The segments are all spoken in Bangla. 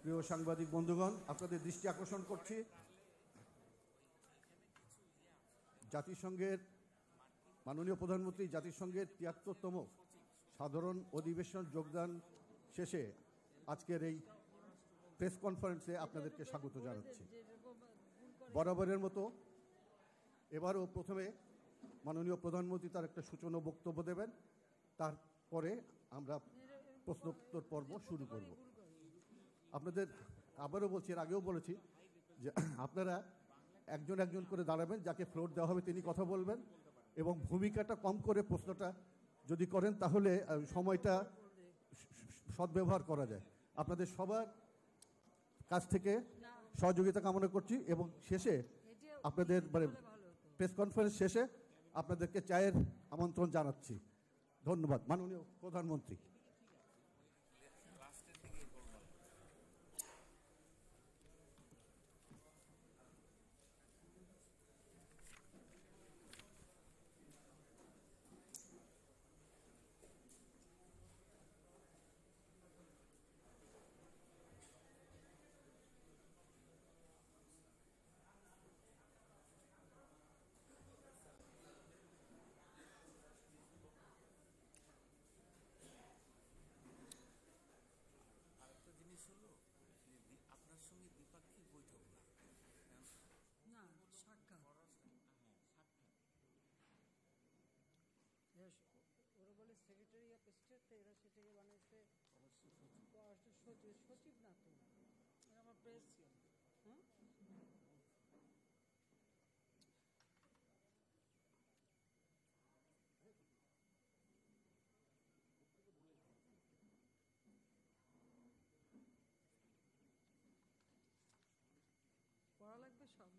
প্রিয় সাংবাদিক বন্ধুগণ, আপনাদের দৃষ্টি আকর্ষণ করছি জাতিসংঘের মাননীয় প্রধানমন্ত্রী জাতিসংঘের ৭৩তম সাধারণ অধিবেশন যোগদান শেষে আজকের এই প্রেস কনফারেন্সে আপনাদেরকে স্বাগত জানাচ্ছি। বরাবরের মতো এবারও প্রথমে মাননীয় প্রধানমন্ত্রী তার একটা সূচনা বক্তব্য দেবেন, তারপরে আমরা প্রশ্নোত্তর পর্ব শুরু করব। আপনাদের আবারও বলছি, এর আগেও বলেছি যে আপনারা একজন একজন করে দাঁড়াবেন, যাকে ফ্লোর দেওয়া হবে তিনি কথা বলবেন, এবং ভূমিকাটা কম করে প্রশ্নটা যদি করেন তাহলে সময়টা সদ্ব্যবহার করা যায়। আপনাদের সবার কাছ থেকে সহযোগিতা কামনা করছি এবং শেষে আপনাদের প্রেস কনফারেন্স শেষে আপনাদেরকে চায়ের আমন্ত্রণ জানাচ্ছি। ধন্যবাদ। মাননীয় প্রধানমন্ত্রী। আপনার সঙ্গে দ্বিপাক্ষিক বৈঠক না সাক্ষাৎ, ওরা বলে সেক্রেটারি অফ স্টেট, তো এরা সেটাকে বানিয়েছে সচিব না, তো আমার প্রেস। হ্যাঁ, পড়া লাগবে সব।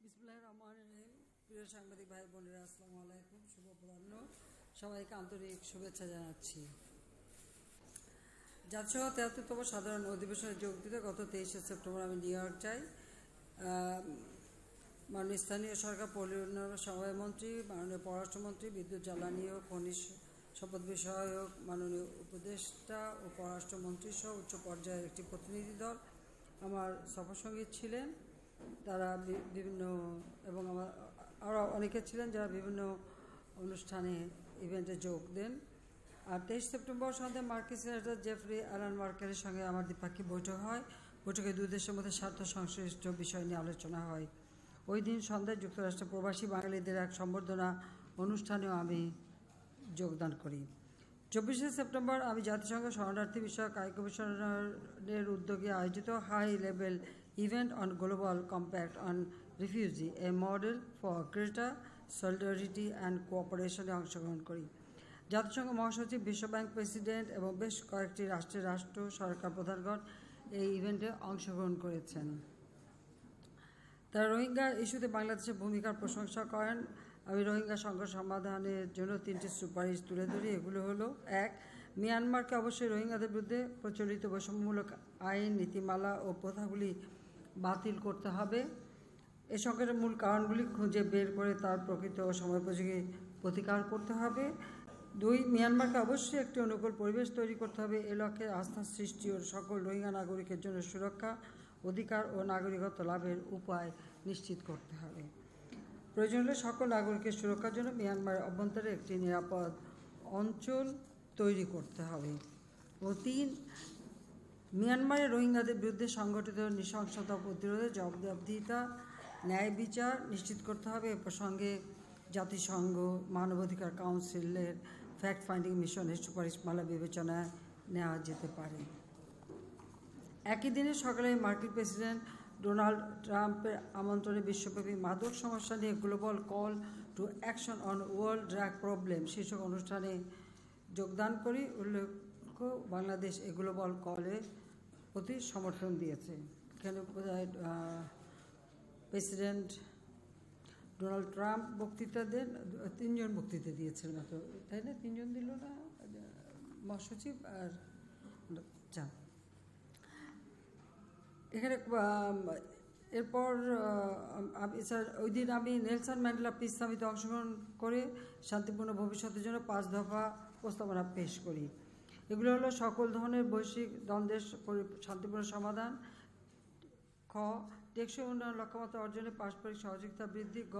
বিসমিল্লাহির রহমানির রহিম। প্রিয় সাংবাদিক ভাই বোনেরা, আসসালামু আলাইকুম। শুভ অপরাহ্ন। সবাইকে আন্তরিক শুভেচ্ছা জানাচ্ছি। জাতিসংঘ ৭৩তম সাধারণ অধিবেশনে যোগ দিতে গত ২৩শে সেপ্টেম্বর আমি নিউ ইয়র্ক যাই। মাননীয় স্থানীয় সরকার পল্লী উন্নয়ন সমবায় মন্ত্রী, মাননীয় পররাষ্ট্রমন্ত্রী, বিদ্যুৎ জ্বালানি ও খনিজ সম্পদ বিষয়ক মাননীয় উপদেষ্টা ও পররাষ্ট্রমন্ত্রী সহ উচ্চ পর্যায়ের একটি প্রতিনিধি দল আমার সফরসঙ্গী ছিলেন। তারা বিভিন্ন এবং আমার আরও অনেকে ছিলেন যারা বিভিন্ন অনুষ্ঠানে ইভেন্টে যোগ দেন। আর ২৩ সেপ্টেম্বর সন্ধ্যায় মার্কিন সিনেটর জেফরি অ্যালান মার্কেলের সঙ্গে আমার দ্বিপাক্ষিক বৈঠক হয়। বৈঠকে দুই দেশের মধ্যে স্বার্থ সংশ্লিষ্ট বিষয় নিয়ে আলোচনা হয়। ওই দিন সন্ধ্যায় যুক্তরাষ্ট্রের প্রবাসী বাঙালিদের এক সম্বর্ধনা অনুষ্ঠানেও আমি যোগদান করি। ২৪শে সেপ্টেম্বর আমি জাতিসংঘ শরণার্থী বিষয়ক হাই কমিশনের উদ্যোগে আয়োজিত high level event on global compact on refugee, a model for greater solidarity and কোঅপারেশনে অংশগ্রহণ করি। জাতিসংঘ মহাসচিব, বিশ্বব্যাংক প্রেসিডেন্ট এবং বেশ কয়েকটি রাষ্ট্র সরকার প্রধানগণ এই ইভেন্টে অংশগ্রহণ করেছেন। তারা রোহিঙ্গা ইস্যুতে বাংলাদেশের ভূমিকার প্রশংসা করেন। আমি রোহিঙ্গা সংকট সমাধানের জন্য ৩টি সুপারিশ তুলে ধরি। এগুলো হলো: ১. মিয়ানমারকে অবশ্যই রোহিঙ্গাদের বিরুদ্ধে প্রচলিত বৈষম্যমূলক আইন, নীতিমালা ও প্রথাগুলি বাতিল করতে হবে। এ সংকটের মূল কারণগুলি খুঁজে বের করে তার প্রকৃত ও সময়োপযোগী প্রতিকার করতে হবে। ২. মিয়ানমারকে অবশ্যই একটি অনুকূল পরিবেশ তৈরি করতে হবে। এ লক্ষ্যে আস্থা সৃষ্টি ও সকল রোহিঙ্গা নাগরিকের জন্য সুরক্ষা, অধিকার ও নাগরিকত্ব লাভের উপায় নিশ্চিত করতে হবে। প্রয়োজন হলে সকল নাগরিকের সুরক্ষার জন্য মিয়ানমারের অভ্যন্তরে একটি নিরাপদ অঞ্চল তৈরি করতে হবে। ও ৩. মিয়ানমারে রোহিঙ্গাদের বিরুদ্ধে সংগঠিত নৃশংসতা প্রতিরোধে জবাবদিহিতা, ন্যায় বিচার নিশ্চিত করতে হবে। এ প্রসঙ্গে জাতিসংঘ মানবাধিকার কাউন্সিলের ফ্যাক্ট ফাইন্ডিং মিশনের সুপারিশমালা বিবেচনায় নেওয়া যেতে পারে। একই দিনে সকালে মার্কিন প্রেসিডেন্ট ডোনাল্ড ট্রাম্পের আমন্ত্রণে বিশ্বব্যাপী মাদক সমস্যা নিয়ে global call to action on world drug problem শীর্ষক অনুষ্ঠানে যোগদান করি। উল্লেখ্য, বাংলাদেশ এই গ্লোবাল কলের প্রতি সমর্থন দিয়েছে। এখানে বোধহয় প্রেসিডেন্ট ডোনাল্ড ট্রাম্প বক্তৃতা দেন, ৩ জন বক্তৃতা দিয়েছিলেন মাত্র, তাই না? ৩ জন দিল না, মহাসচিব আর যান। এখানে এরপর ওই দিন আমি নেলসন ম্যান্ডেলা পিস সামিটে অংশগ্রহণ করে শান্তিপূর্ণ ভবিষ্যতের জন্য 5 দফা প্রস্তাবনা পেশ করি। এগুলো হলো সকল ধরনের বৈশ্বিক দ্বন্দ্বের শান্তিপূর্ণ সমাধান, খ টেকসই উন্নয়ন লক্ষ্যমাত্রা অর্জনে পারস্পরিক সহযোগিতা বৃদ্ধি, গ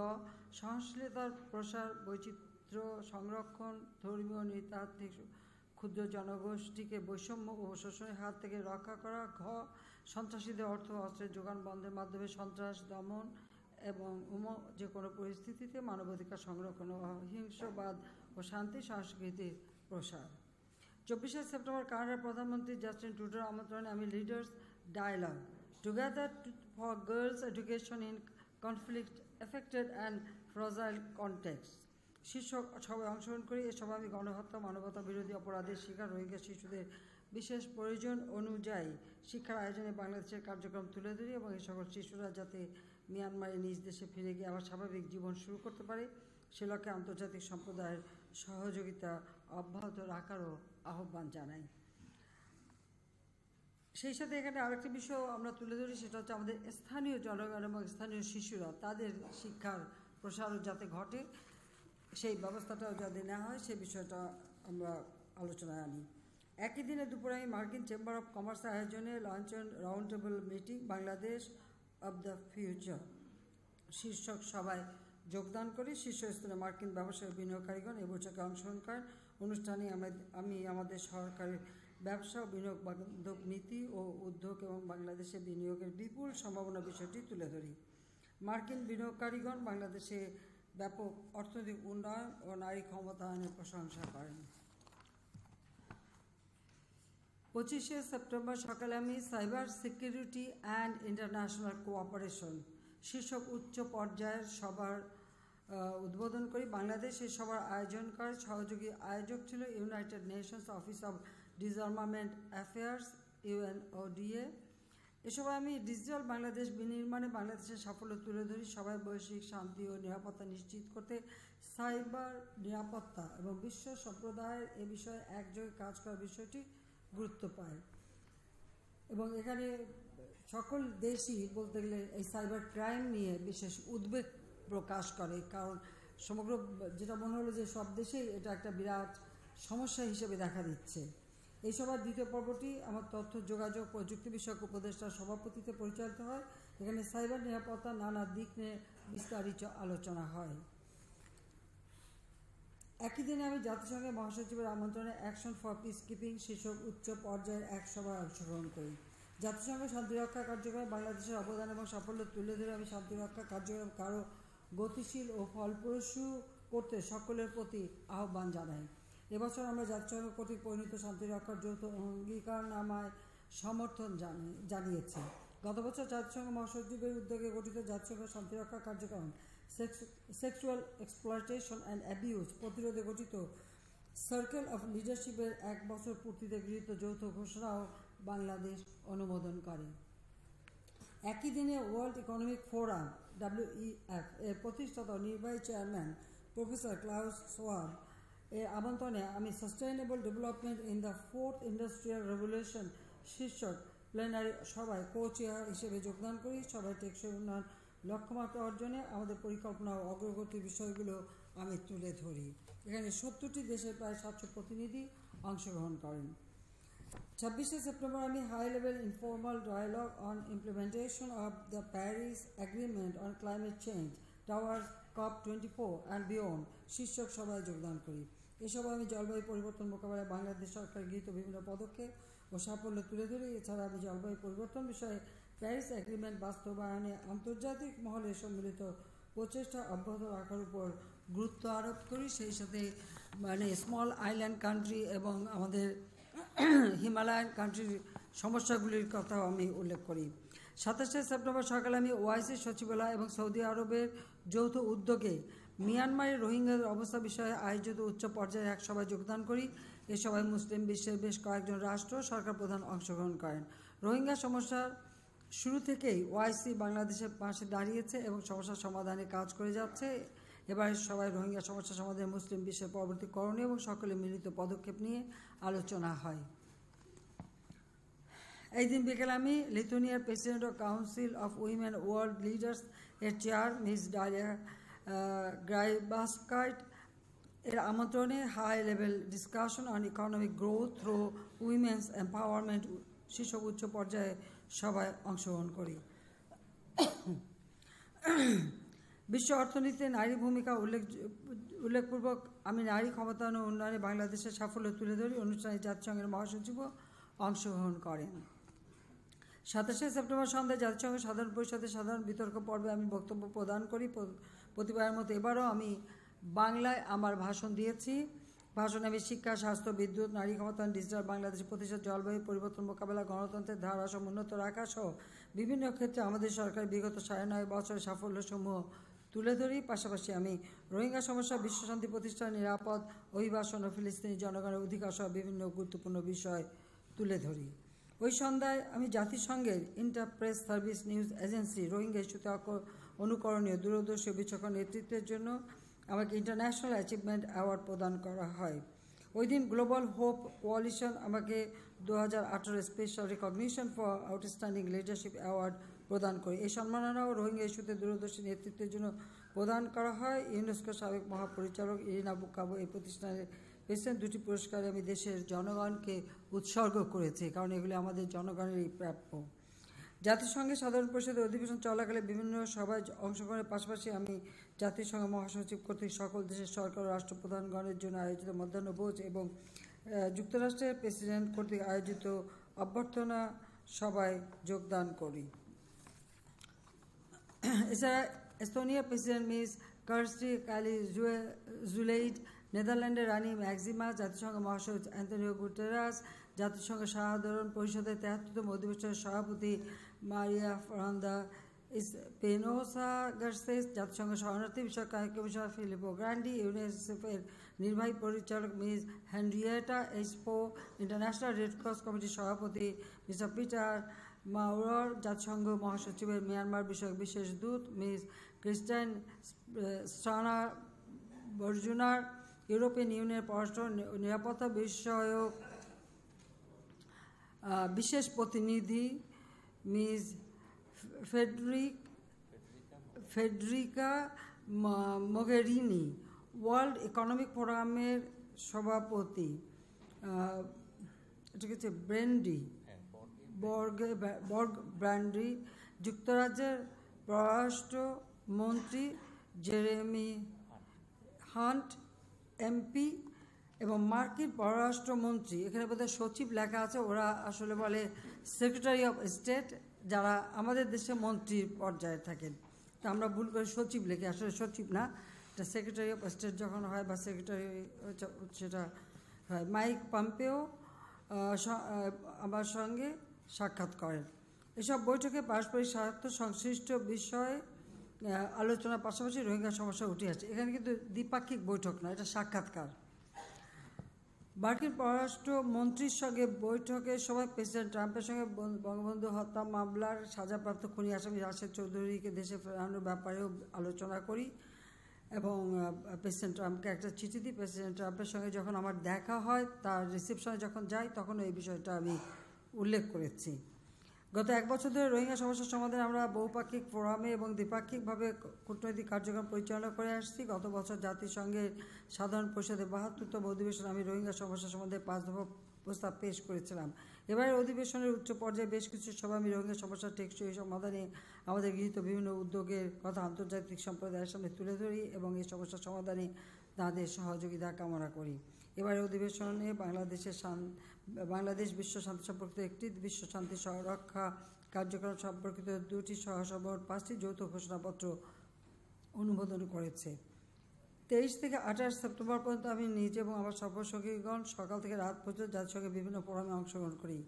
সহনশীলতার প্রসার, বৈচিত্র্য সংরক্ষণ, ধর্মীয় নৃতাত্ত্বিক ক্ষুদ্র জনগোষ্ঠীকে বৈষম্য ও শোষণের হাত থেকে রক্ষা করা, ঘ সন্ত্রাসীদের অর্থ অস্ত্রের যোগান বন্ধের মাধ্যমে সন্ত্রাস দমন এবং যে কোনো পরিস্থিতিতে মানবাধিকার সংরক্ষণ ও অহিংসবাদ ও শান্তি সংস্কৃতির প্রসার। 24শে সেপ্টেম্বর কানাডার প্রধানমন্ত্রী জাস্টিন ট্রুডোর আমন্ত্রণে আমি leaders dialogue together for girls education in conflict affected and fragile context শীর্ষক সভায় অংশগ্রহণ করি। এ সভায় আমি গণহত্যা, মানবতা বিরোধী অপরাধের শিকার রোহিঙ্গা শিশুদের বিশেষ প্রয়োজন অনুযায়ী শিক্ষার আয়োজনে বাংলাদেশের কার্যক্রম তুলে ধরি এবং এই সকল শিশুরা যাতে মিয়ানমারে নিজ দেশে ফিরে গিয়ে আবার স্বাভাবিক জীবন শুরু করতে পারে সে লক্ষ্যে আন্তর্জাতিক সম্প্রদায়ের সহযোগিতা অব্যাহত রাখারও আহ্বান জানাই। সেই সাথে এখানে আরেকটি বিষয় আমরা তুলে ধরি, সেটা হচ্ছে আমাদের স্থানীয় জনগণ এবং স্থানীয় শিশুরা তাদের শিক্ষার প্রসারও যাতে ঘটে সেই ব্যবস্থাটাও যাতে নেওয়া হয় সেই বিষয়টা আমরা আলোচনায় আনি। একই দিনে দুপুরে আমি মার্কিন চেম্বার অফ কমার্সের আয়োজনে launch round table meeting Bangladesh of the future শীর্ষক সভায় যোগদান করি। শীর্ষস্থানে মার্কিন ব্যবসায়ী বিনিয়োগকারীগণ এই বৈঠকে অংশগ্রহণ করেন। অনুষ্ঠানে আমি আমাদের সরকারের ব্যবসা ও বিনিয়োগ বান্ধব নীতি ও উদ্যোগ এবং বাংলাদেশে বিনিয়োগের বিপুল সম্ভাবনা বিষয়টি তুলে ধরি। মার্কিন বিনিয়োগকারীগণ বাংলাদেশে ব্যাপক অর্থনৈতিক উন্নয়ন ও নারী ক্ষমতায়নের প্রশংসা করেন। 25শে সেপ্টেম্বর সকালে আমি cyber security and international cooperation শীর্ষক উচ্চ পর্যায়ের সভার উদ্বোধন করি। বাংলাদেশ এই সভার আয়োজন করে। সহযোগী আয়োজক ছিল United Nations Office of Disarmament Affairs UNODA। এ সভায় আমি ডিজিটাল বাংলাদেশ বিনির্মাণে বাংলাদেশের সাফল্য তুলে ধরি। সবাই বৈশ্বিক শান্তি ও নিরাপত্তা নিশ্চিত করতে সাইবার নিরাপত্তা এবং বিশ্ব সম্প্রদায়ের এ বিষয়ে একযোগে কাজ করার বিষয়টি গুরুত্ব পায় এবং এখানে সকল দেশই বলতে গেলে এই সাইবার ক্রাইম নিয়ে বিশেষ উদ্বেগ প্রকাশ করে, কারণ সমগ্র যেটা মনে হলো যে সব দেশেই এটা একটা বিরাট সমস্যা হিসেবে দেখা দিচ্ছে। এই সভার দ্বিতীয় পর্বটি আমার তথ্য যোগাযোগ প্রযুক্তি বিষয়ক উপদেষ্টার সভাপতিত্বে পরিচালিত হয়। এখানে সাইবার নিরাপত্তার নানা দিক নিয়ে বিস্তারিত আলোচনা হয়। একই দিনে আমি জাতিসংঘের মহাসচিবের আমন্ত্রণে অ্যাকশন ফর পিস কিপিং শীর্ষক উচ্চ পর্যায়ের এক সভায় অংশগ্রহণ করি। জাতিসংঘ শান্তিরক্ষা কার্যক্রমে বাংলাদেশের অবদান এবং সাফল্য তুলে ধরে আমি শান্তিরক্ষা কার্যক্রম কারো গতিশীল ও ফলপ্রসূ করতে সকলের প্রতি আহ্বান জানাই। এবছর আমরা জাতিসংঘ কর্তৃক পরিণত শান্তিরক্ষার যৌথ অঙ্গীকারনামায় সমর্থন জানিয়েছি। গত বছর জাতিসংঘ মহাসচিবের উদ্যোগে গঠিত জাতিসংঘ শান্তিরক্ষা কার্যক্রম সেক্সুয়াল এক্সপ্লয়টেশন অ্যান্ড অ্যাবিউজ প্রতিরোধে গঠিত সার্কেল অফ লিডারশিপের 1 বছর পূর্তিতে গৃহীত যৌথ ঘোষণাও বাংলাদেশ অনুমোদন করে। একই দিনে ওয়ার্ল্ড ইকোনমিক ফোরাম WEF এর প্রতিষ্ঠাতা নির্বাহী চেয়ারম্যান প্রফেসর ক্লাউস সোয়াব এর আমন্ত্রণে আমি sustainable development in the 4th industrial revolution শীর্ষক প্লেনারি সভায় কো-চেয়ার হিসেবে যোগদান করি। সভায় টেকসই উন্নয়ন লক্ষ্যমাত্রা অর্জনে আমাদের পরিকল্পনা ও অগ্রগতির বিষয়গুলো আমি তুলে ধরি। এখানে 70টি দেশের প্রায় 700 প্রতিনিধি অংশগ্রহণ করেন। 26শে সেপ্টেম্বর আমি high level informal dialogue on implementation of the Paris agreement on climate change towards COP24 and beyond শীর্ষক সভায় যোগদান করি। এ সভায় আমি জলবায়ু পরিবর্তন মোকাবেলায় বাংলাদেশ সরকার গৃহীত বিভিন্ন পদক্ষেপ ও সাফল্য তুলে ধরি। এছাড়া আমি জলবায়ু পরিবর্তন বিষয়ে প্যারিস এগ্রিমেন্ট বাস্তবায়নে আন্তর্জাতিক মহলে সম্মিলিত প্রচেষ্টা অব্যাহত রাখার উপর গুরুত্ব আরোপ করি। সেই সাথে স্মল আইল্যান্ড কান্ট্রি এবং আমাদের হিমালয়ান কান্ট্রির সমস্যাগুলির কথাও আমি উল্লেখ করি। 27শে সেপ্টেম্বর সকালে আমি OIC সচিবালয় এবং সৌদি আরবের যৌথ উদ্যোগে মিয়ানমারের রোহিঙ্গাদের অবস্থা বিষয়ে আয়োজিত উচ্চ পর্যায়ের এক সভায় যোগদান করি। এ সভায় মুসলিম বিশ্বের বেশ কয়েকজন রাষ্ট্র সরকার প্রধান অংশগ্রহণ করেন। রোহিঙ্গা সমস্যার শুরু থেকেই OIC বাংলাদেশের পাশে দাঁড়িয়েছে এবং সমস্যার সমাধানে কাজ করে যাচ্ছে। এবার সবাই রোহিঙ্গা সমস্যা সমাধানে মুসলিম বিশ্বের পরবর্তী করণীয় এবং সকলে মিলিত পদক্ষেপ নিয়ে আলোচনা হয়। এই দিন বিকেলে আমি লিথুয়ানিয়ার president of council of women world leaders এর চেয়ার মিস ডালিয়া গ্রাইবাস্কাইট এর আমন্ত্রণে high level discussion on economic growth through women's empowerment শীর্ষক উচ্চ পর্যায়ে সভায় অংশগ্রহণ করি। বিশ্ব অর্থনীতিতে নারী ভূমিকা উল্লেখপূর্বক আমি নারী ক্ষমতায়ন ও উন্নয়নে বাংলাদেশের সাফল্য তুলে ধরি। অনুষ্ঠানে জাতিসংঘের মহাসচিবও অংশগ্রহণ করেন। 27শে সেপ্টেম্বর সন্ধ্যায় জাতিসংঘ সাধারণ পরিষদের সাধারণ বিতর্ক পর্বে আমি বক্তব্য প্রদান করি। প্রতিবারের মতো এবারও আমি বাংলায় আমার ভাষণ দিয়েছি। ভাষণে আমি শিক্ষা, স্বাস্থ্য, বিদ্যুৎ, নারী ক্ষমতায়ন, ডিজিটাল বাংলাদেশ প্রতিষ্ঠা, জলবায়ু পরিবর্তন মোকাবেলা, গণতন্ত্রের ধারা সমুন্নত রাখা সহ বিভিন্ন ক্ষেত্রে আমাদের সরকারের বিগত 9.5 বছরের সাফল্যসমূহ তুলে ধরি। পাশাপাশি আমি রোহিঙ্গা সমস্যা, বিশ্বশান্তি প্রতিষ্ঠা, নিরাপদ অভিবাসন ও ফিলিস্তিনি জনগণের অধিকার সহ বিভিন্ন গুরুত্বপূর্ণ বিষয় তুলে ধরি। ওই সন্ধ্যায় আমি জাতিসংঘের Interpress service news agency Rohingya ইস্যুতে অনুকরণীয় দূরদর্শী বিচক্ষণ নেতৃত্বের জন্য আমাকে ইন্টারন্যাশনাল অ্যাচিভমেন্ট অ্যাওয়ার্ড প্রদান করা হয়। ওই দিন গ্লোবাল হোপ কোয়ালিশন আমাকে 2018 special recognition for outstanding leadership award প্রদান করে। এই সম্মাননাও রোহিঙ্গা ইস্যুতে দূরদর্শী নেতৃত্বের জন্য প্রদান করা হয়। ইউনেস্কোর সাবেক মহাপরিচালক ইরিনা বুকাবো এই প্রতিষ্ঠানের প্রেসিডেন্ট। 2টি পুরস্কারে আমি দেশের জনগণকে উৎসর্গ করেছি, কারণ এগুলি আমাদের জনগণেরই প্রাপ্য। জাতিসংঘের সাধারণ পরিষদের অধিবেশন চলাকালে বিভিন্ন সভায় অংশগ্রহণের পাশাপাশি আমি জাতিসংঘ মহাসচিব কর্তৃক সকল দেশের সরকার ও রাষ্ট্রপ্রধানগণের জন্য আয়োজিত মধ্যাহ্নভোজ এবং যুক্তরাষ্ট্রের প্রেসিডেন্ট কর্তৃক আয়োজিত অভ্যর্থনা সভায় যোগদান করি। এছাড়া এস্তোনিয়ার প্রেসিডেন্ট মিস কার্স্টি কালি জুলেইড, নেদারল্যান্ডের রানী ম্যাক্সিমা, জাতিসংঘ মহাসচিব অ্যান্টনিও গুটেরাস, জাতিসংঘ সাধারণ পরিষদের 73তম অধিবেশনের সভাপতি মারিয়া ফরান্দা স্পেনোসা গার্সেস, জাতিসংঘ শরণার্থী বিষয়ক কমিশনার ফিলিপো গ্রান্ডি, ইউনিসেফের নির্বাহী পরিচালক মিস হেনরিয়েটা এসপো, ইন্টারন্যাশনাল রেড ক্রস কমিটির সভাপতি মিস্টার পিটার মাউরর, জাতিসংঘ মহাসচিবের মিয়ানমার বিষয়ক বিশেষ দূত মিস ক্রিস্টাইন স্টানার বর্জুনার, ইউরোপিয়ান ইউনিয়নের পররাষ্ট্র নিরাপত্তা বিষয়ক বিশেষ প্রতিনিধি মিস ফেডরিকা মোগেরিনি, ওয়ার্ল্ড ইকোনমিক ফোরামের সভাপতি এটা হচ্ছে বর্গ ব্র্যান্ডি, যুক্তরাজ্যের পররাষ্ট্রমন্ত্রী জেরেমি হান্ট এমপি এবং মার্কিন পররাষ্ট্রমন্ত্রী, এখানে বোধহয় সচিব লেখা আছে, ওরা আসলে বলে সেক্রেটারি অফ স্টেট, যারা আমাদের দেশে মন্ত্রীর পর্যায়ে থাকেন। তা আমরা ভুল করে সচিব লিখি, আসলে সচিব না, এটা সেক্রেটারি অফ স্টেট যখন হয় বা সেক্রেটারি সেটা হয়। মাইক পম্পেও আমার সঙ্গে সাক্ষাৎ করেন। এসব বৈঠকে পারস্পরিক স্বার্থ সংশ্লিষ্ট বিষয়ে আলোচনার পাশাপাশি রোহিঙ্গা সমস্যা উঠে আসছে। এখানে কিন্তু দ্বিপাক্ষিক বৈঠক না, এটা সাক্ষাৎকার। মার্কিন পররাষ্ট্র মন্ত্রীর সঙ্গে বৈঠকের সময় প্রেসিডেন্ট ট্রাম্পের সঙ্গে বঙ্গবন্ধু হত্যা মামলার সাজাপ্রাপ্ত খুনি আসামি রাশেদ চৌধুরীকে দেশে ফেরানোর ব্যাপারেও আলোচনা করি এবং প্রেসিডেন্ট ট্রাম্পকে একটা চিঠি দিই। প্রেসিডেন্ট ট্রাম্পের সঙ্গে যখন আমার দেখা হয়, তার রিসেপশনে যখন যাই, তখন এই বিষয়টা আমি উল্লেখ করেছি। গত 1 বছর ধরে রোহিঙ্গা সমস্যার সমাধানে আমরা বহুপাক্ষিক ফোরামে এবং দ্বিপাক্ষিকভাবে কূটনৈতিক কার্যক্রম পরিচালনা করে আসছি। গত বছর জাতিসংঘের সাধারণ পরিষদের 72তম অধিবেশনে আমি রোহিঙ্গা সমস্যা সম্বন্ধে 5 দফা প্রস্তাব পেশ করেছিলাম। এবারের অধিবেশনের উচ্চ পর্যায়ে বেশ কিছু সভা আমি রোহিঙ্গা সমস্যার টেকসই সমাধানে আমাদের গৃহীত বিভিন্ন উদ্যোগের কথা আন্তর্জাতিক সম্প্রদায়ের সামনে তুলে ধরি এবং এই সমস্যার সমাধানে তাদের সহযোগিতা কামনা করি। এবারের অধিবেশনে বাংলাদেশ বিশ্ব শান্তি সম্পর্কিত 1টি, বিশ্ব শান্তি রক্ষা কার্যক্রম সম্পর্কিত 2টি সহ মোট 5টি যৌথ ঘোষণাপত্র অনুমোদন করেছে। 23 থেকে 28 সেপ্টেম্বর পর্যন্ত আমি নিজে এবং আমার সফরসঙ্গীগণ সকাল থেকে রাত পর্যন্ত জাতিসংঘের বিভিন্ন ফোরামে অংশগ্রহণ করি।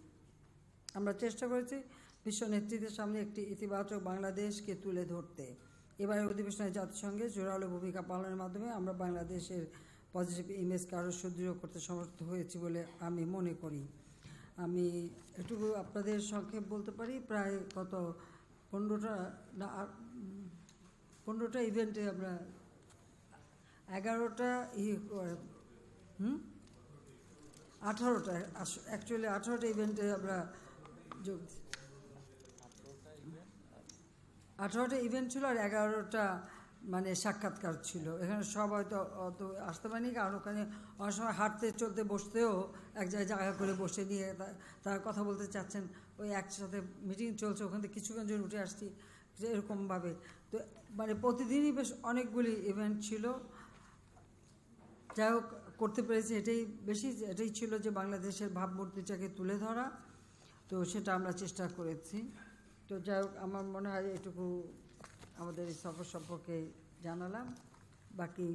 আমরা চেষ্টা করেছি বিশ্ব নেতৃত্বের সামনে একটি ইতিবাচক বাংলাদেশকে তুলে ধরতে। এবারের অধিবেশনে জাতিসংঘের জোরালো ভূমিকা পালনের মাধ্যমে আমরা বাংলাদেশের পজিটিভ ইমেজকে আরও সুদৃঢ় করতে সমর্থ হয়েছি বলে আমি মনে করি। আমি এটুকু আপনাদের সংক্ষেপ বলতে পারি। প্রায় কত 15টা ইভেন্টে আমরা 18টা 18টা ইভেন্টে আমরা যোগ 18টা ইভেন্ট ছিল আর 11টা মানে সাক্ষাৎকার ছিল। এখানে সব হয়তো অত আসতে পারেনি, কারণ ওখানে অনেক সময় হাঁটতে চলতে বসতেও এক জায়গা করে বসে নিয়ে তারা কথা বলতে চাচ্ছেন, ওই একসাথে মিটিং চলছে, ওখান থেকে কিছুক্ষণ জন্য উঠে আসছি, যে এরকমভাবে। তো মানে প্রতিদিনই বেশ অনেকগুলি ইভেন্ট ছিল। যাই হোক, করতে পেরেছি, এটাই ছিল যে বাংলাদেশের ভাবমূর্তিটাকে তুলে ধরা। তো সেটা আমরা চেষ্টা করেছি। তো যাই হোক, আমার মনে হয় এটুকু আমাদের এই সফর সম্পর্কে জানালাম। বাকি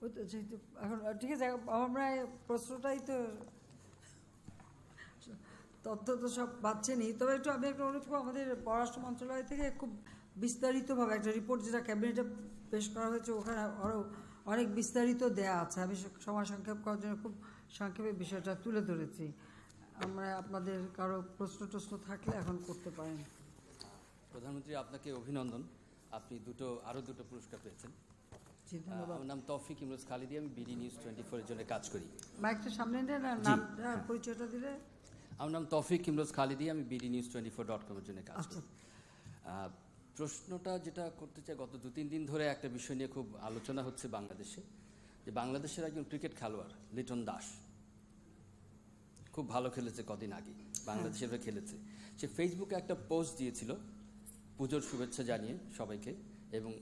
ওই তো যেহেতু এখন ঠিক আছে, আমরা প্রশ্নটাই তো তথ্য তো সব পাচ্ছেনই, তবে আমি একটা অনুরোধ করবো, আমাদের পররাষ্ট্র মন্ত্রণালয় থেকে খুব বিস্তারিতভাবে একটা রিপোর্ট যেটা ক্যাবিনেটে পেশ করা হয়েছে, ওখানে আরও অনেক বিস্তারিত দেয়া আছে। আমি সময় সংক্ষেপ করার জন্য খুব সংক্ষেপে বিষয়টা তুলে ধরেছি। আমরা আপনাদের কারো প্রশ্ন থাকলে এখন করতে পারেন। প্রধানমন্ত্রী, আপনাকে অভিনন্দন, আপনি আরও দুটো পুরস্কার পেয়েছেন। আমার নাম তৌফিক ইমরোজ খালিদি, আমি বিডি নিউজ 24 এর জন্য কাজ করি। মাইকটা সামনে নেন, নামটা পরিচয়টা দিলে। আমার নাম তৌফিক ইমরোজ খালিদি, আমি বিডি নিউজ 24.com এর জন্য কাজ করি। প্রশ্নটা যেটা করতে চাই, গত 2-3 দিন ধরে একটা বিষয় নিয়ে খুব আলোচনা হচ্ছে বাংলাদেশে, যে বাংলাদেশের একজন ক্রিকেট খেলোয়াড় লিটন দাস খুব ভালো খেলেছে, কদিন আগে বাংলাদেশের হয়ে খেলেছে। সে ফেসবুকে একটা পোস্ট দিয়েছিল পুজোর শুভেচ্ছা জানিয়ে সবাইকে, এবং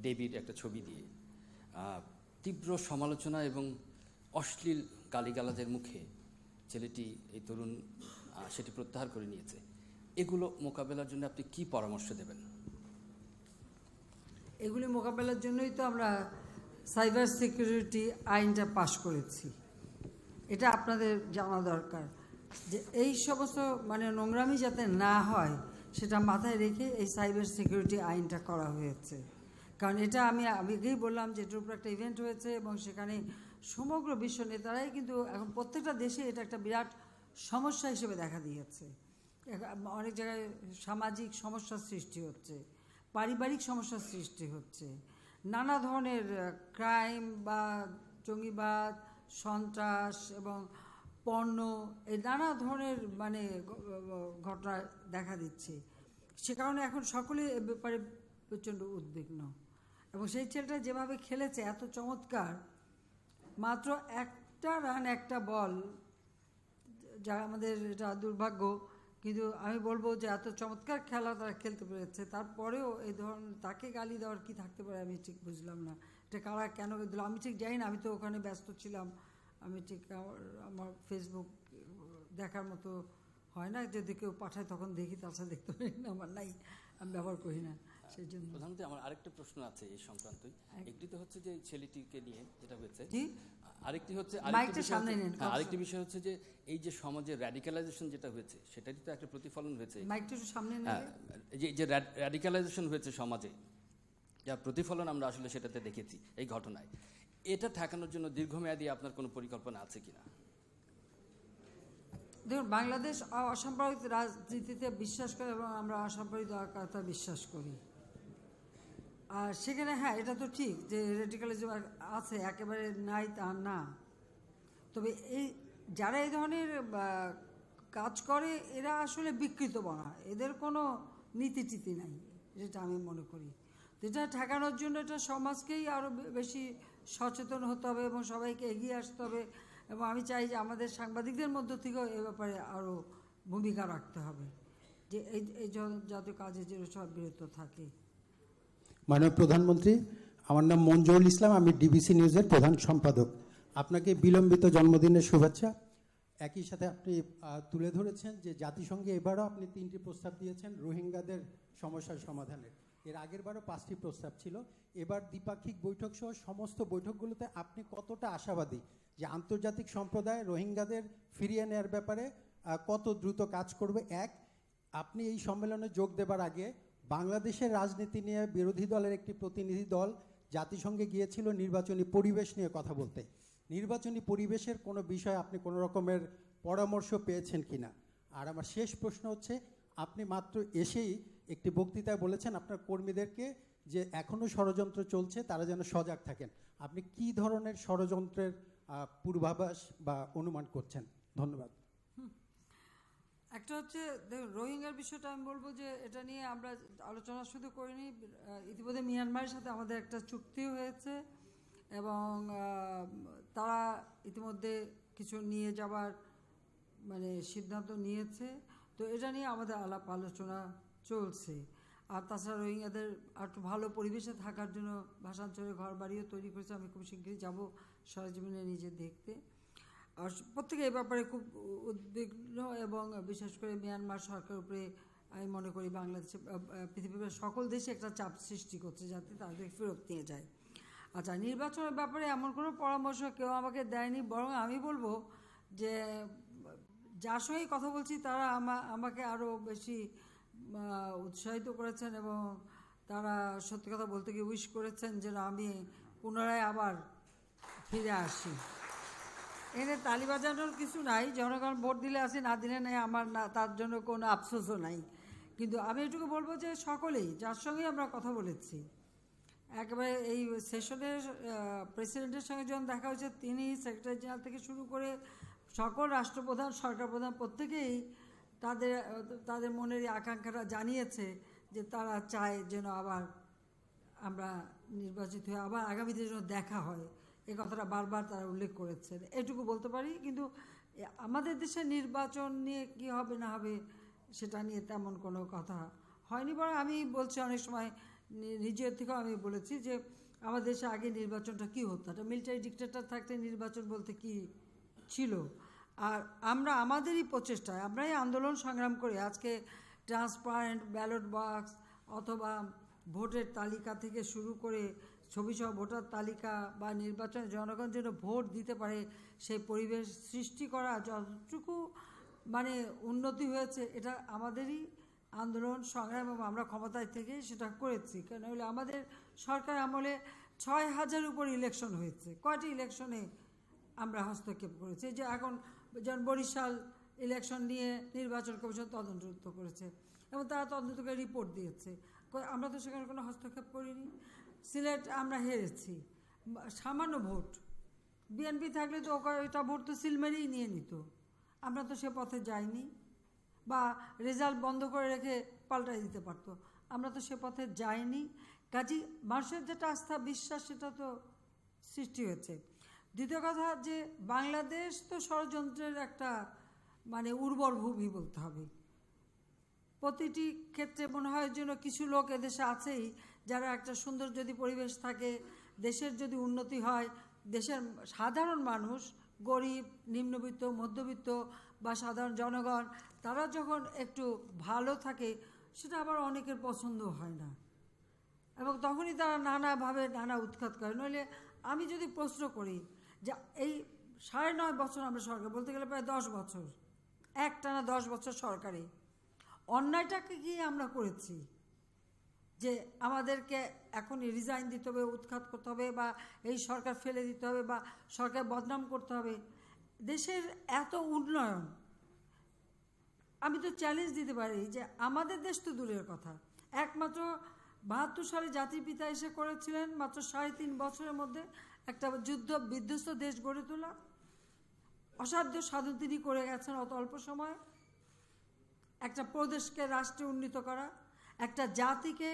দেবীর একটা ছবি দিয়ে তীব্র সমালোচনা এবং অশ্লীল গালিগালাজের মুখে ছেলেটি, এই তরুণ, সেটি প্রত্যাহার করে নিয়েছে। এগুলো মোকাবেলার জন্য আপনি কি পরামর্শ দেবেন? এগুলি মোকাবেলার জন্যই তো আমরা সাইবার সিকিউরিটি আইনটা পাশ করেছি। এটা আপনাদের জানা দরকার, যে এই সমস্ত মানে নোংরামি যাতে না হয় সেটা মাথায় রেখে এই সাইবার সিকিউরিটি আইনটা করা হয়েছে। কারণ এটা আমি আগেই বললাম যে এটার উপর একটা ইভেন্ট হয়েছে, এবং সেখানে সমগ্র বিশ্ব নেতারাই কিন্তু এখন প্রত্যেকটা দেশে এটা একটা বিরাট সমস্যা হিসেবে দেখা দিয়েছে। অনেক জায়গায় সামাজিক সমস্যার সৃষ্টি হচ্ছে, পারিবারিক সমস্যার সৃষ্টি হচ্ছে, নানা ধরনের ক্রাইম বা জঙ্গিবাদ, সন্ত্রাস এবং পণ্য, এই নানা ধরনের মানে ঘটনা দেখা দিচ্ছে। সে কারণে এখন সকলে এ ব্যাপারে প্রচণ্ড উদ্বিগ্ন। এবং সেই ছেলেটা যেভাবে খেলেছে এত চমৎকার, মাত্র একটা রান একটা বল, যা আমাদের এটা দুর্ভাগ্য, কিন্তু আমি বলবো যে এত চমৎকার খেলা তারা খেলতে পেরেছে, তারপরেও এই ধরনের তাকে গালি দেওয়ার কি থাকতে পারে আমি ঠিক বুঝলাম না। এটা কারা কেন দিল আমি ঠিক জানি না, আমি তো ওখানে ব্যস্ত ছিলাম, আমি ঠিক আমার ফেসবুক দেখার মতো হয় না, যদি কেউ পাঠায় তখন দেখি, তাছাড়া দেখতে পারি না, আমার নাই, আমি ব্যবহার করি না। সেই জন্য প্রধানমন্ত্রী, আমার আরেকটা প্রশ্ন আছে এই সংক্রান্তই। একটি তো হচ্ছে যে ছেলেটিকে নিয়ে যেটা হয়েছে, আরেকটি বিষয় হচ্ছে যে এই যে সমাজে র্যাডিক্যালাইজেশন যেটা হয়েছে, সেটারই তো একটা প্রতিফলন হয়েছে। যে র্যাডিক্যালাইজেশন হয়েছে সমাজে, যার প্রতিফলন আমরা আসলে সেটাতে দেখেছি এই ঘটনায়। এটা ঠেকানোর জন্য দীর্ঘমেয়াদী আপনার কোনো পরিকল্পনা আছে কিনা? দেখুন, বাংলাদেশ অসাম্প্রদায়িক রাজনীতিতে বিশ্বাস করে এবং আমরা অসাম্প্রদায়িকতা বিশ্বাস করি। আর সেখানে হ্যাঁ, এটা তো ঠিক যে রেডিক্যালিজম আছে, একেবারে নাই তা না। তবে যারা এই ধরনের কাজ করে এরা আসলে বিকৃতমনা, এদের কোনো নীতিটিতি নাই, যেটা আমি মনে করি। যেটা ঠেকানোর জন্য এটা সমাজকেই আরও বেশি সচেতন হতে হবে এবং সবাইকে এগিয়ে আসতে হবে। এবং আমি চাই যে আমাদের সাংবাদিকদের মধ্য থেকেও এ ব্যাপারে আরও ভূমিকা রাখতে হবে, যে এই জাতীয় কাজে যেন সব বিরত থাকে। মাননীয় প্রধানমন্ত্রী, আমার নাম মঞ্জুরুল ইসলাম, আমি ডিবিসি নিউজের প্রধান সম্পাদক। আপনাকে বিলম্বিত জন্মদিনের শুভেচ্ছা। একই সাথে আপনি তুলে ধরেছেন যে জাতিসংঘে এবারও আপনি 3টি প্রস্তাব দিয়েছেন রোহিঙ্গাদের সমস্যার সমাধানের। এর আগের বারও 5টি প্রস্তাব ছিল। এবার দ্বিপাক্ষিক বৈঠক সহ সমস্ত বৈঠকগুলোতে আপনি কতটা আশাবাদী যে আন্তর্জাতিক সম্প্রদায় রোহিঙ্গাদের ফিরিয়ে নেওয়ার ব্যাপারে কত দ্রুত কাজ করবে? আপনি এই সম্মেলনে যোগ দেবার আগে বাংলাদেশের রাজনীতি নিয়ে বিরোধী দলের একটি প্রতিনিধি দল জাতিসংঘে গিয়েছিল নির্বাচনী পরিবেশ নিয়ে কথা বলতে। নির্বাচনী পরিবেশের কোনো বিষয়ে আপনি কোনো রকমের পরামর্শ পেয়েছেন কিনা? আর আমার শেষ প্রশ্ন হচ্ছে, আপনি মাত্র এসেই একটি বক্তৃতায় বলেছেন আপনার কর্মীদেরকে যে এখনও ষড়যন্ত্র চলছে, তারা যেন সজাগ থাকেন। আপনি কি ধরনের ষড়যন্ত্রের পূর্বাভাস বা অনুমান করছেন? ধন্যবাদ। একটা হচ্ছে দেখুন, রোহিঙ্গার বিষয়টা আমি বলবো যে এটা নিয়ে আমরা আলোচনা শুধু করিনি, ইতিমধ্যে মিয়ানমারের সাথে আমাদের একটা চুক্তি হয়েছে এবং তারা ইতিমধ্যে কিছু নিয়ে যাবার মানে সিদ্ধান্ত নিয়েছে। তো এটা নিয়ে আমাদের আলাপ আলোচনা চলছে। আর তাছাড়া রোহিঙ্গাদের একটু ভালো পরিবেশে থাকার জন্য ভাষাঞ্চলে ঘর বাড়িও তৈরি করেছে। আমি খুব শীঘ্রই যাব সরেজমিনে নিজে দেখতে। আর প্রত্যেকে এই ব্যাপারে খুব উদ্বিগ্ন এবং বিশেষ করে মিয়ানমার সরকারের উপরে আমি মনে করি বাংলাদেশে পৃথিবীর সকল দেশে একটা চাপ সৃষ্টি করছে যাতে তাদের ফেরত নিয়ে যায়। আচ্ছা, নির্বাচনের ব্যাপারে এমন কোনো পরামর্শ কেউ আমাকে দেয়নি, বরং আমি বলবো যে যার সঙ্গে কথা বলছি তারা আমাকে আরও বেশি উৎসাহিত করেছেন এবং তারা সত্যি কথা বলতে গিয়ে উইশ করেছেন যেন আমি পুনরায় আবার ফিরে আসি। এনে তালি বাজানোর কিছু নাই, জনগণ ভোট দিলে আসি, না দিলে নেই, আমার না তার জন্য কোনো আফসোসও নাই। কিন্তু আমি এটুকু বলবো যে সকলেই যার সঙ্গে আমরা কথা বলেছি, একেবারে এই সেশনের প্রেসিডেন্টের সঙ্গে যখন দেখা হয়েছে, তিনি সেক্রেটারি জেনারেল থেকে শুরু করে সকল রাষ্ট্রপ্রধান, সরকার প্রধান প্রত্যেকেই তাদের মনের এই আকাঙ্ক্ষাটা জানিয়েছে যে তারা চায় যেন আবার আমরা নির্বাচিত হয়ে আবার আগামীতে যেন দেখা হয়। এই কথাটা বারবার তারা উল্লেখ করেছেন, এটুকু বলতে পারি। কিন্তু আমাদের দেশে নির্বাচন নিয়ে কি হবে না হবে সেটা নিয়ে তেমন কোনো কথা হয়নি, বরং আমি বলছি অনেক সময় নিজের থেকেও আমি বলেছি যে আমাদের দেশে আগে নির্বাচনটা কী হতো, একটা মিলিটারি ডিক্টেটর থাকতে নির্বাচন বলতে কি ছিল। আর আমরা আমাদেরই প্রচেষ্টায় আমরাই আন্দোলন সংগ্রাম করে আজকে ট্রান্সপারেন্ট ব্যালট বাক্স অথবা ভোটের তালিকা থেকে শুরু করে ছবিসহ ভোটার তালিকা বা নির্বাচনে জনগণ যেন ভোট দিতে পারে সেই পরিবেশ সৃষ্টি করা যতটুকু মানে উন্নতি হয়েছে এটা আমাদেরই আন্দোলন সংগ্রাম এবং আমরা ক্ষমতায় থেকে সেটা করেছি। কেন হলে আমাদের সরকার আমলে ৬,০০০ উপর ইলেকশন হয়েছে। কয়টি ইলেকশনে আমরা হস্তক্ষেপ করেছি, যে এখন যেমন বরিশাল ইলেকশন নিয়ে নির্বাচন কমিশন তদন্ত করেছে এবং তারা তদন্ত করে রিপোর্ট দিয়েছে, আমরা তো সেখানে কোনো হস্তক্ষেপ করিনি। সিলেট আমরা হেরেছি সামান্য ভোট, বিএনপি থাকলে তো এটা ভোট তো সিলমেরেই নিয়ে নিত, আমরা তো সে পথে যাইনি। বা রেজাল্ট বন্ধ করে রেখে পাল্টাই দিতে পারতো, আমরা তো সে পথে যাইনি। কাজেই মানুষের যেটা আস্থা বিশ্বাস সেটা তো সৃষ্টি হয়েছে। দ্বিতীয় কথা যে বাংলাদেশ তো ষড়যন্ত্রের একটা মানে উর্বর ভূমি বলতে হবে। প্রতিটি ক্ষেত্রে মনে হয় যেন কিছু লোক এদেশে আছেই যারা একটা সুন্দর যদি পরিবেশ থাকে, দেশের যদি উন্নতি হয়, দেশের সাধারণ মানুষ গরিব, নিম্নবিত্ত, মধ্যবিত্ত বা সাধারণ জনগণ তারা যখন একটু ভালো থাকে সেটা আবার অনেকের পছন্দ হয় না এবং তখনই তারা নানাভাবে নানা উৎখাত করে। নইলে আমি যদি প্রশ্ন করি যে এই 9.5 বছর আমরা সরকার, বলতে গেলে প্রায় 10 বছর, একটানা 10 বছর সরকারে অন্যায়টাকে কি আমরা করেছি যে আমাদেরকে এখনই রিজাইন দিতে হবে, উৎখাত করতে হবে বা এই সরকার ফেলে দিতে হবে বা সরকার বদনাম করতে হবে? দেশের এত উন্নয়ন, আমি তো চ্যালেঞ্জ দিতে পারি যে আমাদের দেশ তো দূরের কথা, একমাত্র 72 সালে জাতির পিতা এসে করেছিলেন মাত্র 3.5 বছরের মধ্যে একটা যুদ্ধ বিধ্বস্ত দেশ গড়ে তোলা। অসাধ্য সাধন তিনি করে গেছেন অত অল্প সময়ে। একটা প্রদেশকে রাষ্ট্রে উন্নীত করা, একটা জাতিকে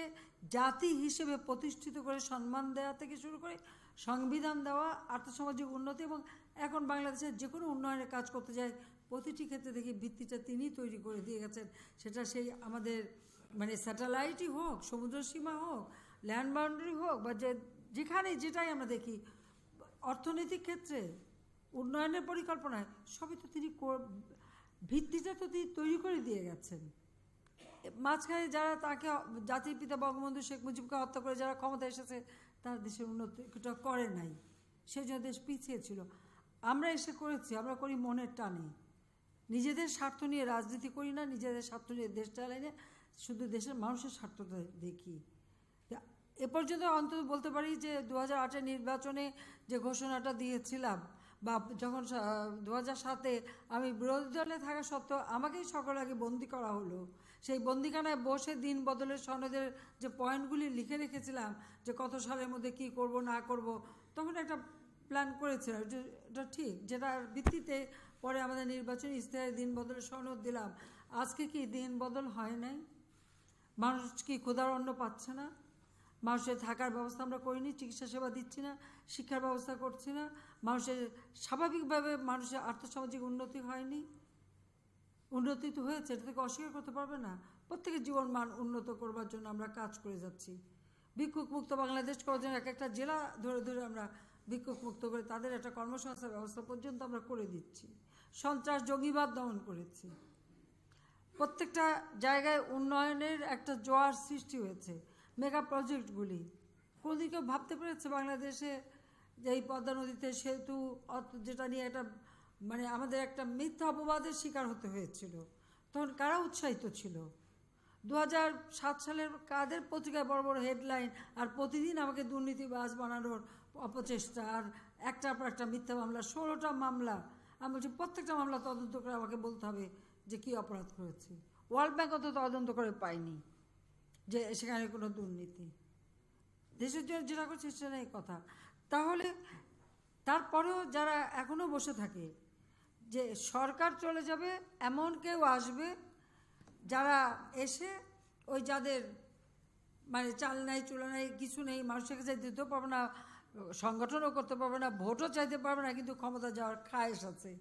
জাতি হিসেবে প্রতিষ্ঠিত করে সম্মান দেওয়া থেকে শুরু করে সংবিধান দেওয়া, আর্থসামাজিক উন্নতি, এবং এখন বাংলাদেশের যে কোনো উন্নয়নের কাজ করতে যায় প্রতিটি ক্ষেত্রে দেখি ভিত্তিটা তিনি তৈরি করে দিয়ে গেছেন। সেটা সেই আমাদের মানে স্যাটেলাইটই হোক, সমুদ্র সীমা হোক, ল্যান্ড বাউন্ডারি হোক, বা যেখানে যেটাই আমরা দেখি অর্থনৈতিক ক্ষেত্রে উন্নয়নের পরিকল্পনায় সবই তো তিনি ভিত্তিটা তো তিনি তৈরি করে দিয়ে গেছেন। মাঝখানে যারা তাকে জাতির পিতা বঙ্গবন্ধু শেখ মুজিবকে হত্যা করে যারা ক্ষমতা এসেছে তারা দেশের উন্নতিটা করে নাই, সেই জন্য দেশ পিছিয়ে ছিল। আমরা এসে করেছি, আমরা করি মনের টানে, নিজেদের স্বার্থ নিয়ে রাজনীতি করি না, নিজেদের স্বার্থ নিয়ে দেশ চালাই না, শুধু দেশের মানুষের স্বার্থটা দেখি। এ পর্যন্ত অন্তত বলতে পারি যে 2008 নির্বাচনে যে ঘোষণাটা দিয়েছিলাম বা যখন 2007 আমি বিরোধী দলে থাকা সত্ত্বেও আমাকেই সকল আগে বন্দি করা হলো, সেই বন্দিখানায় বসে দিন বদলের সনদের যে পয়েন্টগুলি লিখে রেখেছিলাম যে কত সালের মধ্যে কি করব না করব, তখন একটা প্ল্যান করেছিলাম, এটা ঠিক, যেটার ভিত্তিতে পরে আমাদের নির্বাচনী ইশতেহারে দিন বদলের সনদ দিলাম। আজকে কি দিন বদল হয় নাই? মানুষ কি ক্ষুধার অন্ন পাচ্ছে না? মানুষের থাকার ব্যবস্থা আমরা করিনি, চিকিৎসা সেবা দিচ্ছি না, শিক্ষার ব্যবস্থা করছি না, মানুষের স্বাভাবিকভাবে মানুষের আর্থসামাজিক উন্নতি হয়নি? উন্নতি তো হয়েছে, এটা থেকে অস্বীকার করতে পারবে না। প্রত্যেকের জীবন মান উন্নত করবার জন্য আমরা কাজ করে যাচ্ছি। ভিক্ষুক মুক্ত বাংলাদেশ করার জন্য এক একটা জেলা ধরে ধরে আমরা ভিক্ষুক মুক্ত করে তাদের একটা কর্মসংস্থান ব্যবস্থা পর্যন্ত আমরা করে দিচ্ছি। সন্ত্রাস জঙ্গিবাদ দমন করেছি। প্রত্যেকটা জায়গায় উন্নয়নের একটা জোয়ার সৃষ্টি হয়েছে। মেগা প্রজেক্টগুলি কোনোদিন কেউ ভাবতে পেরেছে বাংলাদেশে যে এই পদ্মা নদীতে সেতু, যেটা নিয়ে একটা মানে আমাদের একটা মিথ্যা অপবাদের শিকার হতে হয়েছিল, তখন কারা উৎসাহিত ছিল? 2007 সালের কাদের পত্রিকায় বড় বড় হেডলাইন, আর প্রতিদিন আমাকে দুর্নীতিবাজ বানানোর অপচেষ্টা, আর একটার পর একটা মিথ্যা মামলা, 16টা মামলা। আমি বলছি প্রত্যেকটা মামলা তদন্ত করে আমাকে বলতে হবে যে কী অপরাধ করেছি। ওয়ার্ল্ড ব্যাংক অত তদন্ত করে পায়নি যে সেখানে কোনো দুর্নীতি। দেশের জন্য যেটা করছে সেটা এই কথা। তাহলে তারপরেও যারা এখনও বসে থাকে যে সরকার চলে যাবে, এমন কেউ আসবে যারা এসে ওই যাদের মানে চাল নাই চুলা নাই কিছু নেই, মানুষের কাছে দিতেও পারবে না, সংগঠনও করতে পারবে না, ভোটও চাইতে পারবে না, কিন্তু ক্ষমতা যাওয়ার খায়েশ আছে,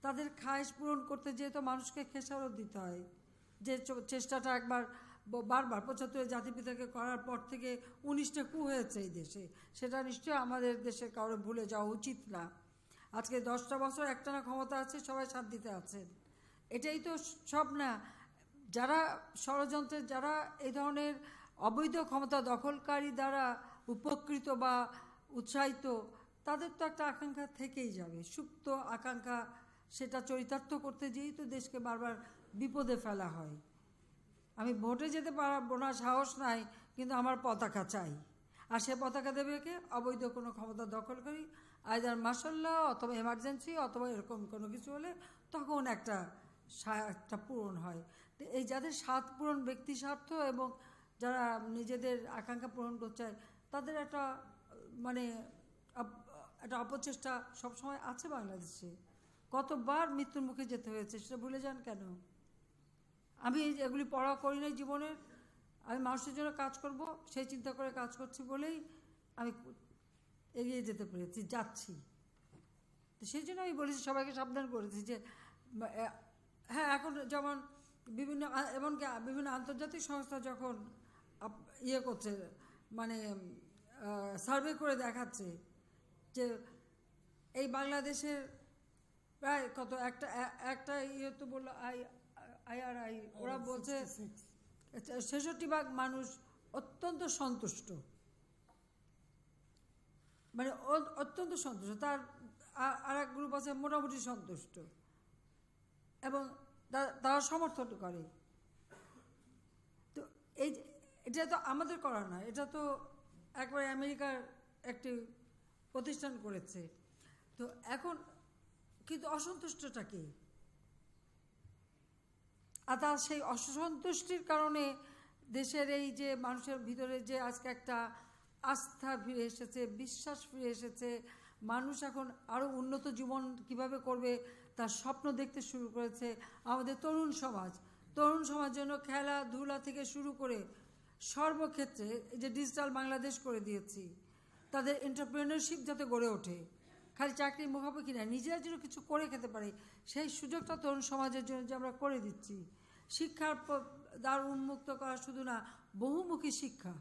তাদের খায়েশ পূরণ করতে যেহেতু মানুষকে খেসারত দিতে হয়। যে চেষ্টাটা একবার বারবার 75 জাতিপিতাকে করার পর থেকে 19টা কু হয়েছে এই দেশে, সেটা নিশ্চয়ই আমাদের দেশের কারো ভুলে যাওয়া উচিত না। আজকে 10টা বছর একটানা ক্ষমতা আছে, সবাই শান্তিতে আছেন, এটাই তো সব না। যারা ষড়যন্ত্রের, যারা এই ধরনের অবৈধ ক্ষমতা দখলকারী দ্বারা উপকৃত বা উৎসাহিত, তাদের তো একটা আকাঙ্ক্ষা থেকেই যাবে, সুপ্ত আকাঙ্ক্ষা। সেটা চরিতার্থ করতে যেয়েই তো দেশকে বারবার বিপদে ফেলা হয়। আমি ভোটে যেতে পারবো না, সাহস নাই, কিন্তু আমার পতাকা চাই। আর সে পতাকা দেবে কে? অবৈধ কোনো ক্ষমতা দখলকারী, আইদার মার্শাল্লাহ অথবা এমার্জেন্সি অথবা এরকম কোনো কিছু হলে তখন একটা পূরণ হয়। তো এই যাদের স্বার্থ পূরণ, ব্যক্তি স্বার্থ এবং যারা নিজেদের আকাঙ্ক্ষা পূরণ করতে চায়, তাদের একটা মানে একটা অপচেষ্টা সবসময় আছে বাংলাদেশে। কতবার মৃত্যুর মুখে যেতে হয়েছে সেটা ভুলে যান কেন? আমি এগুলি পড়া করি নাই জীবনের, আমি মানুষের জন্য কাজ করব সেই চিন্তা করে কাজ করছি বলেই আমি এগিয়ে যেতে পেরেছি, যাচ্ছি। তো সেই জন্য আমি বলেছি, সবাইকে সাবধান করেছি যে হ্যাঁ, এখন যেমন বিভিন্ন এমনকি বিভিন্ন আন্তর্জাতিক সংস্থা যখন ইয়ে করছে, মানে সার্ভে করে দেখাচ্ছে যে এই বাংলাদেশের প্রায় কত একটা ইয়ে তো বললো IRI, ওরা বলছে 66% মানুষ অত্যন্ত সন্তুষ্ট, মানে অত্যন্ত সন্তুষ্ট। তার আর এক গ্রুপ আছে মোটামুটি সন্তুষ্ট, এবং তারা সমর্থন করে। তো এটা তো আমাদের করা না, এটা তো একবারে আমেরিকার একটি প্রতিষ্ঠান করেছে। তো এখন কিন্তু অসন্তুষ্টটা কি? আর তার সেই অসন্তুষ্টির কারণে দেশের এই যে মানুষের ভিতরে যে আজকে একটা আস্থা ফিরে এসেছে, বিশ্বাস ফিরে এসেছে, মানুষ এখন আরও উন্নত জীবন কিভাবে করবে তার স্বপ্ন দেখতে শুরু করেছে। আমাদের তরুণ সমাজ জন্য খেলাধুলা থেকে শুরু করে সর্বক্ষেত্রে যে ডিজিটাল বাংলাদেশ করে দিয়েছি, তাদের এন্টারপ্রেনারশিপ যাতে গড়ে ওঠে, খালি চাকরির মুখাপেক্ষি না, নিজেরা যেন কিছু করে খেতে পারে, সেই সুযোগটা তরুণ সমাজের জন্য যে আমরা করে দিচ্ছি। শিক্ষার দ্বার উন্মুক্ত করা শুধু না, বহুমুখী শিক্ষা,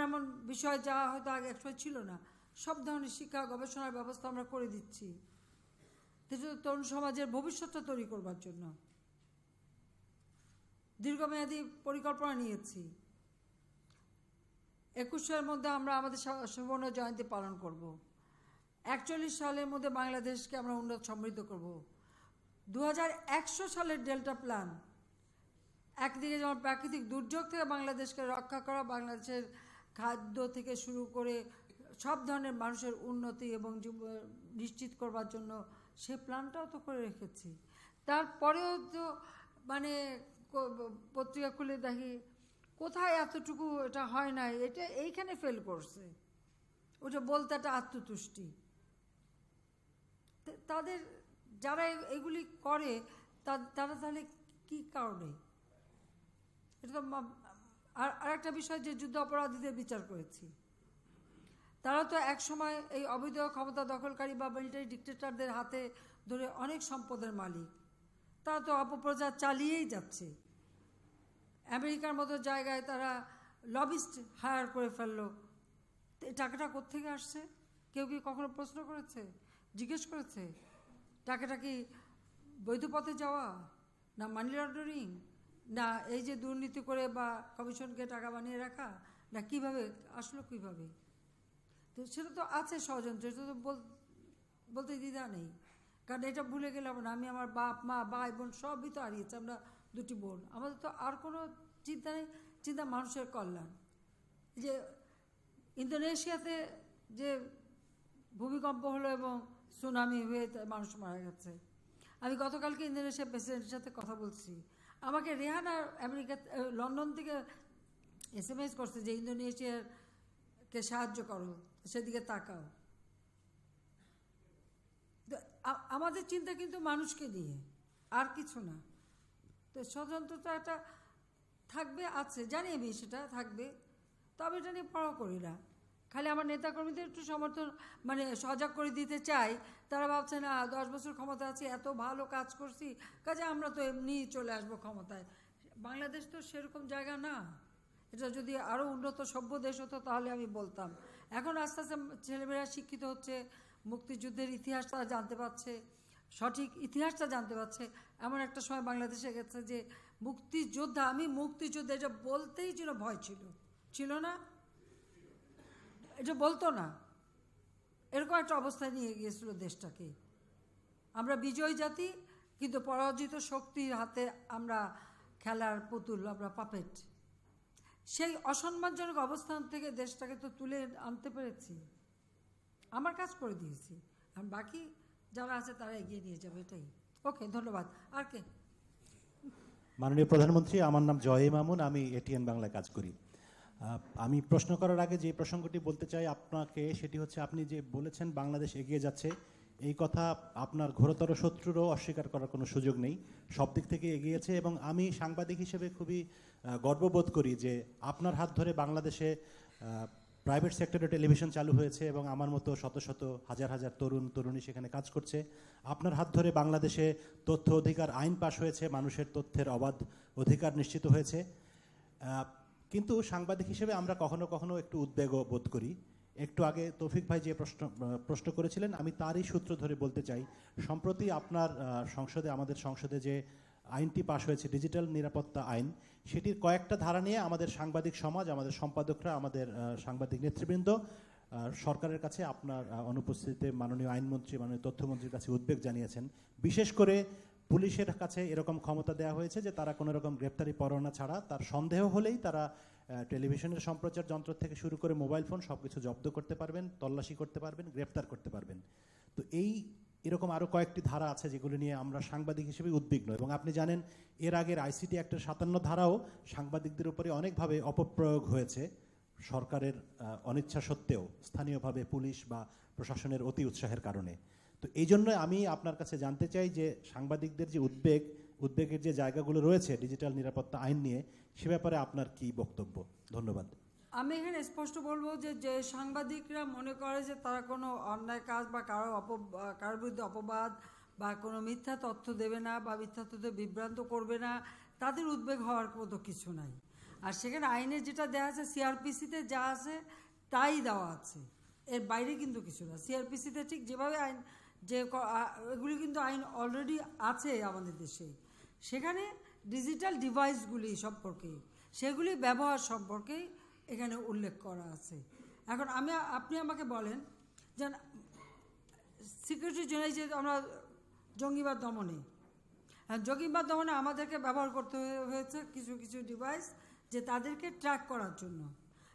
এমন বিষয় যা হয়তো আগে একসময় ছিল না, সব ধরনের শিক্ষা গবেষণার ব্যবস্থা আমরা করে দিচ্ছি তরুণ সমাজের ভবিষ্যৎটা তৈরি করবার জন্য। দীর্ঘমেয়াদী পরিকল্পনা নিয়েছি। 21 মধ্যে আমরা আমাদের সুবর্ণ জয়ন্তী পালন করব। 41 সালের মধ্যে বাংলাদেশকে আমরা উন্নত সমৃদ্ধ করব। 2100 সালের ডেল্টা প্ল্যান, একদিকে যেমন প্রাকৃতিক দুর্যোগ থেকে বাংলাদেশকে রক্ষা করা, বাংলাদেশের খাদ্য থেকে শুরু করে সব ধরনের মানুষের উন্নতি এবং নিশ্চিত করবার জন্য সে প্ল্যানটাও তো করে রেখেছি। তারপরেও তো মানে পত্রিকা খুলে দেখি কোথায় এতটুকু এটা হয় না, এটা এইখানে ফেল করছে, ওটা বলতে একটা আত্মতুষ্টি। তাদের যারা এগুলি করে তারা তাহলে কি কারণে? এটা তো আর একটা বিষয় যে যুদ্ধ অপরাধীদের বিচার করেছি, তারা তো এক সময় এই অবৈধ ক্ষমতা দখলকারী বা মিলিটারি ডিক্টেটরদের হাতে ধরে অনেক সম্পদের মালিক, তারা তো অপপ্রচার চালিয়েই যাচ্ছে। আমেরিকার মতো জায়গায় তারা লবিস্ট হায়ার করে ফেললো, টাকাটা কোত্থেকে আসছে? কেউ কি কখনো প্রশ্ন করেছে, জিজ্ঞেস করেছে? টাকাটা কি বৈধ পথে যাওয়া, না মানি লন্ডারিং, না এই যে দুর্নীতি করে বা কমিশনকে টাকা বানিয়ে রাখা, না কিভাবে আসলো, কিভাবে? তো সেটা তো আছে ষড়যন্ত্র, এটা তো বলতে দ্বিধা নেই, কারণ এটা ভুলে গেলাম না। আমি আমার বাপ মা ভাই বোন সবই তো হারিয়েছি, আমরা দুটি বোন, আমাদের তো আর কোনো চিন্তা নেই, চিন্তা মানুষের কল্যাণ। যে ইন্দোনেশিয়াতে যে ভূমিকম্প হলো এবং সুনামি হয়ে মানুষ মারা গেছে, আমি গতকালকে ইন্দোনেশিয়ার প্রেসিডেন্টের সাথে কথা বলছি, আমাকে রেহানা আমেরিকা লন্ডন থেকে SMS করছে যে ইন্দোনেশিয়াকে সাহায্য করো, সেদিকে তাকাও। আমাদের চিন্তা কিন্তু মানুষকে নিয়ে, আর কিছু না। তো ষড়যন্ত্রটা একটা থাকবে, আছে, জানি আমি সেটা থাকবে, তবে এটা নিয়ে পড়া করি না। খালি আমার নেতাকর্মীদের একটু সমর্থন মানে সজাগ করে দিতে চাই, তারা ভাবছে না 10 বছর ক্ষমতা আছে, এত ভালো কাজ করছি, কাজে আমরা তো এমনিই চলে আসবো ক্ষমতায়। বাংলাদেশ তো সেরকম জায়গা না। এটা যদি আরও উন্নত সভ্য দেশ হতো তাহলে আমি বলতাম। এখন আস্তে আস্তে ছেলেমেয়েরা শিক্ষিত হচ্ছে, মুক্তিযুদ্ধের ইতিহাসটা জানতে পারছে, সঠিক ইতিহাসটা জানতে পারছে। এমন একটা সময় বাংলাদেশে গেছে যে মুক্তিযোদ্ধা, আমি মুক্তিযোদ্ধা এটা বলতেই যেন ভয় ছিল না, এটা বলতো না, এরকম একটা অবস্থায় নিয়ে গিয়েছিল দেশটাকে। আমরা বিজয়ী জাতি, কিন্তু পরাজিত শক্তির হাতে আমরা খেলার পুতুল, আমরা পাপেট। সেই অসম্মানজনক অবস্থান থেকে দেশটাকে তো তুলে আনতে পেরেছি, আমার কাজ করে দিয়েছি, আর বাকি যারা আছে তারা এগিয়ে নিয়ে যাবে, এটাই। ওকে, ধন্যবাদ। আর কে? মাননীয় প্রধানমন্ত্রী, আমার নাম জয় মামুন, আমি ATN বাংলায় কাজ করি। আমি প্রশ্ন করার আগে যে প্রসঙ্গটি বলতে চাই আপনাকে, সেটি হচ্ছে আপনি যে বলেছেন বাংলাদেশ এগিয়ে যাচ্ছে, এই কথা আপনার ঘোরতর শত্রুরও অস্বীকার করার কোনো সুযোগ নেই। সব দিক থেকে এগিয়েছে, এবং আমি সাংবাদিক হিসেবে খুবই গর্ববোধ করি যে আপনার হাত ধরে বাংলাদেশে প্রাইভেট সেক্টরে টেলিভিশন চালু হয়েছে, এবং আমার মতো শত শত হাজার হাজার তরুণ তরুণী সেখানে কাজ করছে। আপনার হাত ধরে বাংলাদেশে তথ্য অধিকার আইন পাশ হয়েছে, মানুষের তথ্যের অবাধ অধিকার নিশ্চিত হয়েছে। কিন্তু সাংবাদিক হিসেবে আমরা কখনো কখনো একটু উদ্বেগও বোধ করি। একটু আগে তৌফিক ভাই যে প্রশ্ন করেছিলেন, আমি তারই সূত্র ধরে বলতে চাই, সম্প্রতি আপনার আমাদের সংসদে যে আইনটি পাশ হয়েছে, ডিজিটাল নিরাপত্তা আইন, সেটির কয়েকটা ধারা নিয়ে আমাদের সাংবাদিক সমাজ, আমাদের সম্পাদকরা, আমাদের সাংবাদিক নেতৃবৃন্দ সরকারের কাছে আপনার অনুপস্থিতিতে মাননীয় আইনমন্ত্রী, মাননীয় তথ্যমন্ত্রীর কাছে উদ্বেগ জানিয়েছেন। বিশেষ করে পুলিশের কাছে এরকম ক্ষমতা দেওয়া হয়েছে যে তারা কোনো রকম গ্রেপ্তারি পরোয়ানা ছাড়া, তার সন্দেহ হলেই তারা টেলিভিশনের সম্প্রচার যন্ত্র থেকে শুরু করে মোবাইল ফোন সব কিছু জব্দ করতে পারবেন, তল্লাশি করতে পারবেন, গ্রেপ্তার করতে পারবেন। তো এরকম আরও কয়েকটি ধারা আছে যেগুলো নিয়ে আমরা সাংবাদিক হিসেবে উদ্বিগ্ন। এবং আপনি জানেন এর আগের ICT অ্যাক্টের 57 ধারাও সাংবাদিকদের উপরে অনেকভাবে অপপ্রয়োগ হয়েছে, সরকারের অনিচ্ছা সত্ত্বেও, স্থানীয়ভাবে পুলিশ বা প্রশাসনের অতি উৎসাহের কারণে। তো এই জন্য আমি আপনার কাছে জানতে চাই যে সাংবাদিকদের যে উদ্বেগের যে জায়গাগুলো রয়েছে ডিজিটাল নিরাপত্তা আইন নিয়ে, সে ব্যাপারে আপনার কি বক্তব্য? ধন্যবাদ। আমি এখানে স্পষ্ট বলবো যে সাংবাদিকরা মনে করে যে তারা কোনো অন্যায় কাজ বা কারোর বিরুদ্ধে অপবাদ বা কোনো মিথ্যা তথ্য দেবে না বা মিথ্যা তথ্য বিভ্রান্ত করবে না, তাদের উদ্বেগ হওয়ার মতো কিছু নাই। আর সেখানে আইনে যেটা দেওয়া আছে, CRPC-তে যা আছে তাই দেওয়া আছে, এর বাইরে কিন্তু কিছু না। CRPC-তে ঠিক যেভাবে আইন, যে এগুলি কিন্তু আইন অলরেডি আছে আমাদের দেশে, সেখানে ডিজিটাল ডিভাইসগুলি সম্পর্কে, সেগুলি ব্যবহার সম্পর্কে এখানে উল্লেখ করা আছে। এখন আপনি আমাকে বলেন যে সিকিউরিটির জন্য যে আমরা জঙ্গিবাদ দমনে আমাদেরকে ব্যবহার করতে হয়েছে কিছু কিছু ডিভাইস, যে তাদেরকে ট্র্যাক করার জন্য।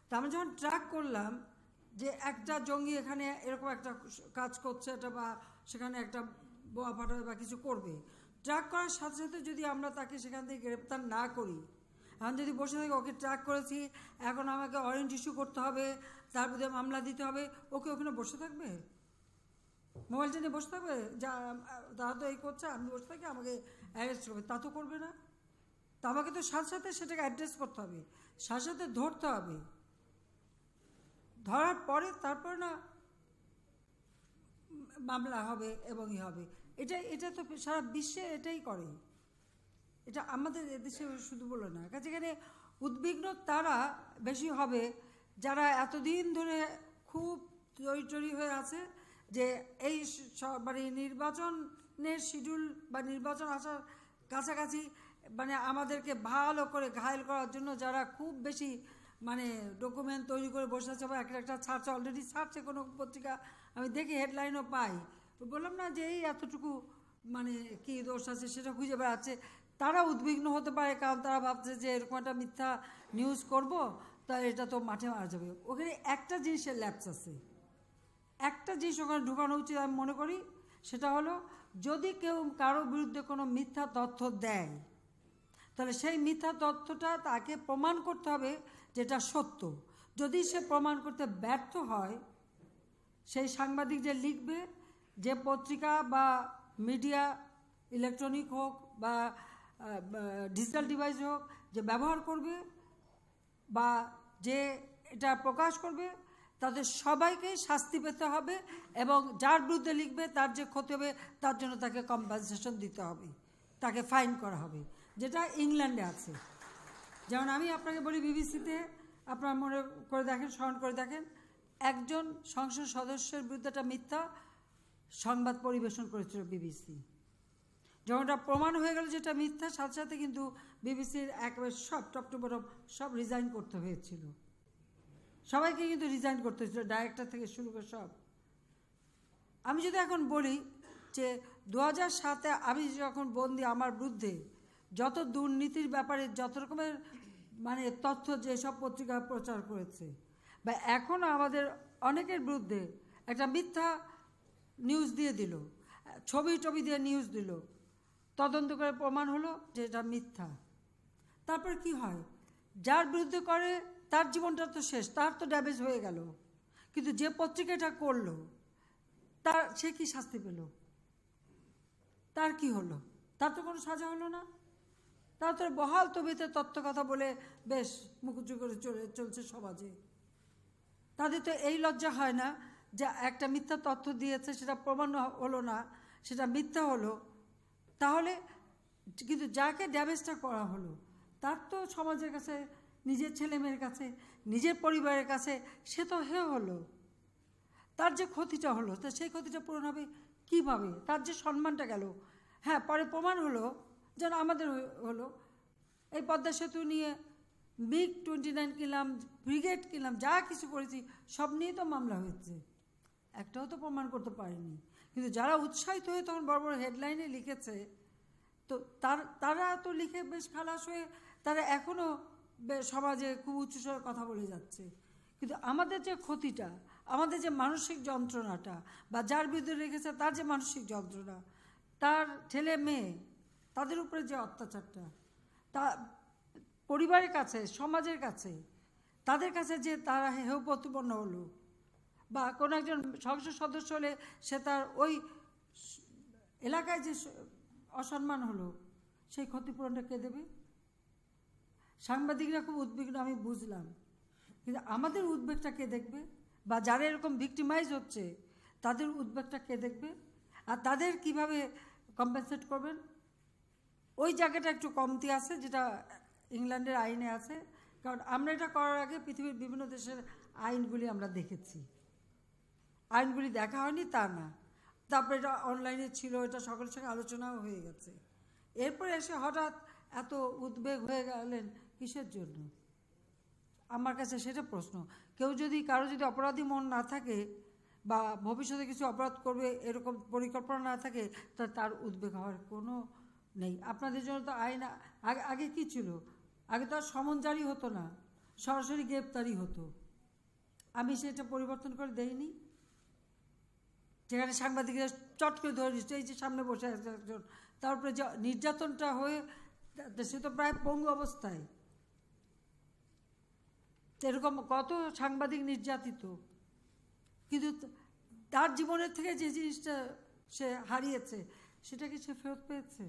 তা আমরা যখন ট্র্যাক করলাম যে একটা জঙ্গি এখানে এরকম একটা কাজ করছে, এটা বা সেখানে একটা বোমা ফাটাবে বা কিছু করবে, ট্র্যাক করার সাথে সাথে যদি আমরা তাকে সেখান থেকে গ্রেপ্তার না করি, এখন যদি বসে থাকি ওকে ট্র্যাক করেছি, এখন আমাকে ওয়ারেন্ট ইস্যু করতে হবে, তার বিরুদ্ধে মামলা দিতে হবে, ওকে ওখানে বসে থাকবে? মোবাইলটা নিয়ে বসে থাকবে? যা তারা তো এই করছে, আমি বসে থাকি, আমাকে অ্যারেস্ট করবে? তা তো করবে না। তা আমাকে তো সাথে সাথে সেটাকে অ্যাড্রেস করতে হবে, সাথে সাথে ধরতে হবে, ধরার পরে তারপর না মামলা হবে এবং হবে। এটা তো সারা বিশ্বে এটাই করে, এটা আমাদের এদেশে শুধু বলে না। কাজে এখানে উদ্বিগ্ন তারা বেশি হবে যারা এতদিন ধরে খুব তৈরি হয়ে আছে যে এই মানে নির্বাচনের শিডিউল বা নির্বাচন আসার কাছাকাছি মানে আমাদেরকে ভালো করে ঘায়েল করার জন্য যারা খুব বেশি মানে ডকুমেন্ট তৈরি করে বসে আছে, বা একটা ছাড়ছে, অলরেডি ছাড়ছে কোনো পত্রিকা, আমি দেখি হেডলাইনও পাই। বললাম না যে এই এতটুকু মানে কি দোষ আছে সেটা খুঁজে বেড়াচ্ছে, তারা উদ্বিগ্ন হতে পারে, কারণ তারা ভাবছে যে এরকম একটা মিথ্যা নিউজ করব, তা এটা তো মাঠে মারা যাবে। ওখানে একটা জিনিসের ল্যাপস আছে, একটা জিনিস ওখানে ঢুকানো উচিত আমি মনে করি, সেটা হলো যদি কেউ কারো বিরুদ্ধে কোনো মিথ্যা তথ্য দেয়, তাহলে সেই মিথ্যা তথ্যটা তাকে প্রমাণ করতে হবে যেটা সত্য। যদি সে প্রমাণ করতে ব্যর্থ হয়, সেই সাংবাদিক যে লিখবে, যে পত্রিকা বা মিডিয়া ইলেকট্রনিক হোক বা ডিজিটাল ডিভাইস হোক, যে ব্যবহার করবে বা যে এটা প্রকাশ করবে, তাদের সবাইকেই শাস্তি পেতে হবে, এবং যার বিরুদ্ধে লিখবে তার যে ক্ষতি হবে তার জন্য তাকে কম্পেনসেশন দিতে হবে, তাকে ফাইন করা হবে, যেটা ইংল্যান্ডে আছে। যেমন আমি আপনাকে বলি, বিবিসিতে আপনার মনে করে দেখেন, স্মরণ করে দেখেন, একজন সংসদ সদস্যের বিরুদ্ধে একটা মিথ্যা সংবাদ পরিবেশন করেছিল বিবিসি। যখন এটা প্রমাণ হয়ে গেল যেটা মিথ্যা, সাথে সাথে কিন্তু বিবিসির একেবারে সব টপ টু বটম সব রিজাইন করতে হয়েছিল, সবাইকে কিন্তু রিজাইন করতে হয়েছিল, ডাইরেক্টর থেকে শুরু করে সব। আমি যদি এখন বলি যে 2007-এ আমি যখন বন্দি, আমার বিরুদ্ধে যত দুর্নীতির ব্যাপারে যত রকমের মানে তথ্য যেসব পত্রিকা প্রচার করেছে, বা এখনও আমাদের অনেকের বিরুদ্ধে একটা মিথ্যা নিউজ দিয়ে দিল, ছবি দিয়ে নিউজ দিল, তদন্ত করে প্রমাণ হলো যে এটা মিথ্যা, তারপর কি হয়? যার বিরুদ্ধে করে তার জীবনটা তো শেষ, তার তো ড্যামেজ হয়ে গেল, কিন্তু যে পত্রিকাটা করলো সে কি শাস্তি পেল? তার কি হলো? তার তো কোনো সাজা হলো না, তার তো বহাল তবিতে তথ্য কথা বলে বেশ মুখুচু করে চলছে সমাজে। তাদের তো এই লজ্জা হয় না যে একটা মিথ্যা তথ্য দিয়েছে, সেটা প্রমাণ হলো না, সেটা মিথ্যা হলো, তাহলে কিন্তু যাকে ড্যামেজটা করা হলো তার তো সমাজের কাছে, নিজের ছেলেমেয়ের কাছে, নিজের পরিবারের কাছে সে তো হলো, তার যে ক্ষতিটা হলো তা সেই ক্ষতিটা পূরণ হবে কীভাবে? তার যে সম্মানটা গেল, হ্যাঁ পরে প্রমাণ হলো যেন আমাদের হলো, এই পদ্মা সেতু নিয়ে MiG-29 কিনলাম, ব্রিগেড কিনলাম, যা কিছু করেছি সব নিয়ে তো মামলা হয়েছে, একটাও তো প্রমাণ করতে পারেনি। কিন্তু যারা উৎসাহিত হয়ে তখন বড় বড় হেডলাইনে লিখেছে, তো তারা তো লিখে বেশ খালাস হয়ে তারা এখনও সমাজে খুব উচ্চস্বরে কথা বলে যাচ্ছে। কিন্তু আমাদের যে ক্ষতিটা, আমাদের যে মানসিক যন্ত্রণাটা, বা যার বিরুদ্ধে রেখেছে তার যে মানসিক যন্ত্রণা, তার ছেলে মেয়ে, তাদের উপরে যে অত্যাচারটা, তা পরিবারের কাছে, সমাজের কাছে, তাদের কাছে যে তারা হেয় প্রতিপন্ন হলো, বা কোনো একজন সংসদ সদস্য হলে সে তার ওই এলাকায় যে অসম্মান হলো, সেই ক্ষতিপূরণটা কে দেবে? সাংবাদিকরা খুব উদ্বিগ্ন, আমি বুঝলাম, কিন্তু আমাদের উদ্বেগটা কে দেখবে? বা যারা এরকম ভিক্টিমাইজ হচ্ছে তাদের উদ্বেগটা কে দেখবে? আর তাদের কিভাবে কম্পেনসেট করবেন? ওই জায়গাটা একটু কমতি আছে, যেটা ইংল্যান্ডের আইনে আছে, কারণ আমরা এটা করার আগে পৃথিবীর বিভিন্ন দেশের আইনগুলি আমরা দেখেছি, আইনগুলি দেখা হয়নি তা না, তারপরে এটা অনলাইনে ছিল, এটা সকলের সঙ্গে আলোচনাও হয়ে গেছে, এরপরে এসে হঠাৎ এত উদ্বেগ হয়ে গেলেন কিসের জন্য? আমার কাছে সেটা প্রশ্ন। কারো যদি অপরাধী মন না থাকে, বা ভবিষ্যতে কিছু অপরাধ করবে এরকম পরিকল্পনা না থাকে, তার উদ্বেগ হওয়ার কোনো নেই। আপনাদের জন্য তো আইন আগে কি ছিল? আগে তো আর সমন জারি হতো না, সরাসরি গ্রেপ্তারি হতো। আমি সেটা পরিবর্তন করে দেইনি, যেখানে সাংবাদিকরা চট করে ধরে দিচ্ছে, এই যে সামনে বসে আছে একজন, তারপরে যে নির্যাতনটা হয়ে সে তো প্রায় পঙ্গু অবস্থায়, এরকম কত সাংবাদিক নির্যাতিত, কিন্তু তার জীবনের থেকে যে জিনিসটা সে হারিয়েছে সেটা কি সে ফেরত পেয়েছে?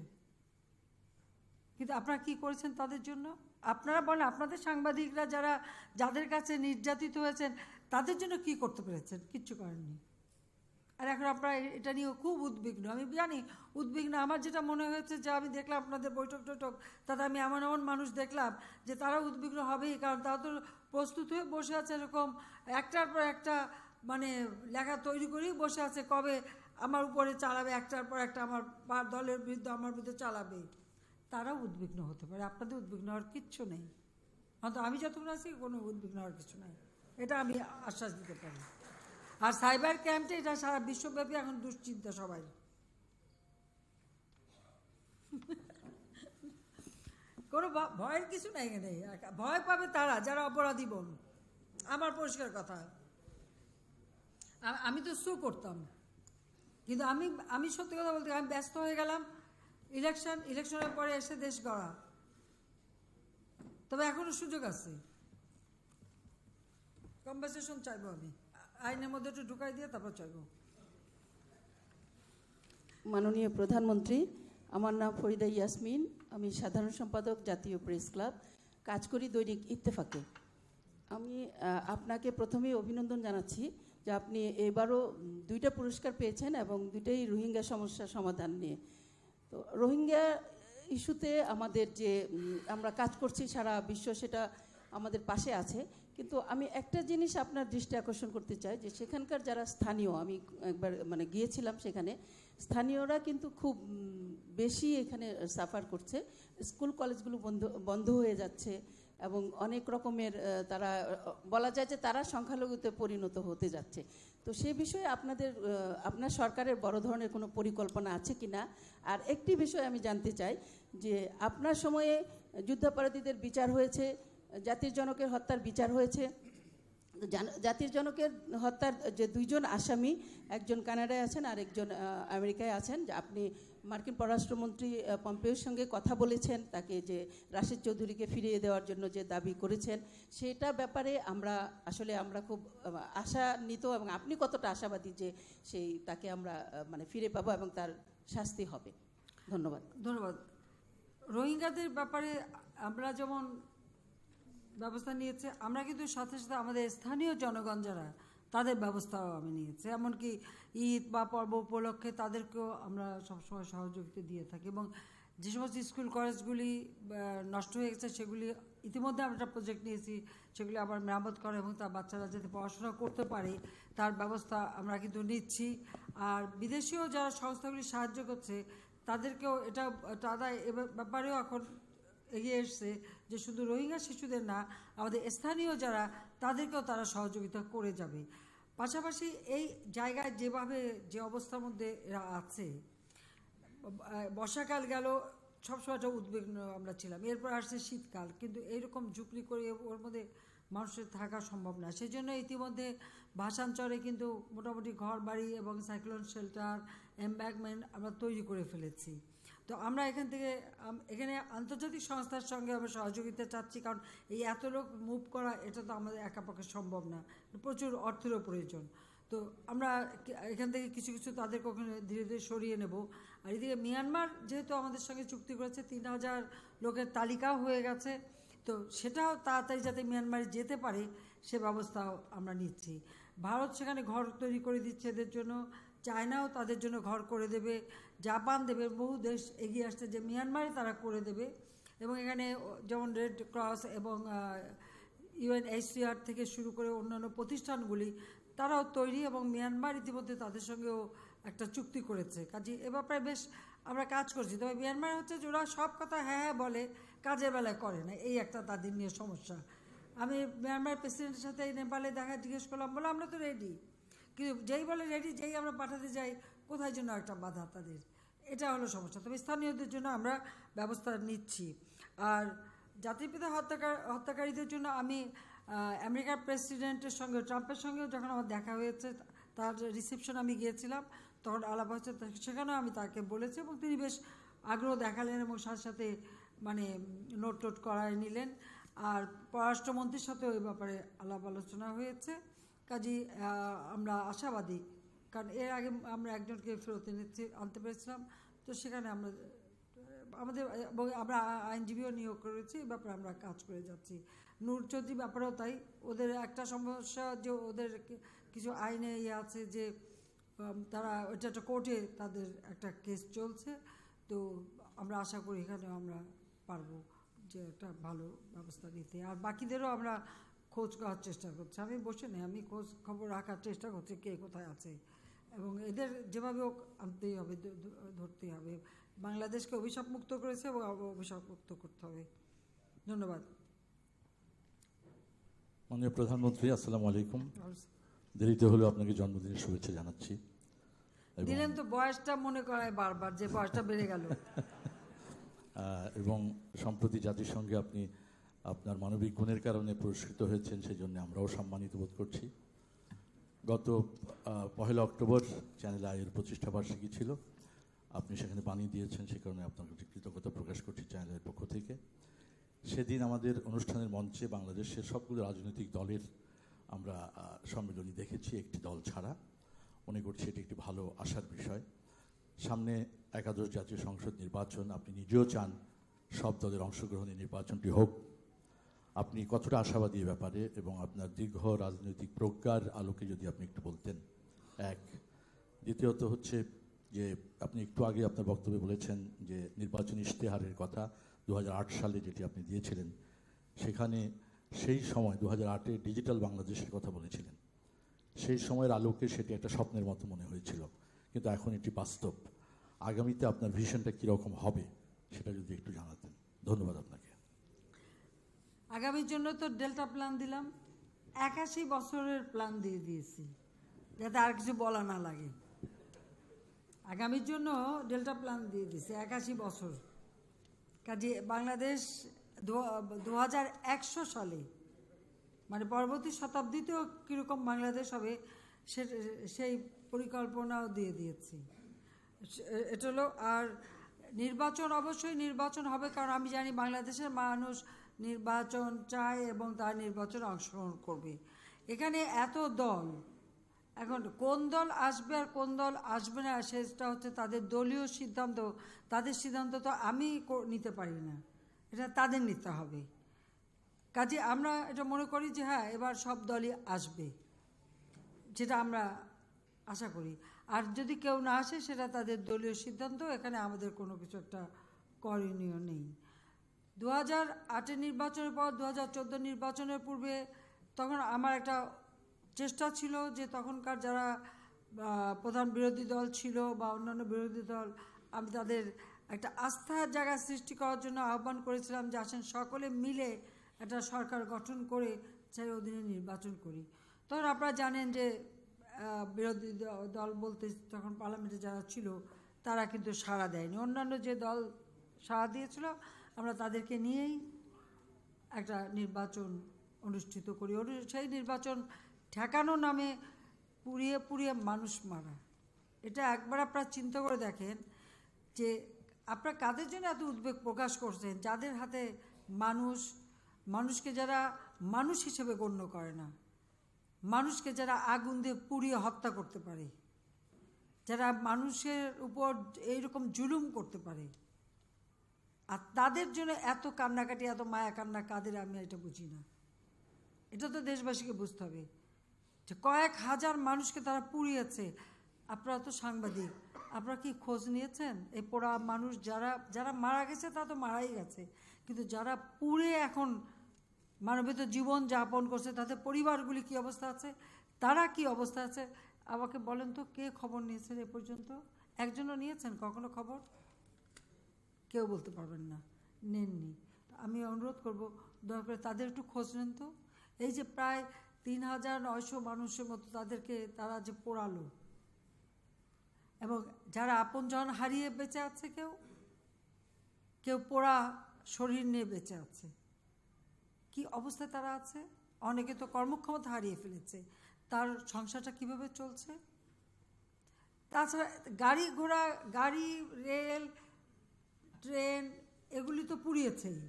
কিন্তু আপনারা কি করেছেন তাদের জন্য? আপনারা বলেন, আপনাদের সাংবাদিকরা যাদের কাছে নির্যাতিত হয়েছেন তাদের জন্য কি করতে পেরেছেন? কিচ্ছু করেননি। আর এখন আপনারা এটা নিয়ে খুব উদ্বিগ্ন। আমি জানি উদ্বিগ্ন। আমার যেটা মনে হয়েছে, যে আমি দেখলাম আপনাদের বৈঠক তাতে আমি এমন মানুষ দেখলাম যে তারা উদ্বিগ্ন হবেই, কারণ তারা তো প্রস্তুত হয়ে বসে আছে, এরকম একটার পর একটা মানে লেখা তৈরি করেই বসে আছে, কবে আমার উপরে চালাবে, একটার পর একটা আমার দলের বিরুদ্ধে আমার বিরুদ্ধে চালাবে। তারাও উদ্বিগ্ন হতে পারে, আপনাদের উদ্বিগ্ন হওয়ার কিচ্ছু নেই। অন্তত আমি যতক্ষণ আছি কোনো উদ্বিগ্ন হওয়ার কিছু নাই, এটা আমি আশ্বাস দিতে পারি। আর সাইবার ক্রাইমটা এটা সারা বিশ্বব্যাপী এখন দুশ্চিন্তা সবাই। কোনো ভয়ের কিছু নাই এখানে। ভয় পাবে তারা যারা অপরাধী বোন। আমার পরিষ্কার কথা, আমি তো করতাম, কিন্তু আমি সত্যি কথা বলতে আমি ব্যস্ত হয়ে গেলাম ইলেকশনের পরে এসে দেশ গড়া। তবে এখনো সুযোগ আছে, কম্পেনসেশন চাইবো, আমি আইনের মধ্যে একটু ঢুকাই দিয়ে তারপর চাইবো। মাননীয় প্রধানমন্ত্রী, আমার নাম ফরিদা ইয়াসমিন, আমি সাধারণ সম্পাদক জাতীয় প্রেস ক্লাব, কাজ করি দৈনিক ইত্তেফাকে। আমি আপনাকে প্রথমেই অভিনন্দন জানাচ্ছি যে আপনি এবারও 2টা পুরস্কার পেয়েছেন এবং 2টাই রোহিঙ্গা সমস্যা সমাধান নিয়ে। তো রোহিঙ্গা ইস্যুতে আমাদের যে আমরা কাজ করছি, সারা বিশ্ব সেটা আমাদের পাশে আছে। কিন্তু আমি একটা জিনিস আপনার দৃষ্টি আকর্ষণ করতে চাই, যে সেখানকার যারা স্থানীয়, আমি একবার মানে গিয়েছিলাম সেখানে, স্থানীয়রা কিন্তু খুব বেশি এখানে সাফার করছে। স্কুল কলেজগুলো বন্ধ হয়ে যাচ্ছে এবং অনেক রকমের তারা বলা যায় যে তারা সংখ্যালঘুতে পরিণত হতে যাচ্ছে। তো সে বিষয়ে আপনার সরকারের বড় ধরনের কোনো পরিকল্পনা আছে কি না? আর একটি বিষয় আমি জানতে চাই যে আপনার সময়ে যুদ্ধাপরাধীদের বিচার হয়েছে, জাতির জনকের হত্যার বিচার হয়েছে। জাতির জনকের হত্যার যে 2জন আসামি, একজন কানাডায় আছেন আর একজন আমেরিকায় আছেন, আপনি মার্কিন পররাষ্ট্রমন্ত্রী পম্পেওর সঙ্গে কথা বলেছেন, তাকে যে রাশেদ চৌধুরীকে ফিরিয়ে দেওয়ার জন্য যে দাবি করেছেন, সেটা ব্যাপারে আমরা খুব আশান্বিত, এবং আপনি কতটা আশাবাদী যে তাকে আমরা মানে ফিরে পাবো এবং তার শাস্তি হবে? ধন্যবাদ। রোহিঙ্গাদের ব্যাপারে আমরা যেমন ব্যবস্থা নিয়েছে, আমরা কিন্তু সাথে সাথে আমাদের স্থানীয় জনগণ যারা, তাদের ব্যবস্থাও আমি নিয়েছি। এমনকি ঈদ বা পর্ব উপলক্ষে তাদেরকেও আমরা সবসময় সহযোগিতা দিয়ে থাকি। এবং যে সমস্ত স্কুল কলেজগুলি নষ্ট হয়ে গেছে, সেগুলি ইতিমধ্যে আমরা একটা প্রজেক্ট নিয়েছি, সেগুলি আবার মেরামত করা এবং তার বাচ্চারা যাতে পড়াশোনা করতে পারে তার ব্যবস্থা আমরা কিন্তু নিচ্ছি। আর বিদেশীয় যারা সংস্থাগুলি সাহায্য করছে তাদেরকেও তারা এ ব্যাপারেও এখন এগিয়ে এসছে, যে শুধু রোহিঙ্গা শিশুদের না, আমাদের স্থানীয় যারা, তাদেরকেও তারা সহযোগিতা করে যাবে। পাশাপাশি এই জায়গায় যে অবস্থার মধ্যে এরা আছে, বর্ষাকাল গেল, সবসময় একটা উদ্বিগ্ন আমরা ছিলাম, এরপর আসছে শীতকাল, কিন্তু এইরকম ঝুঁকড়ি করে ওর মধ্যে মানুষের থাকা সম্ভব না। সেই জন্য ইতিমধ্যে ভাসানচরে কিন্তু মোটামুটি ঘর বাড়ি এবং সাইক্লোন শেল্টার, এমব্যাঙ্কমেন্ট আমরা তৈরি করে ফেলেছি। তো আমরা এখানে আন্তর্জাতিক সংস্থার সঙ্গে আমরা সহযোগিতা চাচ্ছি, কারণ এই এত লোক মুভ করা এটা তো আমাদের একা পক্ষে সম্ভব না, প্রচুর অর্থেরও প্রয়োজন। তো আমরা এখান থেকে কিছু তাদেরকে ওখানে ধীরে ধীরে সরিয়ে নেব। আর এদিকে মিয়ানমার যেহেতু আমাদের সঙ্গে চুক্তি করেছে, 3000 লোকের তালিকাও হয়ে গেছে, তো সেটাও তাড়াতাড়ি যাতে মিয়ানমারে যেতে পারে সে ব্যবস্থাও আমরা নিচ্ছি। ভারত সেখানে ঘর তৈরি করে দিচ্ছে এদের জন্য, চায়নাও তাদের জন্য ঘর করে দেবে, জাপান দেবে, বহু দেশ এগিয়ে আসছে যে মিয়ানমারে তারা করে দেবে। এবং এখানে যেমন রেড ক্রস এবং UNHCR থেকে শুরু করে অন্যান্য প্রতিষ্ঠানগুলি তারাও তৈরি, এবং মিয়ানমার ইতিমধ্যে তাদের সঙ্গেও একটা চুক্তি করেছে। কাজে এ ব্যাপারে বেশ আমরা কাজ করছি। তবে মিয়ানমার হচ্ছে যে ওরা সব কথা হ্যাঁ বলে, কাজের বেলায় করে না, এই একটা তাদের নিয়ে সমস্যা। আমি মিয়ানমার প্রেসিডেন্টের সাথে নেপালে জিজ্ঞেস করলাম, বলে আমরা তো রেডি, কিন্তু যেই বলে রেডি, যেই আমরা পাঠাতে যাই কোথায় জন্য একটা বাধা তাদের, এটা হলো সমস্যা। তবে স্থানীয়দের জন্য আমরা ব্যবস্থা নিচ্ছি। আর জাতির পিতা হত্যাকারীদের জন্য আমি আমেরিকার প্রেসিডেন্টের সঙ্গে, ট্রাম্পের সঙ্গেও যখন আমার দেখা হয়েছে, তার রিসেপশন আমি গিয়েছিলাম, তখন আলাপ হচ্ছে, সেখানেও আমি তাকে বলেছি এবং তিনি বেশ আগ্রহ দেখালেন এবং সাথে সাথে মানে নোট করায় নিলেন। আর পররাষ্ট্রমন্ত্রীর সাথেও এই ব্যাপারে আলাপ আলোচনা হয়েছে। কাজেই আমরা আশাবাদী, কারণ এর আগে আমরা একজনকে ফেরত আনতে পেরেছিলাম, তো সেখানে আমরা আমাদের এবং আমরা আইনজীবীও নিয়োগ করেছি, এই ব্যাপারে আমরা কাজ করে যাচ্ছি। নূর চৌধুরী ব্যাপারেও তাই, ওদের একটা সমস্যা যে ওদের কিছু আইনে আছে যে তারা ওইটা একটা কোর্টে তাদের একটা কেস চলছে, তো আমরা আশা করি এখানে আমরা পারবো যে একটা ভালো ব্যবস্থা নিতে। আর বাকিদেরও আমরা খোঁজ করার চেষ্টা করছি, আমি বসে নেই, আমি খোঁজ খবর রাখার চেষ্টা করছি কে কোথায় আছে, এবং এদের যেভাবে হোক আনতেই হবে, ধরতেই হবে। বাংলাদেশকে অভিশাপ মুক্ত করেছে এবং অভিশাপ মুক্ত করতে হবে। ধন্যবাদ। মাননীয় প্রধানমন্ত্রী, আসসালামু আলাইকুম। দেরিতে হলেও আপনাকে জন্মদিনের শুভেচ্ছা জানাচ্ছি। দিলেন তো বয়সটা মনে করায় বারবার যে বয়সটা বেড়ে গেল। এবং সম্প্রতি জাতিসংঘে আপনি আপনার মানবিক গুণের কারণে পুরস্কৃত হয়েছেন, সেই জন্য আমরাও সম্মানিত বোধ করছি। গত 1 অক্টোবর চ্যানেল আইয়ের প্রতিষ্ঠা বার্ষিকী ছিল, আপনি সেখানে বাণী দিয়েছেন, সে কারণে আপনার কাছে কৃতজ্ঞতা প্রকাশ করছি চ্যানেলের পক্ষ থেকে। সেদিন আমাদের অনুষ্ঠানের মঞ্চে বাংলাদেশের সবগুলো রাজনৈতিক দলের আমরা সম্মেলনী দেখেছি, একটি দল ছাড়া। মনে করছি এটি একটি ভালো আশার বিষয়। সামনে একাদশ জাতীয় সংসদ নির্বাচন, আপনি নিজেও চান সব দলের অংশগ্রহণে নির্বাচনটি হোক। আপনি কতটা আশাবাদী এ ব্যাপারে এবং আপনার দীর্ঘ রাজনৈতিক প্রজ্ঞার আলোকে যদি আপনি একটু বলতেন। এক, দ্বিতীয়ত হচ্ছে যে আপনি একটু আগে আপনার বক্তব্যে বলেছেন যে নির্বাচনী ইশতেহারের কথা 2008 সালে যেটি আপনি দিয়েছিলেন, সেখানে সেই সময় 2008-এ ডিজিটাল বাংলাদেশের কথা বলেছিলেন। সেই সময়ের আলোকে সেটি একটা স্বপ্নের মতো মনে হয়েছিল, কিন্তু এখন এটি বাস্তব। আগামীতে আপনার ভিশনটা কীরকম হবে সেটা যদি একটু জানাতেন। ধন্যবাদ আপনাকে। আগামীর জন্য তো ডেল্টা প্ল্যান দিলাম, 81 বছরের প্ল্যান দিয়ে দিয়েছি, যাতে আর কিছু বলা না লাগে। আগামীর জন্য ডেল্টা প্ল্যান দিয়ে দিয়েছি 81 বছর। কাজে বাংলাদেশ 2100 সালে, মানে পরবর্তী শতাব্দীতেও কীরকম বাংলাদেশ হবে সেই পরিকল্পনাও দিয়ে দিয়েছি। এটা হলো। আর নির্বাচন, অবশ্যই নির্বাচন হবে, কারণ আমি জানি বাংলাদেশের মানুষ নির্বাচন চায় এবং তার নির্বাচনে অংশগ্রহণ করবে। এখানে এত দল, এখন কোন দল আসবে আর কোন দল আসবে না সেটা হচ্ছে তাদের দলীয় সিদ্ধান্ত। তাদের সিদ্ধান্ত তো আমি নিতে পারি না, এটা তাদের নিতে হবে। কাজে আমরা এটা মনে করি যে হ্যাঁ, এবার সব দলই আসবে, যেটা আমরা আশা করি। আর যদি কেউ না আসে সেটা তাদের দলীয় সিদ্ধান্ত, এখানে আমাদের কোনো কিছু একটা করণীয় নেই। 2008-এর নির্বাচনের পর 2014 নির্বাচনের পূর্বে তখন আমার একটা চেষ্টা ছিল যে তখনকার যারা প্রধান বিরোধী দল ছিল বা অন্যান্য বিরোধী দল, আমি তাদের একটা আস্থার জায়গা সৃষ্টি করার জন্য আহ্বান করেছিলাম যে আসেন সকলে মিলে একটা সরকার গঠন করে সেই অধীনে নির্বাচন করি। তখন আপনারা জানেন যে বিরোধী দল বলতে তখন পার্লামেন্টে যারা ছিল তারা কিন্তু সাড়া দেয়নি। অন্যান্য যে দল সাড়া দিয়েছিল আমরা তাদেরকে নিয়েই একটা নির্বাচন অনুষ্ঠিত করি। সেই নির্বাচন ঠেকানো নামে পুড়িয়ে পুড়িয়ে মানুষ মারা। এটা একবার আপনারা চিন্তা করে দেখেন যে আপনারা কাদের জন্য এত উদ্বেগ প্রকাশ করছেন, যাদের হাতে মানুষকে যারা মানুষ হিসেবে গণ্য করে না, মানুষকে যারা আগুন দিয়ে পুড়িয়ে হত্যা করতে পারে, যারা মানুষের উপর এইরকম জুলুম করতে পারে, আর তাদের জন্য এত কান্নাকাটি, এত মায়া কান্না কাদের, আমি এটা বুঝি না। এটা তো দেশবাসীকে বুঝতে হবে যে কয়েক হাজার মানুষকে তারা পুড়িয়েছে। আপনারা তো সাংবাদিক, আপনারা কি খোঁজ নিয়েছেন এই পোড়া মানুষ যারা মারা গেছে? তা তো মারাই গেছে, কিন্তু যারা পুড়ে এখন মানবিত জীবন যাপন করছে তাদের পরিবারগুলি কি অবস্থা আছে, তারা কি অবস্থা আছে আমাকে বলেন তো। কে খবর নিয়েছেন এ পর্যন্ত? একজনও নিয়েছেন কখনো খবর? কেউ বলতে পারবেন না, নেননি। আমি অনুরোধ করব দয়া করে তাদের একটু খোঁজ নেন তো। এই যে প্রায় 3900 মানুষের মতো তারা যে পোড়ালো, এবং যারা আপনজন হারিয়ে বেঁচে আছে, কেউ পোড়া শরীর নিয়ে বেঁচে আছে, কি অবস্থায় তারা আছে। অনেকে তো কর্মক্ষমতা হারিয়ে ফেলেছে, তার সংসারটা কিভাবে চলছে। তাছাড়া গাড়ি ঘোড়া, গাড়ি, রেল, ট্রেন এগুলি তো পুড়িয়েছেই।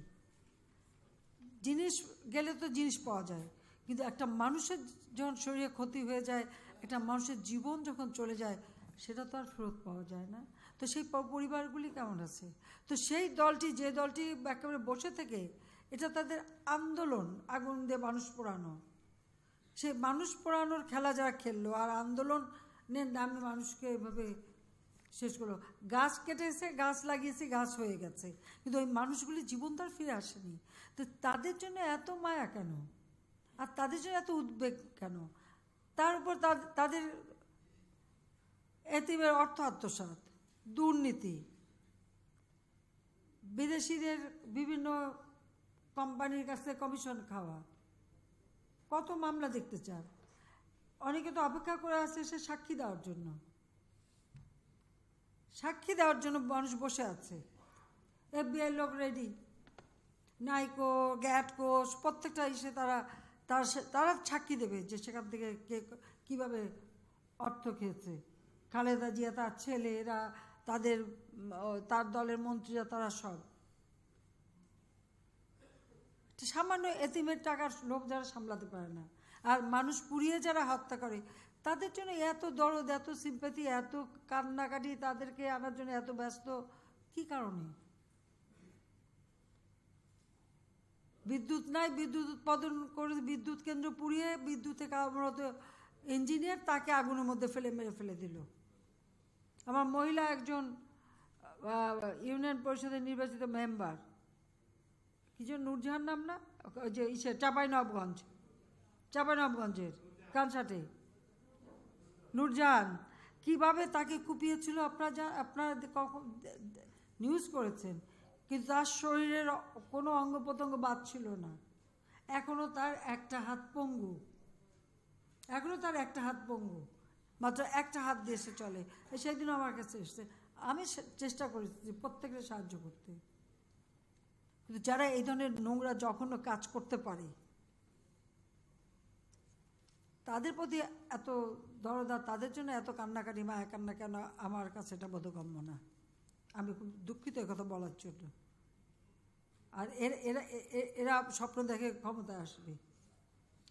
জিনিস গেলে তো জিনিস পাওয়া যায়, কিন্তু একটা মানুষের যখন শরীরে ক্ষতি হয়ে যায়, একটা মানুষের জীবন যখন চলে যায়, সেটা তো আর ফেরত পাওয়া যায় না। তো তো সেই পরিবারগুলি কেমন আছে? তো সেই দলটি, যে দলটি একেবারে বসে থেকে, এটা তাদের আন্দোলন, আগুন দিয়ে মানুষ পোড়ানো, সেই মানুষ পোড়ানোর খেলা যারা খেললো আর আন্দোলনের নামে মানুষকে এভাবে শেষ করলো। গাছ কেটেছে, গাছ লাগিয়েছে, গাছ হয়ে গেছে, কিন্তু ওই মানুষগুলি জীবন তার ফিরে আসেনি। তো তাদের জন্য এত মায়া কেন, আর তাদের জন্য এত উদ্বেগ কেন? তার উপর তাদের এতিমের অর্থ আত্মসাৎ, দুর্নীতি, বিদেশিদের বিভিন্ন কোম্পানির কাছে কমিশন খাওয়া, কত মামলা দেখতে চান। অনেকে তো অপেক্ষা করে আছে সে সাক্ষী দেওয়ার জন্য, সাক্ষী দেওয়ার জন্য মানুষ বসে আছে। FBI লোক রেডি, নাইকো, গ্যাটকো, প্রত্যেকটা এসে তারা সাক্ষী দেবে যে সেখান থেকে কে কীভাবে অর্থ খেয়েছে। খালেদা জিয়া, তার ছেলে, এরা, তার দলের মন্ত্রীরা, তারা সব সামান্য এতিমের টাকার লোভ যারা সামলাতে পারে না, আর মানুষ পুড়িয়ে যারা হত্যা করে, তাদের জন্য এত দরদ, এত সিম্প্যাথি, এত কান্নাকাটি, তাদেরকে আনার জন্য এত ব্যস্ত কি কারণে? বিদ্যুৎ নাই, বিদ্যুৎ উৎপাদন করে বিদ্যুৎ কেন্দ্র পুড়িয়ে বিদ্যুতে কর্মরত ইঞ্জিনিয়ার তাকে আগুনের মধ্যে মেরে ফেলে দিল। আমার মহিলা একজন ইউনিয়ন পরিষদের নির্বাচিত মেম্বার, কি যেন নূরজাহান নাম না, ওই যে চাঁপাইনবাবগঞ্জের কানসাটে নূরজাহান, কিভাবে তাকে কুপিয়েছিল আপনারা নিউজ করেছেন, কিন্তু তার শরীরের কোনো অঙ্গ প্রত্যঙ্গ বাদ ছিল না। এখনও তার একটা হাত পঙ্গু, মাত্র একটা হাত দিয়ে সে চলে। সেদিনও আমার কাছে এসছে, আমি চেষ্টা করেছি প্রত্যেকের সাহায্য করতে, কিন্তু যারা এই ধরনের নোংরা জঘন্য কাজ করতে পারে তাদের প্রতি এত দরদা, তাদের জন্য এত কান্নাকাটি, মায়া কান্না কেন, আমার কাছে এটা বোধগম্য না। আমি খুব দুঃখিত একথা বলার জন্য। আর এরা স্বপ্ন দেখে ক্ষমতায় আসবে,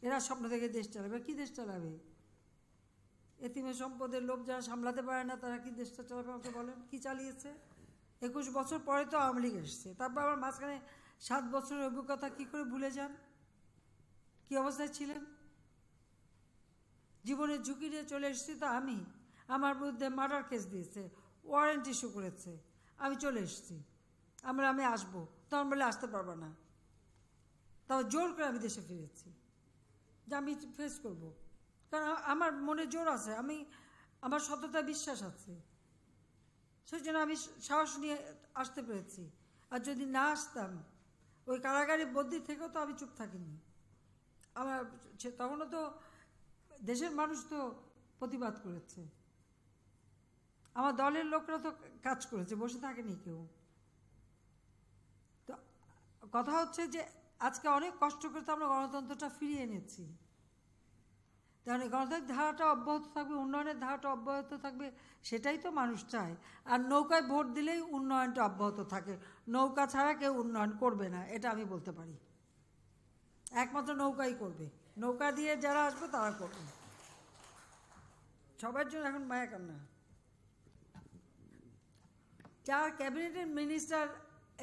এরা স্বপ্ন দেখে দেশ চালাবে। কি দেশ চালাবে? এতিমের সম্পদের লোভ যারা সামলাতে পারে না, তারা কি দেশটা চালাবে? আমাকে বলেন, কি চালিয়েছে? 21 বছর পরে তো আওয়ামী লীগ এসছে, তারপর আবার মাঝখানে 7 বছরের অভিজ্ঞতা কি করে ভুলে যান? কি অবস্থায় ছিলেন? জীবনের ঝুঁকি নিয়ে চলে এসেছি তো আমি, আমার বিরুদ্ধে মার্ডার কেস দিয়েছে, ওয়ারেন্ট ইস্যু করেছে, আমি চলে এসেছি, আমি আসবো, তখন বলে আসতে পারবো না, তবে জোর করে আমি দেশে ফিরেছি যে আমি ফেস করব, কারণ আমার মনে জোর আছে, আমার সততায় বিশ্বাস আছে, সেই জন্য আমি সাহস নিয়ে আসতে পেরেছি। আর যদি না আসতাম, ওই কারাগারে বন্দি থেকেও তো আমি চুপ থাকিনি। তখনও তো দেশের মানুষ তো প্রতিবাদ করেছে, আমার দলের লোকরা তো কাজ করেছে, বসে থাকেনি কেউ। তো কথা হচ্ছে যে আজকে অনেক কষ্ট করে তো আমরা গণতন্ত্রটা ফিরিয়ে এনেছি, তাহলে গণতান্ত্রিক ধারাটা অব্যাহত থাকবে, উন্নয়নের ধারাটা অব্যাহত থাকবে, সেটাই তো মানুষ চায়। আর নৌকায় ভোট দিলেই উন্নয়নটা অব্যাহত থাকে, নৌকা ছাড়া কেউ উন্নয়ন করবে না, এটা আমি বলতে পারি। একমাত্র নৌকাই করবে, নৌকা দিয়ে যারা আসবে তারা করবে। সবার জন্য এখন মায়া কান্না। যার ক্যাবিনেটের মিনিস্টার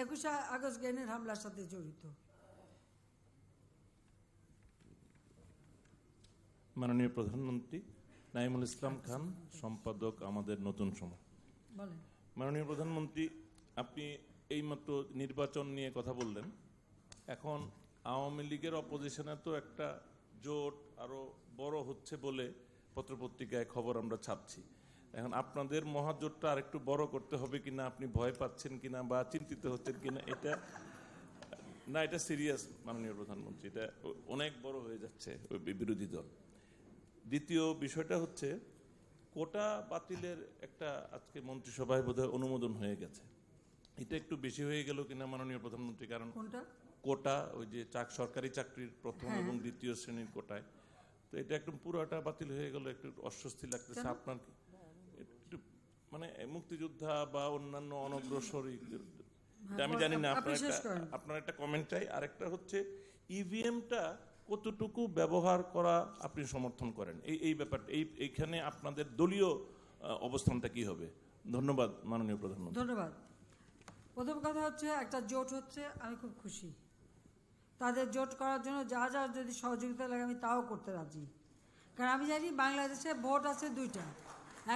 21শে আগস্ট গ্রেনেড হামলার সাথে জড়িত। মাননীয় প্রধানমন্ত্রী নাঈমুল ইসলাম খান, সম্পাদক আমাদের নতুন সময়। মাননীয় প্রধানমন্ত্রী, আপনি এইমাত্র নির্বাচন নিয়ে কথা বললেন। এখন আওয়ামী লীগের অপোজিশনে তো একটা জোট আরো বড় হচ্ছে বলে পত্রপত্রিকায় খবর আমরা ছাপছি। এখন আপনাদের মহাজোটটা আরেকটু বড় করতে হবে কিনা, আপনি ভয় পাচ্ছেন কিনা বা চিন্তিত হচ্ছেন কিনা, এটা সিরিয়াস মাননীয় প্রধানমন্ত্রী, এটা অনেক বড় হয়ে যাচ্ছে ওই বিরোধী দল। দ্বিতীয় বিষয়টা হচ্ছে কোটা বাতিলের একটা আজকে মন্ত্রিসভায় বোধহয় অনুমোদন হয়ে গেছে, এটা একটু বেশি হয়ে গেল কিনা মাননীয় প্রধানমন্ত্রী? কারণ কোটা, ওই যে সরকারি চাকরির প্রথম এবং দ্বিতীয় শ্রেণীর কোটায়, তো এটা একদম পুরোটা বাতিল হয়ে গেল, একটু অস্বস্তি লাগতেছে আপনার? একটু মানে মুক্তিযোদ্ধা বা অন্যান্য অনগ্রসর, আমি জানি না, আপনার একটা কমেন্ট চাই। আরেকটা হচ্ছে ইভিএমটা কতটুকু ব্যবহার করা আপনি সমর্থন করেন, এই ব্যাপারটা, এইখানে আপনাদের দলীয় অবস্থানটা কি হবে? ধন্যবাদ মাননীয় প্রধানমন্ত্রী। ধন্যবাদ। প্রথম কথা হচ্ছে একটা জোট হচ্ছে, আমি খুব খুশি। তাদের জোট করার জন্য যা যা যদি সহযোগিতা লাগে আমি তাও করতে রাজি। কারণ আমি জানি বাংলাদেশে ভোট আছে দুইটা,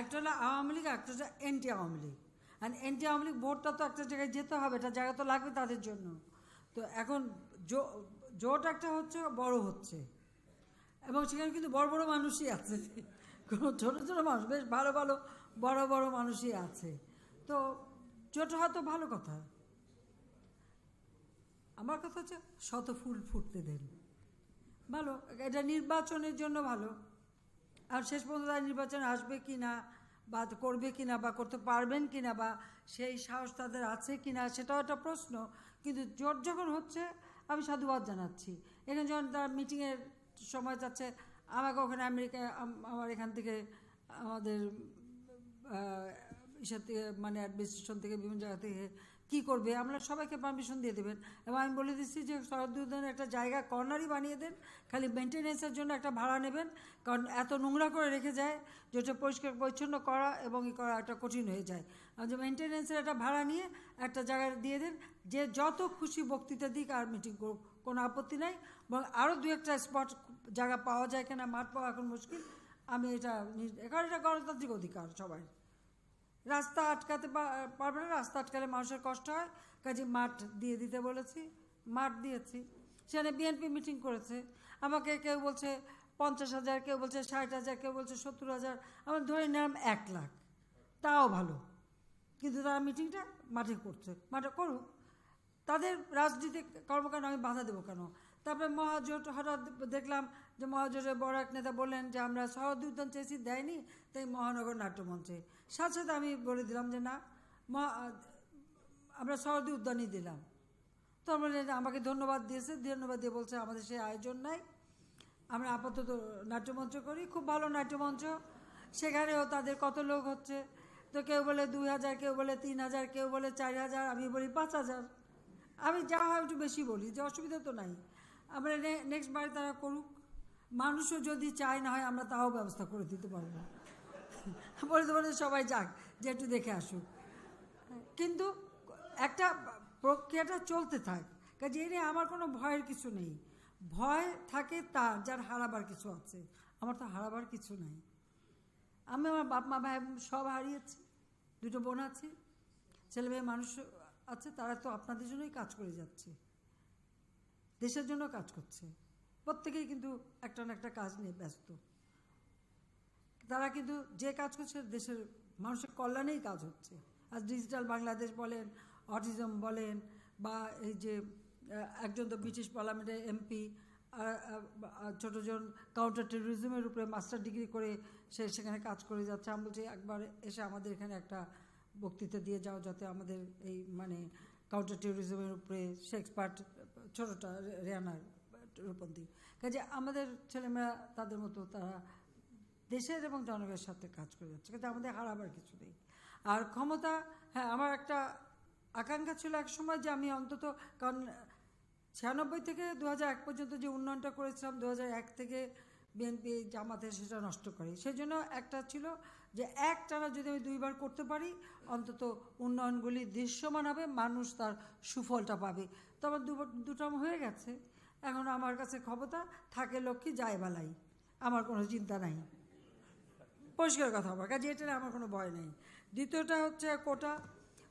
একটা হলো আওয়ামী লীগ, একটা হচ্ছে এন্টি আওয়ামী লীগ। আর এন্টি আওয়ামী লীগ ভোটটা তো একটা জায়গায় যেতে হবে, একটা জায়গা তো লাগবে তাদের জন্য। তো এখন জোট একটা হচ্ছে, বড় হচ্ছে, এবং সেখানে কিন্তু বড় বড় মানুষই আছে, কোনো ছোটো ছোটো মানুষ, বেশ ভালো ভালো বড় বড় মানুষই আছে। তো জোট হওয়া তো ভালো কথা। আমার কথা হচ্ছে শত ফুল ফুটতে দেন, ভালো। এটা নির্বাচনের জন্য ভালো। আর শেষ পর্যন্ত নির্বাচন আসবে কি না, বা করবে কি না, বা করতে পারবেন কি না, বা সেই সাহস তাদের আছে কি না, সেটাও একটা প্রশ্ন। কিন্তু জোট যখন হচ্ছে আমি সাধুবাদ জানাচ্ছি। এখানে যখন তার মিটিংয়ের সময় যাচ্ছে, আমাকে ওখানে আমেরিকায়, আমার এখান থেকে আমাদের ইসের থেকে, মানে অ্যাডমিনিস্ট্রেশন থেকে, বিভিন্ন জায়গা থেকে কী করবে, আমরা সবাইকে পারমিশন দিয়ে দেবেন। এবং আমি বলে দিচ্ছি যে শরৎ উদ্যানের একটা জায়গা কর্নারই বানিয়ে দেন, খালি মেনটেন্যান্সের জন্য একটা ভাড়া নেবেন, কারণ এত নোংরা করে রেখে যায় যেটা পরিষ্কার পরিচ্ছন্ন করা এবং ই করা একটা কঠিন হয়ে যায়। যে মেনটেন্যান্সের একটা ভাড়া নিয়ে একটা জায়গায় দিয়ে দেন, যে যত খুশি বক্তৃতা দিক আর মিটিং করুক, কোনো আপত্তি নাই। এবং আরও দু একটা স্পট জায়গা পাওয়া যায় কিনা, মাঠ পাওয়া এখন মুশকিল। আমি এটা, কারণ এটা গণতান্ত্রিক অধিকার সবাই। রাস্তা আটকাতে পারবে না, রাস্তা আটকালে মানুষের কষ্ট হয়, কাজে মাঠ দিয়ে দিতে বলেছি, মাঠ দিয়েছি। সেখানে বিএনপি মিটিং করেছে, আমাকে কেউ বলছে 50,000, কেউ বলছে 60,000, কেউ বলছে 70,000, আমার ধরে নিলাম 1 লাখ, তাও ভালো। কিন্তু তারা মিটিংটা মাঠে করছে, মাঠে করুক, তাদের রাজনৈতিক কর্মকাণ্ড আমি বাধা দেবো কেন? তারপরে মহাজোট, হঠাৎ দেখলাম যে মহাজোটের বড় এক নেতা বললেন যে আমরা শরৎ উদ্যান চেয়েছি, দেয়নি, তাই মহানগর নাট্যমঞ্চে। সাথে সাথে আমি বলে দিলাম যে না, আমরা শরৎ উদ্যানই দিলাম। তো আমাকে ধন্যবাদ দিয়েছে, ধন্যবাদ দিয়ে বলছে আমাদের সেই আয়োজন নাই, আমরা আপাতত নাট্যমঞ্চ করি। খুব ভালো নাট্যমঞ্চ, সেখানেও তাদের কত লোক হচ্ছে, তো কেউ বলে 2,000, কেউ বলে 3,000, কেউ বলে 4,000, আমি বলি 5,000। আমি যা হয় একটু বেশি বলি, যে অসুবিধা তো নাই। আমরা নেক্সট বারে তারা করুক, মানুষও যদি চায় না হয় আমরা তাও ব্যবস্থা করে দিতে পারবো, বলে দেবো সবাই যাক, যে একটু দেখে আসুক। কিন্তু একটা প্রক্রিয়াটা চলতে থাক, কাজে এ নিয়ে আমার কোনো ভয়ের কিছু নেই। ভয় থাকে তার যার হারাবার কিছু আছে, আমার তো হারাবার কিছু নাই। আমি আমার বাপ মা ভাই সব হারিয়েছি, 2টো বোন আছে, ছেলে মেয়ে মানুষ আছে, তারা তো আপনাদের জন্যই কাজ করে যাচ্ছে, দেশের জন্য কাজ করছে, প্রত্যেকেই কিন্তু একটা না একটা কাজ নিয়ে ব্যস্ত। তারা কিন্তু যে কাজ করছে দেশের মানুষের কল্যাণেই কাজ হচ্ছে। আর ডিজিটাল বাংলাদেশ বলেন, অটিজম বলেন, বা এই যে একজন তো ব্রিটিশ পার্লামেন্টের এমপি, ছোটজন কাউন্টার টেরোরিজমের উপরে মাস্টার ডিগ্রি করে সেখানে কাজ করে যাচ্ছে। আমি বলছি একবার এসে আমাদের এখানে একটা বক্তৃতা দিয়ে যাও, যাতে আমাদের এই মানে কাউন্টার টেরোরিজমের উপরে সে এক্সপার্ট, ছোটোটা রেয়ানার রূপন্দি। কাজে আমাদের ছেলেমেয়েরা তাদের মতো তারা দেশের এবং জনগণের সাথে কাজ করে যাচ্ছে, কিন্তু আমাদের হারাবার কিছু নেই। আর ক্ষমতা, হ্যাঁ, আমার একটা আকাঙ্ক্ষা ছিল এক সময় যে আমি অন্তত, কারণ 96 থেকে 2001 পর্যন্ত যে উন্নয়নটা করেছিলাম, 2001 থেকে বিএনপি জামাতে সেটা নষ্ট করে, সেই জন্য একটা ছিল যে একটানা যদি আমি 2বার করতে পারি, অন্তত উন্নয়নগুলি দৃশ্যমান হবে, মানুষ তার সুফলটা পাবে। তো আমার 2 টার্ম হয়ে গেছে, এখন আমার কাছে ক্ষমতা থাকে, লক্ষ্মী যায় বালাই, আমার কোনো চিন্তা নাই, পরিষ্কার কথা। আমার কাছে এটা আমার কোনো ভয় নেই। দ্বিতীয়টা হচ্ছে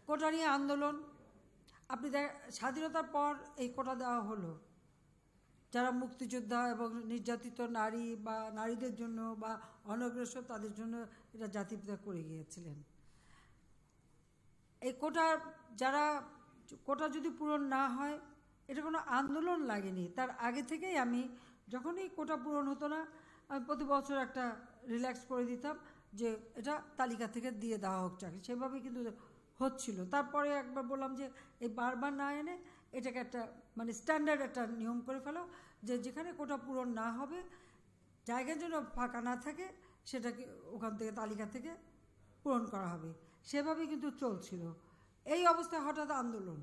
কোটা নিয়ে আন্দোলন। আপনি স্বাধীনতার পর এই কোটা দেওয়া হলো, যারা মুক্তিযোদ্ধা এবং নির্যাতিত নারী বা নারীদের জন্য বা অনগ্রসর তাদের জন্য এটা জাতিপিতা করে গিয়েছিলেন। এই কোটা যদি পূরণ না হয়, এটা কোনো আন্দোলন লাগেনি। তার আগে থেকেই আমি, যখনই কোটা পূরণ হতো না, আমি প্রতি বছর একটা রিল্যাক্স করে দিতাম যে এটা তালিকা থেকে দিয়ে দেওয়া হোক চাকরি, সেভাবেই কিন্তু হচ্ছিল। তারপরে একবার বললাম যে এই বারবার না এনে এটাকে একটা মানে স্ট্যান্ডার্ড একটা নিয়ম করে ফেলো, যে যেখানে কোটা পূরণ না হবে, জায়গার জন্য ফাঁকা না থাকে, সেটাকে ওখান থেকে তালিকা থেকে পূরণ করা হবে। সেভাবেই কিন্তু চলছিল। এই অবস্থায় হঠাৎ আন্দোলন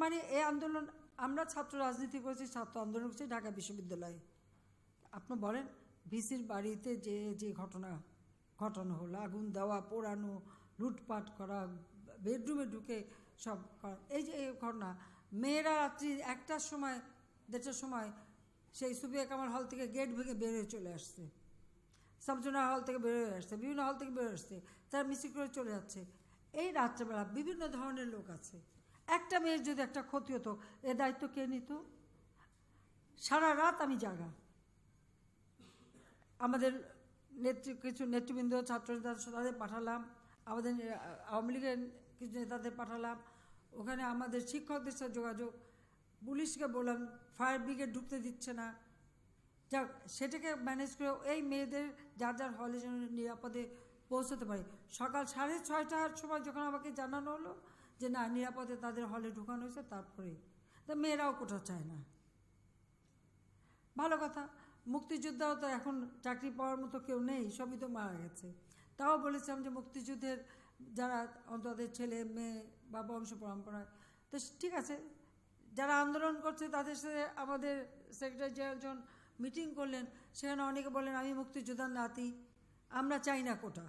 মানে এই আন্দোলন, আমরা ছাত্র রাজনীতি করেছি, ছাত্র আন্দোলন করেছি ঢাকা বিশ্ববিদ্যালয়ে। আপনি বলেন ভিসির বাড়িতে যে ঘটনা ঘটানো হলো, আগুন দেওয়া, পোড়ানো, লুটপাট করা, বেডরুমে ঢুকে সব করা। এই যে এই ঘটনা, মেয়েরা রাত্রি 1টার সময় 1:30টার সময় সেই সুফিয়া কামাল হল থেকে গেট ভেঙে বেরোয় চলে আসছে, সাবজোনার হল থেকে বেরোয় আসছে, বিভিন্ন হল থেকে বেরোয় আসছে, তারা মিছিল করে চলে যাচ্ছে। এই রাত্রেবেলা বিভিন্ন ধরনের লোক আছে। একটা মেয়ের যদি একটা ক্ষতি হতো, এ দায়িত্ব কে নিত? সারা রাত আমি জাগা। আমাদের কিছু নেতৃবৃন্দ, ছাত্রনেতা তাদের পাঠালাম, আমাদের আওয়ামী লীগের কিছু নেতাদের পাঠালাম, ওখানে আমাদের শিক্ষকদের সাথে যোগাযোগ, পুলিশকে বললাম, ফায়ার ব্রিগেড ঢুকতে দিচ্ছে না। যাক, সেটাকে ম্যানেজ করে এই মেয়েদের যার যার হলে যেন নিরাপদে পৌঁছতে পারে। সকাল 6:30টার সময় যখন আমাকে জানানো হলো যে না, নিরাপদে তাদের হলে ঢুকানো হয়েছে, তারপরে তা মেয়েরাও কোঠা চায় না। ভালো কথা, মুক্তিযোদ্ধাও তো এখন চাকরি পাওয়ার মতো কেউ নেই, সবই তো মারা গেছে। তাও বলেছিলাম যে মুক্তিযুদ্ধের যারা অন্তত ছেলে মেয়ে বা বংশ পরম্পরায়, তো ঠিক আছে, যারা আন্দোলন করছে তাদের সাথে আমাদের সেক্রেটারি জেনারেল যখন মিটিং করলেন, সেখানে অনেকে বললেন আমি মুক্তিযোদ্ধার নাতি, আমরা চাই না কোটা।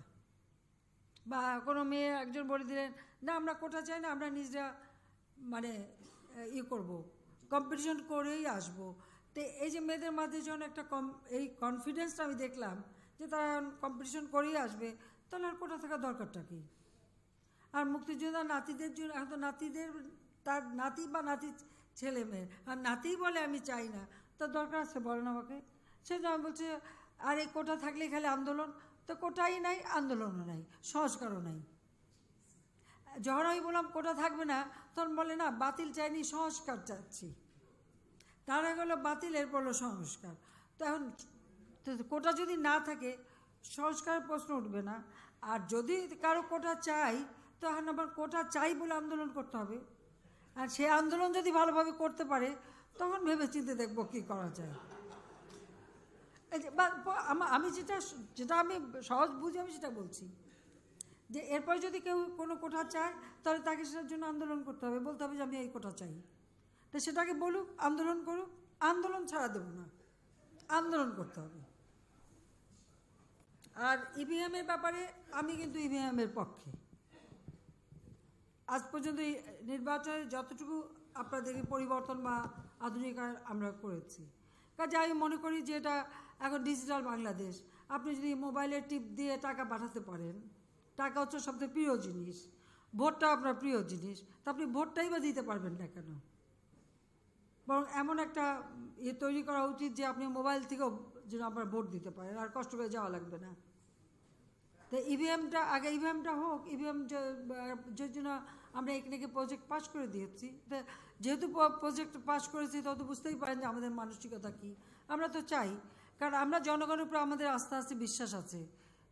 বা কোনো মেয়ে একজন বলে দিলেন না, আমরা কোটা চাই না, আমরা নিজেরা মানে করব, কম্পিটিশন করেই আসবো। তো এই যে মেয়েদের মাঝে যখন একটা এই কনফিডেন্সটা আমি দেখলাম যে তারা কম্পিটিশন করেই আসবে, তাহলে আর কোটা থাকার দরকারটা কি? আর মুক্তিযোদ্ধার নাতিদের জন্য এখন তো নাতিদের, তার নাতি বা নাতি ছেলে মেয়ে, আর নাতি বলে আমি চাই না, তার দরকার আছে বলেন আমাকে? সেজন্য আমি বলছি, আর এই কোটা থাকলে খালি আন্দোলন, তো কোটাই নাই, আন্দোলনও নাই, সংস্কারও নাই। যখন আমি বললাম কোটা থাকবে না, তখন বলে না বাতিল চাইনি, সংস্কার চাচ্ছি। তারা গেলো বাতিল, এরপর হলো সংস্কার। তো এখন কোটা যদি না থাকে, সংস্কারের প্রশ্ন উঠবে না। আর যদি কারো কোটা চাই, তখন আবার কোটা চাই বলে আন্দোলন করতে হবে। আর সে আন্দোলন যদি ভালোভাবে করতে পারে, তখন ভেবে চিন্তে দেখবো কী করা যায়। আমি যেটা আমি সহজ বুঝি, আমি সেটা বলছি যে এরপর যদি কেউ কোনো কোঠা চায়, তাহলে তাকে সেটার জন্য আন্দোলন করতে হবে, বলতে হবে যে আমি এই কোঠা চাই। তো সেটাকে বলুক, আন্দোলন করুক, আন্দোলন ছাড়া দেবো না, আন্দোলন করতে হবে। আর ইভিএমের ব্যাপারে আমি কিন্তু ইভিএমের পক্ষে। আজ পর্যন্ত নির্বাচনে যতটুকু আপনাদেরকে পরিবর্তন বা আধুনিকায়ন আমরা করেছি, কাজে আমি মনে করি যে এটা এখন ডিজিটাল বাংলাদেশ। আপনি যদি মোবাইলে টিপ দিয়ে টাকা পাঠাতে পারেন, টাকা হচ্ছে সবথেকে প্রিয় জিনিস, ভোটটা আপনার প্রিয় জিনিস, তা আপনি ভোটটাই বা দিতে পারবেন না কেন? বরং এমন একটা তৈরি করা উচিত যে আপনি মোবাইল থেকেও যেন আপনার ভোট দিতে পারেন, আর কষ্ট করে যাওয়া লাগবে না। তো ইভিএমটা আগে, ইভিএমটা হোক। ইভিএম যে জন্য আমরা এখানে প্রজেক্ট পাস করে দিয়েছি, যেহেতু প্রজেক্ট পাস করেছি, তত বুঝতেই পারেন যে আমাদের মানসিকতা কী। আমরা তো চাই, কারণ আমরা জনগণের উপর আমাদের আস্থা আছে, বিশ্বাস আছে।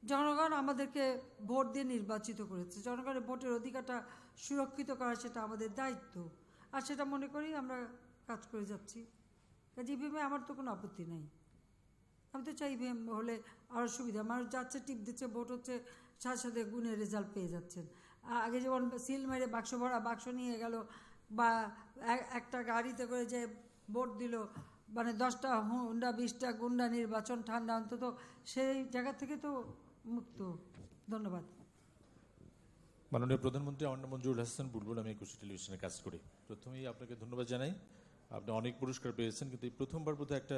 জনগণ আমাদেরকে ভোট দিয়ে নির্বাচিত করেছে, জনগণের ভোটের অধিকারটা সুরক্ষিত করা সেটা আমাদের দায়িত্ব। আর সেটা মনে করি আমরা কাজ করে যাচ্ছি। কাজে ইভিএমে আমার তো কোনো আপত্তি নাই। আমি তো চাই ইভিএম হলে আরও সুবিধা, মানুষ যাচ্ছে, টিপ দিচ্ছে, ভোট হচ্ছে, সাথে সাথে গুণের রেজাল্ট পেয়ে যাচ্ছেন। আগে যেমন সিল মেরে বাক্স ভরা বাক্স নিয়ে গেল, বা একটা গাড়িতে করে যে ভোট দিল, মানে 10টা হুন্ডা 20টা গুন্ডা, নির্বাচন ঠান্ডা, অন্তত সেই জায়গা থেকে তো মুক্ত। ধন্যবাদ। মাননীয় প্রধানমন্ত্রী, আমার নাম মঞ্জুরুল হাসান বুলবুল, আমি 21 টেলিভিশনে কাজ করি। প্রথমেই আপনাকে ধন্যবাদ জানাই, আপনি অনেক পুরস্কার পেয়েছেন, কিন্তু এই প্রথমবার বোধহয় একটা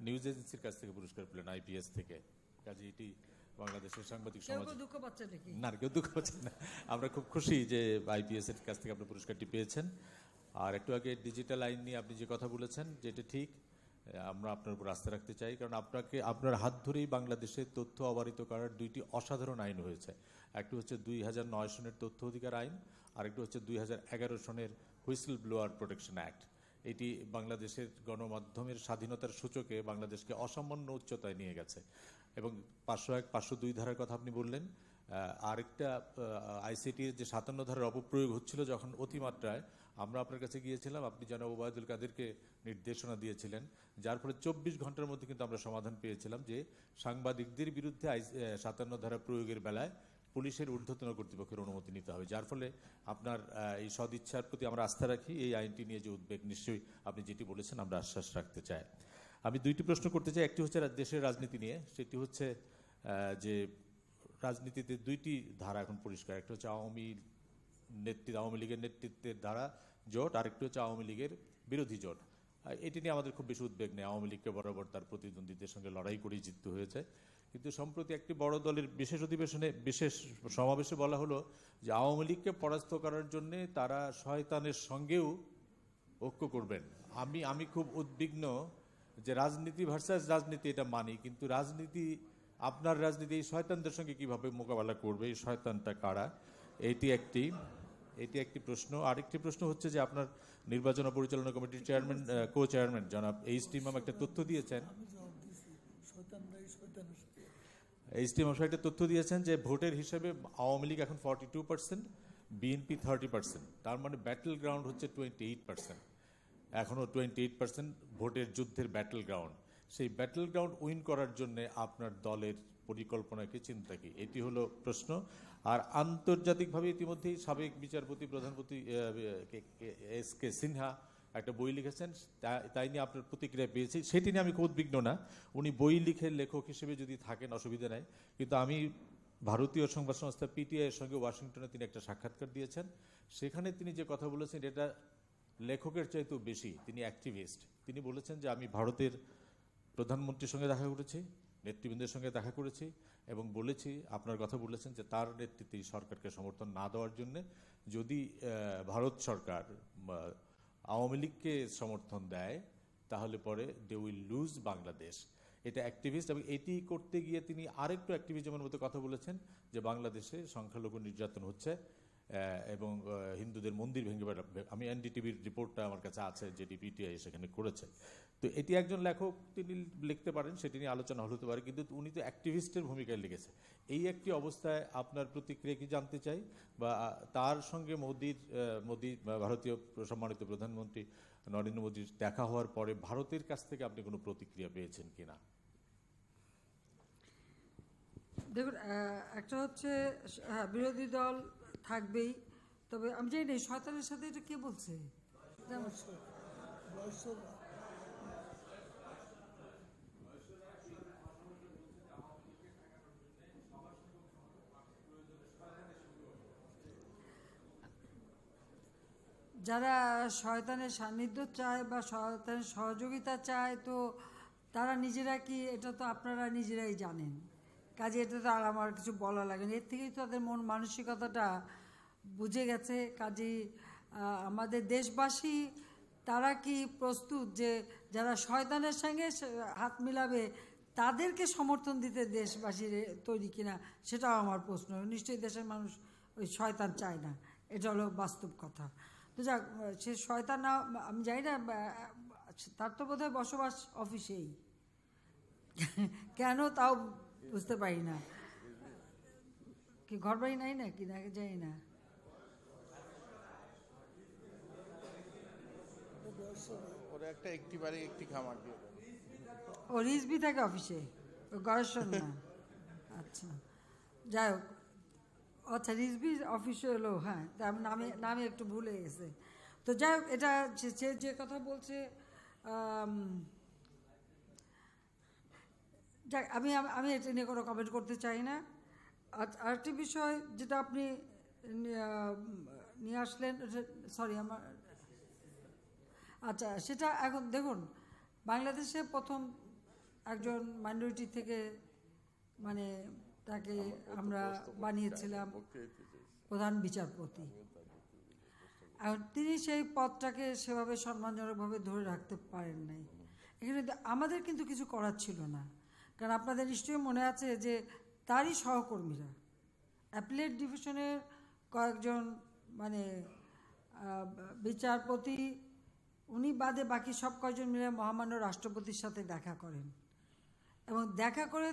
নিউজ এজেন্সির কাছ থেকে পুরস্কার পেলেন, আইপিএস থেকে। কাজে এটি বাংলাদেশের সাংবাদিক সমাজ, দুঃখ পাচ্ছে নাকি? না, কেউ দুঃখ পাচ্ছেন না। আমরা খুব খুশি যে আইপিএস এর কাছ থেকে আপনি পুরস্কারটি পেয়েছেন। আর একটু আগে ডিজিটাল আইন নিয়ে আপনি যে কথা বলেছেন, যেটা ঠিক, আমরা আপনার উপর আস্থা রাখতে চাই, কারণ আপনার হাত ধরেই বাংলাদেশে তথ্য অবারিত করার 2টি অসাধারণ আইন হয়েছে। একটি হচ্ছে 2009 সনের তথ্য অধিকার আইন, আরেকটি হচ্ছে 2011 সনের হুইসেল ব্লোয়ার প্রোটেকশন অ্যাক্ট। এটি বাংলাদেশের গণমাধ্যমের স্বাধীনতার সূচকে বাংলাদেশকে অসামান্য উচ্চতায় নিয়ে গেছে। এবং 501, 502 ধারার কথা আপনি বললেন। আরেকটা আইসিটির যে 57 ধারার অপপ্রয়োগ হচ্ছিল যখন অতিমাত্রায়, আমরা আপনার কাছে গিয়েছিলাম, আপনি জনাব ওবায়দুল কাদেরকে নির্দেশনা দিয়েছিলেন, যার ফলে 24 ঘন্টার মধ্যে কিন্তু আমরা সমাধান পেয়েছিলাম যে সাংবাদিকদের বিরুদ্ধে 57 ধারা প্রয়োগের বেলায় পুলিশের ঊর্ধ্বতন কর্তৃপক্ষের অনুমতি নিতে হবে। যার ফলে আপনার এই সদিচ্ছার প্রতি আমরা আস্থা রাখি। এই আইনটি নিয়ে যে উদ্বেগ, নিশ্চয়ই আপনি যেটি বলেছেন আমরা আশ্বাস রাখতে চাই। আমি 2টি প্রশ্ন করতে চাই। একটি হচ্ছে দেশের রাজনীতি নিয়ে, সেটি হচ্ছে যে রাজনীতিতে দুইটি ধারা এখন পরিষ্কার, একটা হচ্ছে আওয়ামী লীগের নেতৃত্বের ধারা জোট, আরেকটি হচ্ছে আওয়ামী লীগের বিরোধী জোট। এটি নিয়ে আমাদের খুব বেশি উদ্বেগ নেই। আওয়ামী লীগকে বরাবর তার প্রতিদ্বন্দ্বীদের সঙ্গে লড়াই করেই জিততে হয়েছে, কিন্তু সম্প্রতি একটি বড় দলের বিশেষ সমাবেশে বলা হলো যে আওয়ামী লীগকে পরাস্ত করার জন্য তারা শয়তানের সঙ্গেও ঐক্য করবেন। আমি খুব উদ্বিগ্ন যে রাজনীতি ভার্সাস রাজনীতি এটা মানি, কিন্তু আপনার রাজনীতি এই শয়তানদের সঙ্গে কিভাবে মোকাবেলা করবে, এই শয়তানটা কারা, এটি একটি প্রশ্ন। আরেকটি প্রশ্ন হচ্ছে যে আপনার নির্বাচন ও পরিচালনা কমিটির কো চেয়ারম্যান জনাব এইচ.টি. ইমাম একটা তথ্য দিয়েছেন, যে ভোটের হিসেবে আওয়ামী লীগ এখন 42%, বিএনপি 30%, তার মানে ব্যাটল গ্রাউন্ড হচ্ছে 28%। এখনও 28% ভোটের যুদ্ধের ব্যাটল গ্রাউন্ড। সেই ব্যাটল গ্রাউন্ড উইন করার জন্য আপনার দলের পরিকল্পনা কি, চিন্তা কি, এটি হলো প্রশ্ন। আর আন্তর্জাতিকভাবে ইতিমধ্যেই সাবেক বিচারপতি প্রধানপতি এস.কে. সিনহা একটা বই লিখেছেন, তাই নিয়ে আপনার প্রতিক্রিয়া পেয়েছি। সেটি নিয়ে আমি খুব উদ্বিগ্ন না, উনি বই লিখে লেখক হিসেবে যদি থাকেন অসুবিধা নাই, কিন্তু আমি ভারতীয় সংবাদ সংস্থা পিটিআই এর সঙ্গে ওয়াশিংটনে তিনি একটা সাক্ষাৎকার দিয়েছেন, সেখানে তিনি যে কথা বলেছেন এটা লেখকের চাইতেও বেশি, তিনি অ্যাক্টিভিস্ট। তিনি বলেছেন যে আমি ভারতের প্রধানমন্ত্রীর সঙ্গে দেখা করেছি, নেতৃবৃন্দের সঙ্গে দেখা করেছি এবং বলেছি, আপনার কথা বলেছেন যে তার নেতৃত্বে সরকারকে সমর্থন না দেওয়ার জন্য যদি ভারত সরকার আওয়ামী লীগকে সমর্থন দেয় তাহলে পরে দে উইল লুজ বাংলাদেশ। এটা অ্যাক্টিভিস্ট, এবং এটি করতে গিয়ে তিনি আরেকটু অ্যাক্টিভিজমের মতো কথা বলেছেন যে বাংলাদেশে সংখ্যালঘু নির্যাতন হচ্ছে এবং হিন্দুদের মন্দির ভেঙে আমি এনডিটিভির রিপোর্টটা আমার কাছে আছে যেটি পিটিআই সেখানে করেছে। তো এটি একজন লেখক তিনি লিখতে পারেন, সেটি নিয়ে আলোচনা হতে পারে, কিন্তু উনি তো অ্যাক্টিভিস্টের ভূমিকায় লিখেছে। এই একটি অবস্থায় আপনার প্রতিক্রিয়া কি জানতে চাই, বা তার সঙ্গে মোদি ভারতীয় সম্মানিত প্রধানমন্ত্রী নরেন্দ্র মোদীর দেখা হওয়ার পরে ভারতের কাছ থেকে আপনি কোনো প্রতিক্রিয়া পেয়েছেন কিনা? দেখুন, একটা হচ্ছে বিরোধী দল থাকবেই, তবে আমি জানি না শয়তানের সাথে এটা কে বলছে। যারা শয়তানের সান্নিধ্য চায় বা শয়তানের সহযোগিতা চায়, তো তারা নিজেরা কি, এটা তো আপনারা নিজেরাই জানেন, কাজে এটা তো আর আমার কিছু বলা লাগে না। এর থেকেই তো তাদের মন মানসিকতাটা বুঝে গেছে। কাজেই আমাদের দেশবাসী তারা কি প্রস্তুত যে যারা শয়তানের সঙ্গে হাত মিলাবে তাদেরকে সমর্থন দিতে দেশবাসীর তৈরি কিনা, সেটাও আমার প্রশ্ন। নিশ্চয়ই দেশের মানুষ ওই শয়তান চায় না, এটা হলো বাস্তব কথা। তো যাক, সে শয়তান না, আমি জানি না, তার তো বোধহয় বসবাস অফিসেই, কেন তাও বুঝতে পারি না, কি ঘর বাড়ি নাই না কি, না যাই না। ও রিজবি থাকে অফিসে, গড়েশ্বর না, আচ্ছা যাই হোক, আচ্ছা রিজবি অফিসে হলো, হ্যাঁ নামে একটু ভুলে গেছে। তো যাই হোক, এটা যে কথা বলছে, যাক আমি এটা নিয়ে কোনো কমেন্ট করতে চাই না। আরেকটি বিষয় যেটা আপনি নিয়ে আসলেন, সরি আমার, আচ্ছা সেটা এখন দেখুন, বাংলাদেশে প্রথম একজন মাইনরিটি থেকে মানে তাকে আমরা বানিয়েছিলাম প্রধান বিচারপতি। এখন তিনি সেই পদটাকে সেভাবে সম্মানজনকভাবে ধরে রাখতে পারেন নাই। এখানে আমাদের কিন্তু কিছু করার ছিল না, কারণ আপনাদের নিশ্চয়ই মনে আছে যে তারই সহকর্মীরা অ্যাপিলেট ডিভিশনের কয়েকজন মানে বিচারপতি, উনি বাদে বাকি সব কয়েকজন মিলে মহামান্য রাষ্ট্রপতির সাথে দেখা করেন, এবং দেখা করে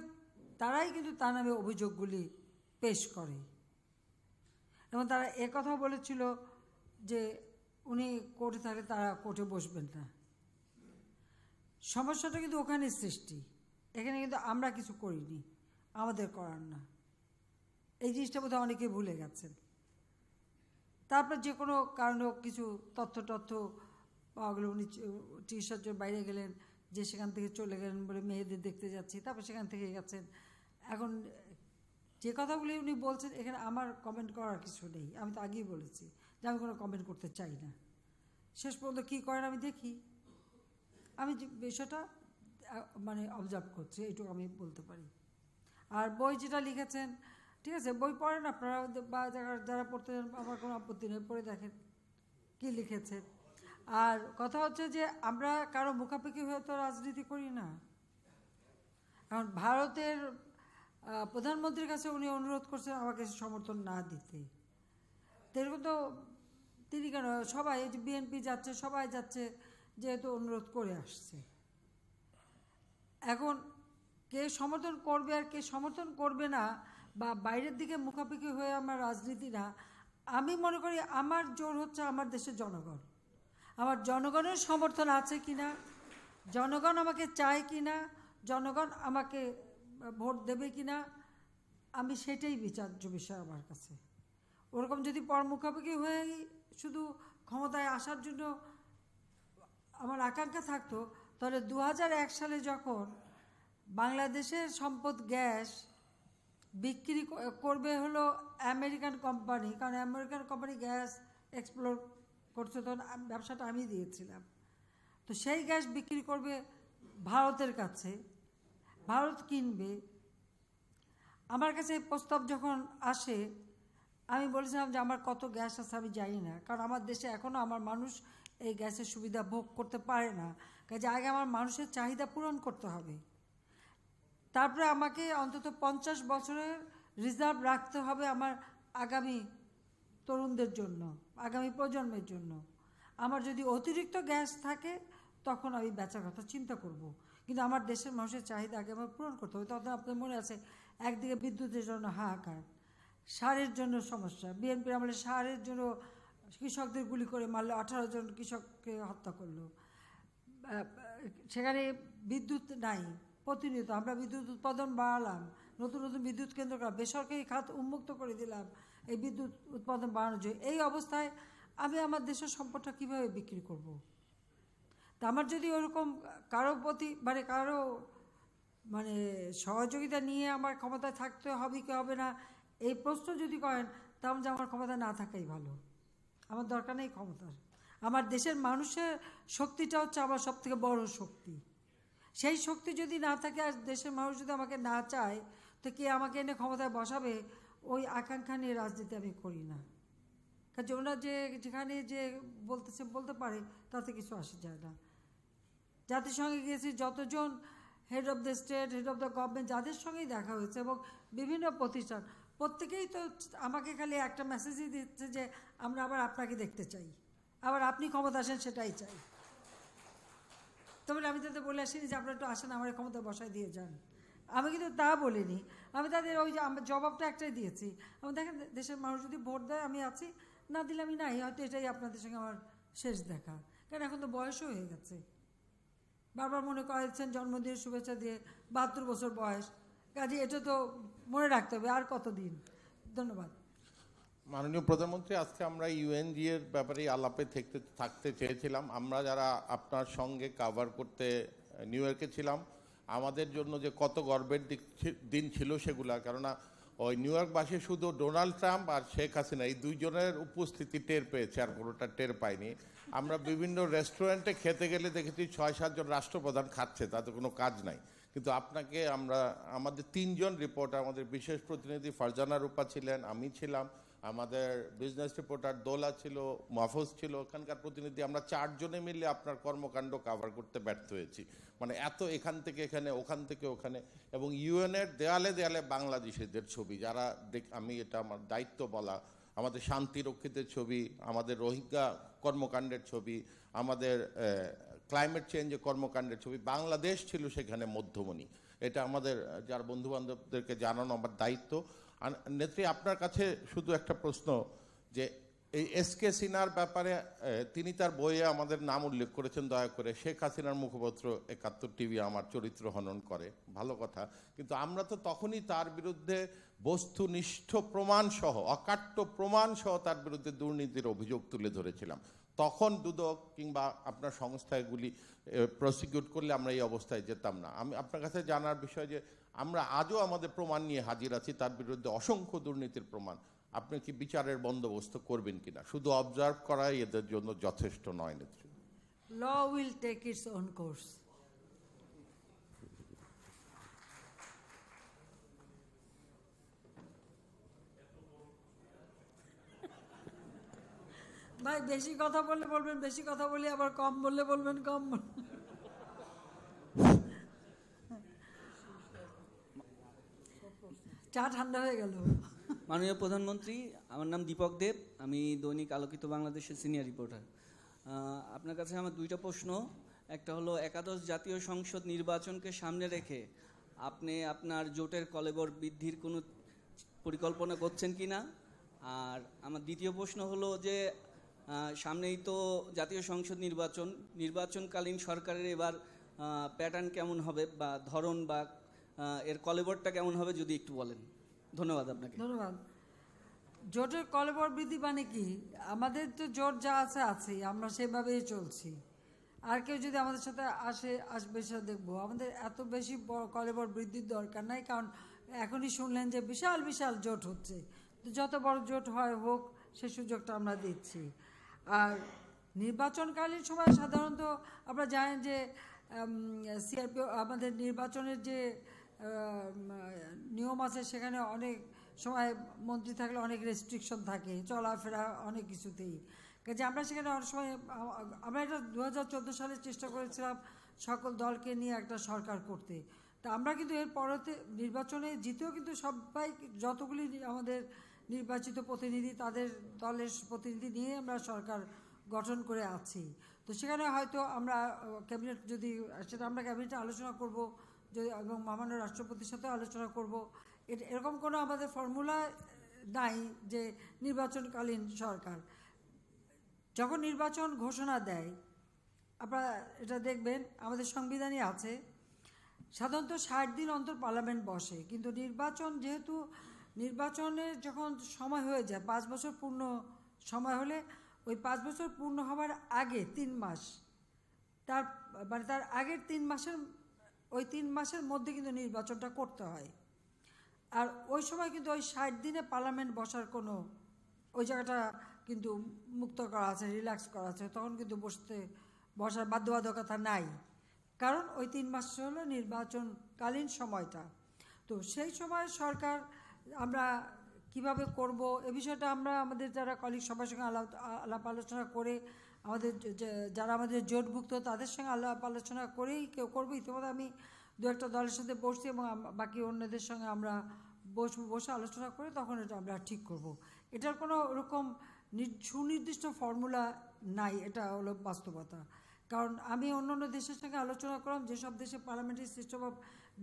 তারাই কিন্তু তার নামে অভিযোগগুলি পেশ করে, এবং তারা একথাও বলেছিল যে উনি কোর্টে থাকলে তারা কোর্টে বসবেন না। সমস্যাটা কিন্তু ওখানে সৃষ্টি, এখানে কিন্তু আমরা কিছু করিনি, আমাদের করার না। এই জিনিসটা বোধহয় অনেকে ভুলে গেছেন। তারপর যে কোনো কারণে কিছু তথ্য পাওয়া গেলো, উনি চিকিৎসার জন্য বাইরে গেলেন, যে সেখান থেকে চলে গেলেন বলে মেয়েদের দেখতে যাচ্ছি, তারপর সেখান থেকে গেছেন। এখন যে কথাগুলি উনি বলছেন এখানে আমার কমেন্ট করার কিছু নেই। আমি তো আগেই বলেছি যে আমি কোনো কমেন্ট করতে চাই না। শেষ পর্যন্ত কী করেন আমি দেখি, আমি বিষয়টা মানে অবজার্ভ করছি, এইটুকু আমি বলতে পারি। আর বই যেটা লিখেছেন, ঠিক আছে, বই পড়েন আপনারা, বা যারা পড়তে চান আমার কোনো আপত্তি নেই, পড়ে দেখেন কী লিখেছেন। আর কথা হচ্ছে যে আমরা কারো মুখাপেক্ষি হয়ে তো রাজনীতি করি না। কারণ ভারতের প্রধানমন্ত্রীর কাছে উনি অনুরোধ করছেন আমাকে সমর্থন না দিতে, এরকম তো তিনি কেন, সবাই এই যে বিএনপি যাচ্ছে, সবাই যাচ্ছে, যেহেতু অনুরোধ করে আসছে। এখন কে সমর্থন করবে আর কে সমর্থন করবে না, বা বাইরের দিকে মুখাপেক্ষি হয়ে আমার রাজনীতি না, আমি মনে করি আমার জোর হচ্ছে আমার দেশের জনগণ। আমার জনগণের সমর্থন আছে কিনা, জনগণ আমাকে চায় কিনা, জনগণ আমাকে ভোট দেবে কিনা, আমি সেটাই বিচার্য বিষয় আমার কাছে। ওরকম যদি মুখাপেক্ষি হয়েই শুধু ক্ষমতায় আসার জন্য আমার আকাঙ্ক্ষা থাকতো, তাহলে 2001 সালে যখন বাংলাদেশের সম্পদ গ্যাস বিক্রি করবে হলো আমেরিকান কোম্পানি, কারণ আমেরিকান কোম্পানি গ্যাস এক্সপ্লোর করছে, তখন ব্যবসাটা আমি দিয়েছিলাম। তো সেই গ্যাস বিক্রি করবে ভারতের কাছে, ভারত কিনবে। আমার কাছে এই প্রস্তাব যখন আসে, আমি বলেছিলাম যে আমার কত গ্যাস আছে আমি জানি না, কারণ আমার দেশে এখনও আমার মানুষ এই গ্যাসের সুবিধা ভোগ করতে পারে না। কাজে আগে আমার মানুষের চাহিদা পূরণ করতে হবে, তারপরে আমাকে অন্তত 50 বছরের রিজার্ভ রাখতে হবে আমার আগামী তরুণদের জন্য, আগামী প্রজন্মের জন্য। আমার যদি অতিরিক্ত গ্যাস থাকে তখন আমি বেচার কথা চিন্তা করব, কিন্তু আমার দেশের মানুষের চাহিদা আগে আমার পূরণ করতে হবে। তখন আপনার মনে আছে একদিকে বিদ্যুতের জন্য হাহাকার, সারের জন্য সমস্যা, বিএনপির আমলে সারের জন্য কৃষকদের গুলি করে মারলো, 18 জন কৃষককে হত্যা করলো। সেখানে বিদ্যুৎ নাই, প্রতিনিয়ত আমরা বিদ্যুৎ উৎপাদন বাড়ালাম, নতুন নতুন বিদ্যুৎ কেন্দ্র করা, বেসরকারি খাত উন্মুক্ত করে দিলাম এই বিদ্যুৎ উৎপাদন বাড়ানোর জন্য। এই অবস্থায় আমি আমার দেশের সম্পদটা কীভাবে বিক্রি করব? তা আমার যদি ওরকম কারো প্রতি কারো সহযোগিতা নিয়ে আমার ক্ষমতায় থাকতে হবে কি হবে না এই প্রশ্ন যদি করেন, তাহলে যে আমার ক্ষমতা না থাকাই ভালো। আমার দরকার নেই ক্ষমতার। আমার দেশের মানুষের শক্তিটা হচ্ছে আমার সবথেকে বড় শক্তি। সেই শক্তি যদি না থাকে আর দেশের মানুষ যদি আমাকে না চায়, তো কে আমাকে এনে ক্ষমতায় বসাবে, ওই আকাঙ্ক্ষা নিয়ে রাজনীতি আমি করি না। কাজে ওরা যেখানে যে বলতে পারে তাতে কিছু আসে যায় না। জাতিসংঘে গিয়েছি, যতজন head of the state, head of the government, যাদের সঙ্গেই দেখা হয়েছে এবং বিভিন্ন প্রতিষ্ঠান, প্রত্যেকেই তো আমাকে খালি একটা মেসেজই দিচ্ছে যে আমরা আবার আপনাকে দেখতে চাই, আবার আপনি ক্ষমতা আসেন সেটাই চাই। তবে আমি তাদের বলে আসিনি যে আপনারা একটু আসেন আমার ক্ষমতা বসায় দিয়ে যান, আমি কিন্তু তা বলিনি। আমি তাদের ওই যে জবাবটা একটাই দিয়েছি, আমি দেখেন দেশের মানুষ যদি ভোট দেয় আমি আছি, না দিলে আমি নাই, হয়তো এটাই আপনাদের সঙ্গে আমার শেষ দেখা। কারণ এখন তো বয়সও হয়ে গেছে, বারবার মনে করেছেন জন্মদিনের শুভেচ্ছা দিয়ে 72 বছর বয়স, কাজে এটা তো মনে রাখতে হবে আর কতদিন। ধন্যবাদ। মাননীয় প্রধানমন্ত্রী, আজকে আমরা ইউএনজি এর ব্যাপারে আলাপে থাকতে চেয়েছিলাম। আমরা যারা আপনার সঙ্গে কাভার করতে নিউ ইয়র্কে ছিলাম, আমাদের জন্য যে কত গর্বের দিন ছিল সেগুলা, কেননা ওই নিউ ইয়র্কবাসী শুধু ডোনাল্ড ট্রাম্প আর শেখ হাসিনা এই দুইজনের উপস্থিতি টের পেয়েছে, আর কোনোটা টের পাইনি। আমরা বিভিন্ন রেস্টুরেন্টে খেতে গেলে দেখেছি 6-7 জন রাষ্ট্রপ্রধান খাচ্ছে, তাতে কোনো কাজ নাই। কিন্তু আপনাকে আমাদের 3 জন রিপোর্টার, আমাদের বিশেষ প্রতিনিধি ফারজানা রূপা ছিলেন, আমি ছিলাম, আমাদের বিজনেস রিপোর্টার দোলা ছিল, মাহফুজ ছিল, ওখানকার প্রতিনিধি, আমরা 4 জনে মিলে আপনার কর্মকাণ্ড কভার করতে ব্যর্থ হয়েছি। এত এখান থেকে এখানে, ওখান থেকে ওখানে, এবং ইউএনের দেয়ালে দেয়ালে বাংলাদেশিদের ছবি, যারা আমি এটা আমার দায়িত্ব বলা, আমাদের শান্তিরক্ষীদের ছবি, আমাদের রোহিঙ্গা কর্মকাণ্ডের ছবি, আমাদের ক্লাইমেট চেঞ্জের কর্মকাণ্ডের ছবি, বাংলাদেশ ছিল সেখানে মধ্যমণি। এটা আমাদের যার বন্ধুবান্ধবদেরকে জানানো আমার দায়িত্ব। নেত্রী, আপনার কাছে শুধু একটা প্রশ্ন, যে এই এসকে সিনহার ব্যাপারে তিনি তার বইয়ে আমাদের নাম উল্লেখ করেছেন, দয়া করে শেখ হাসিনার মুখপত্র 71 টিভি আমার চরিত্র হনন করে, ভালো কথা, কিন্তু আমরা তো তখনই তার বিরুদ্ধে বস্তুনিষ্ঠ প্রমাণ সহ, অকাট্য প্রমাণ সহ তার বিরুদ্ধে দুর্নীতির অভিযোগ তুলে ধরেছিলাম। তখন দুদক কিংবা আপনার সংস্থাগুলি প্রসিকিউট করলে আমরা এই অবস্থায় যেতাম না। আমি আপনার কাছে জানার বিষয় যে আমরা আজও আমাদের প্রমাণ নিয়ে হাজির আছি, তার বিরুদ্ধে অসংখ্য দুর্নীতির প্রমাণ। আপনি কি বিচারের বন্দোবস্ত করবেন কিনা? শুধু অবজার্ভ করাই এদের জন্য যথেষ্ট নয় নেত্রী। Law will take its own course. ভাই বেশি কথা বললে বলবেন বেশি কথা বলি, আবার কম বললে বলবেন কম। চা ঠান্ডা হয়ে গেল। মাননীয় প্রধানমন্ত্রী, আমার নাম দীপক দেব, আমি দৈনিক আলোকিত বাংলাদেশের সিনিয়র রিপোর্টার। আপনার কাছে আমার দুইটা প্রশ্ন। একটা হলো, একাদশ জাতীয় সংসদ নির্বাচনকে সামনে রেখে আপনি আপনার জোটের কলেবর বৃদ্ধির কোনো পরিকল্পনা করছেন কি না? আর আমার দ্বিতীয় প্রশ্ন হলো যে, সামনেই তো জাতীয় সংসদ নির্বাচনকালীন সরকারের এবার প্যাটার্ন কেমন হবে বা ধরন বা এর কলেবরটা কেমন হবে যদি একটু বলেন। ধন্যবাদ আপনাকে। ধন্যবাদ। জোটের কলেবর বৃদ্ধি মানে কি? আমাদের তো জোট যা আছে আছেই, আমরা সেভাবেই চলছি। আর কেউ যদি আমাদের সাথে আসবে সেটা দেখবো। আমাদের এত বেশি কলেবর বৃদ্ধির দরকার নাই, কারণ এখনই শুনলেন যে বিশাল বিশাল জোট হচ্ছে। যত বড় জোট হয় হোক, সে সুযোগটা আমরা দিচ্ছি। আর নির্বাচনকালীন সময় সাধারণত আপনারা জানেন যে সিআরপি আমাদের নির্বাচনের যে নিয়ম আছে, সেখানে অনেক সময় মন্ত্রী থাকলে অনেক রেস্ট্রিকশন থাকে, চলাফেরা অনেক কিছুতেই। কাজে আমরা সেখানে অনেক সময় আমরা এটা 2014 সালে চেষ্টা করেছিলাম সকল দলকে নিয়ে একটা সরকার করতে। তা আমরা কিন্তু এর পরেতে নির্বাচনে জিতেও কিন্তু সবাই, যতগুলি আমাদের নির্বাচিত প্রতিনিধি, তাদের দলের প্রতিনিধি নিয়ে আমরা সরকার গঠন করে আছি। তো সেখানে হয়তো আমরা ক্যাবিনেট, যদি সেটা আমরা ক্যাবিনেটে আলোচনা করব এবং মাননীয় রাষ্ট্রপতির সাথে আলোচনা করব। এরকম কোনো আমাদের ফর্মুলা নাই যে নির্বাচনকালীন সরকার। যখন নির্বাচন ঘোষণা দেয়, আপনারা এটা দেখবেন আমাদের সংবিধানই আছে, সাধারণত 60 দিন অন্তর পার্লামেন্ট বসে। কিন্তু নির্বাচন, যেহেতু নির্বাচনের যখন সময় হয়ে যায়, 5 বছর পূর্ণ সময় হলে, ওই 5 বছর পূর্ণ হওয়ার আগে 3 মাস, তার আগের 3 মাসের, ওই 3 মাসের মধ্যে কিন্তু নির্বাচনটা করতে হয়। আর ওই সময় কিন্তু ওই 60 দিনে পার্লামেন্ট বসার কোনো, ওই জায়গাটা কিন্তু মুক্ত করা আছে, রিল্যাক্স করা আছে, তখন কিন্তু বসার বাধ্যবাধকতা নাই, কারণ ওই 3 মাস হলো নির্বাচনকালীন সময়টা। তো সেই সময় সরকার আমরা কিভাবে করব, এ বিষয়টা আমরা আমাদের যারা কলিগ সবার সঙ্গে আলাপ আলোচনা করে, আমাদের যারা আমাদের জোটভুক্ত তাদের সঙ্গে আলাপ আলোচনা করেই কেউ করবো। ইতিমধ্যে আমি 2-1টা দলের সাথে বসছি এবং বাকি অন্যদের সঙ্গে আমরা বসে আলোচনা করে তখন এটা আমরা ঠিক করব। এটার কোনো ওরকম সুনির্দিষ্ট ফর্মুলা নাই, এটা হলো বাস্তবতা। কারণ আমি অন্য দেশের সঙ্গে আলোচনা করলাম, যেসব দেশে পার্লামেন্টারি সিস্টেম অফ